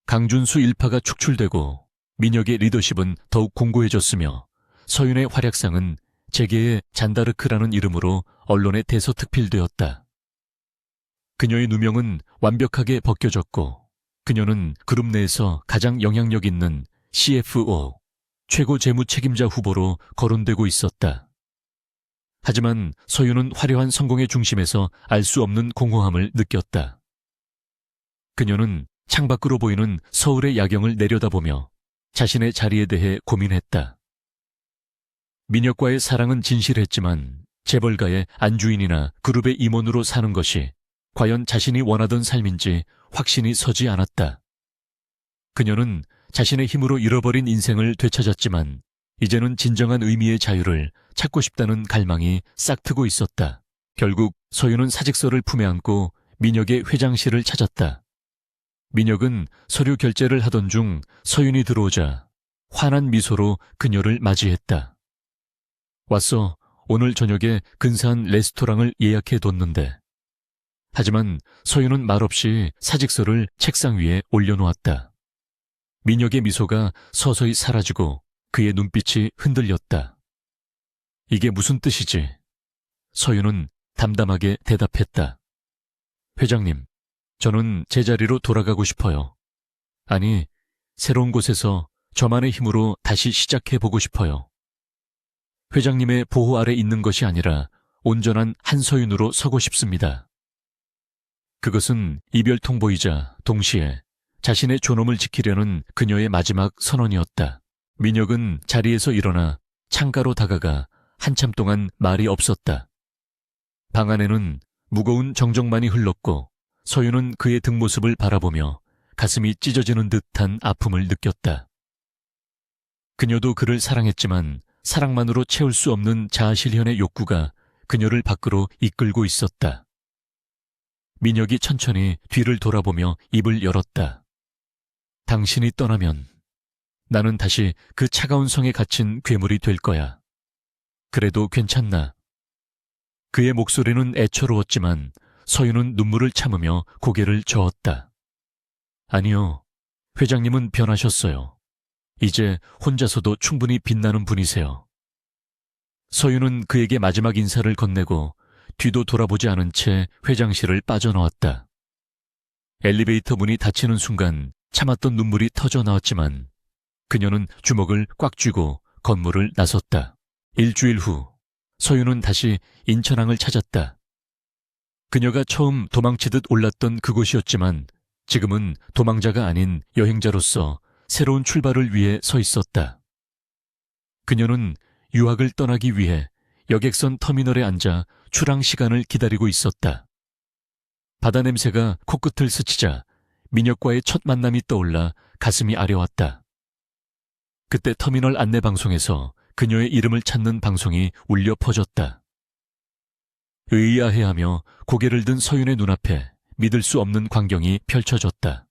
강준수 일파가 축출되고 민혁의 리더십은 더욱 공고해졌으며 서윤의 활약상은 재계의 잔다르크라는 이름으로 언론에 대서특필되었다. 그녀의 누명은 완벽하게 벗겨졌고 그녀는 그룹 내에서 가장 영향력 있는 CFO, 최고 재무 책임자 후보로 거론되고 있었다. 하지만 서윤은 화려한 성공의 중심에서 알 수 없는 공허함을 느꼈다. 그녀는 창밖으로 보이는 서울의 야경을 내려다보며 자신의 자리에 대해 고민했다. 민혁과의 사랑은 진실했지만 재벌가의 안주인이나 그룹의 임원으로 사는 것이 과연 자신이 원하던 삶인지 확신이 서지 않았다. 그녀는 자신의 힘으로 잃어버린 인생을 되찾았지만 이제는 진정한 의미의 자유를 찾고 싶다는 갈망이 싹트고 있었다. 결국 서윤은 사직서를 품에 안고 민혁의 회장실을 찾았다. 민혁은 서류 결제를 하던 중 서윤이 들어오자 환한 미소로 그녀를 맞이했다. 왔어. 오늘 저녁에 근사한 레스토랑을 예약해뒀는데. 하지만 서윤은 말없이 사직서를 책상 위에 올려놓았다. 민혁의 미소가 서서히 사라지고 그의 눈빛이 흔들렸다. 이게 무슨 뜻이지? 서윤은 담담하게 대답했다. 회장님, 저는 제자리로 돌아가고 싶어요. 아니, 새로운 곳에서 저만의 힘으로 다시 시작해보고 싶어요. 회장님의 보호 아래 있는 것이 아니라 온전한 한서윤으로 서고 싶습니다. 그것은 이별 통보이자 동시에 자신의 존엄을 지키려는 그녀의 마지막 선언이었다. 민혁은 자리에서 일어나 창가로 다가가 한참 동안 말이 없었다. 방 안에는 무거운 정적만이 흘렀고 서윤은 그의 뒷모습을 바라보며 가슴이 찢어지는 듯한 아픔을 느꼈다. 그녀도 그를 사랑했지만 사랑만으로 채울 수 없는 자아실현의 욕구가 그녀를 밖으로 이끌고 있었다. 민혁이 천천히 뒤를 돌아보며 입을 열었다. 당신이 떠나면 나는 다시 그 차가운 성에 갇힌 괴물이 될 거야. 그래도 괜찮나? 그의 목소리는 애처로웠지만 서윤은 눈물을 참으며 고개를 저었다. 아니요, 회장님은 변하셨어요. 이제 혼자서도 충분히 빛나는 분이세요. 서윤은 그에게 마지막 인사를 건네고 뒤도 돌아보지 않은 채 회장실을 빠져나왔다. 엘리베이터 문이 닫히는 순간 참았던 눈물이 터져 나왔지만 그녀는 주먹을 꽉 쥐고 건물을 나섰다. 일주일 후 서윤은 다시 인천항을 찾았다. 그녀가 처음 도망치듯 올랐던 그곳이었지만 지금은 도망자가 아닌 여행자로서 새로운 출발을 위해 서 있었다. 그녀는 유학을 떠나기 위해 여객선 터미널에 앉아 출항 시간을 기다리고 있었다. 바다 냄새가 코끝을 스치자 민혁과의 첫 만남이 떠올라 가슴이 아려왔다. 그때 터미널 안내방송에서 그녀의 이름을 찾는 방송이 울려 퍼졌다. 의아해하며 고개를 든 서윤의 눈앞에 믿을 수 없는 광경이 펼쳐졌다.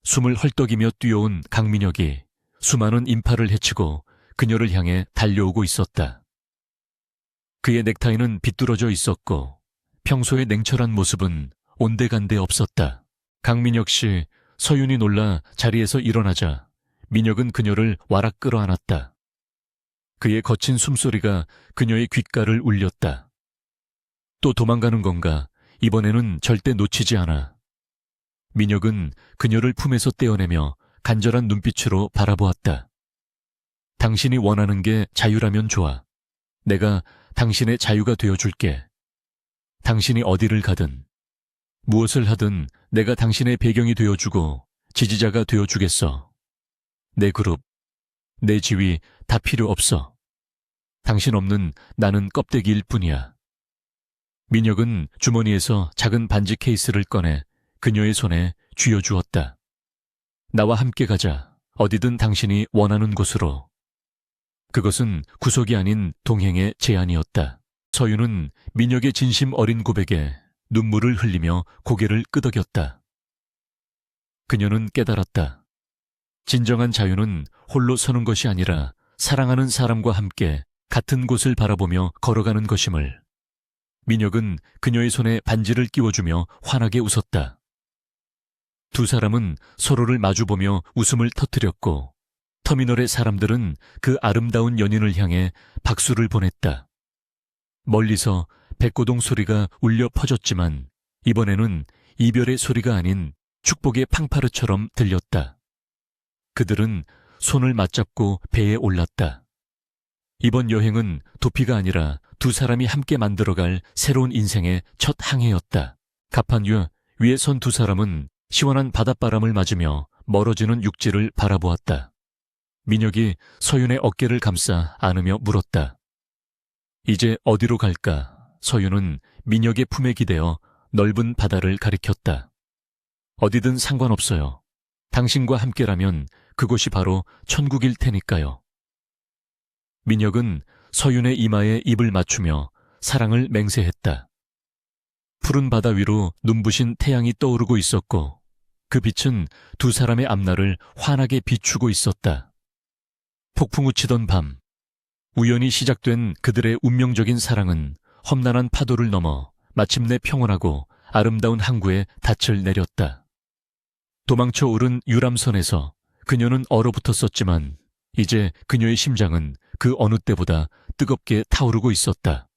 숨을 헐떡이며 뛰어온 강민혁이 수많은 인파를 헤치고 그녀를 향해 달려오고 있었다. 그의 넥타이는 비뚤어져 있었고 평소의 냉철한 모습은 온데간데 없었다. 강민혁 씨, 서윤이 놀라 자리에서 일어나자 민혁은 그녀를 와락 끌어안았다. 그의 거친 숨소리가 그녀의 귓가를 울렸다. 또 도망가는 건가? 이번에는 절대 놓치지 않아. 민혁은 그녀를 품에서 떼어내며 간절한 눈빛으로 바라보았다. 당신이 원하는 게 자유라면 좋아. 내가 당신의 자유가 되어줄게. 당신이 어디를 가든, 무엇을 하든 내가 당신의 배경이 되어주고 지지자가 되어주겠어. 내 그룹, 내 지위 다 필요 없어. 당신 없는 나는 껍데기일 뿐이야. 민혁은 주머니에서 작은 반지 케이스를 꺼내 그녀의 손에 쥐어주었다. 나와 함께 가자. 어디든 당신이 원하는 곳으로. 그것은 구속이 아닌 동행의 제안이었다. 서윤은 민혁의 진심 어린 고백에 눈물을 흘리며 고개를 끄덕였다. 그녀는 깨달았다. 진정한 자유는 홀로 서는 것이 아니라 사랑하는 사람과 함께 같은 곳을 바라보며 걸어가는 것임을. 민혁은 그녀의 손에 반지를 끼워주며 환하게 웃었다. 두 사람은 서로를 마주보며 웃음을 터뜨렸고 터미널의 사람들은 그 아름다운 연인을 향해 박수를 보냈다. 멀리서 백고동 소리가 울려 퍼졌지만 이번에는 이별의 소리가 아닌 축복의 팡파르처럼 들렸다. 그들은 손을 맞잡고 배에 올랐다. 이번 여행은 도피가 아니라 두 사람이 함께 만들어갈 새로운 인생의 첫 항해였다. 갑판 위에 선 두 사람은 시원한 바닷바람을 맞으며 멀어지는 육지를 바라보았다. 민혁이 서윤의 어깨를 감싸 안으며 물었다. 이제 어디로 갈까? 서윤은 민혁의 품에 기대어 넓은 바다를 가리켰다. 어디든 상관없어요. 당신과 함께라면 그곳이 바로 천국일 테니까요. 민혁은 서윤의 이마에 입을 맞추며 사랑을 맹세했다. 푸른 바다 위로 눈부신 태양이 떠오르고 있었고 그 빛은 두 사람의 앞날을 환하게 비추고 있었다. 폭풍우 치던 밤, 우연히 시작된 그들의 운명적인 사랑은 험난한 파도를 넘어 마침내 평온하고 아름다운 항구에 닻을 내렸다. 도망쳐 오른 유람선에서 그녀는 얼어붙었었지만 이제 그녀의 심장은 그 어느 때보다 뜨겁게 타오르고 있었다.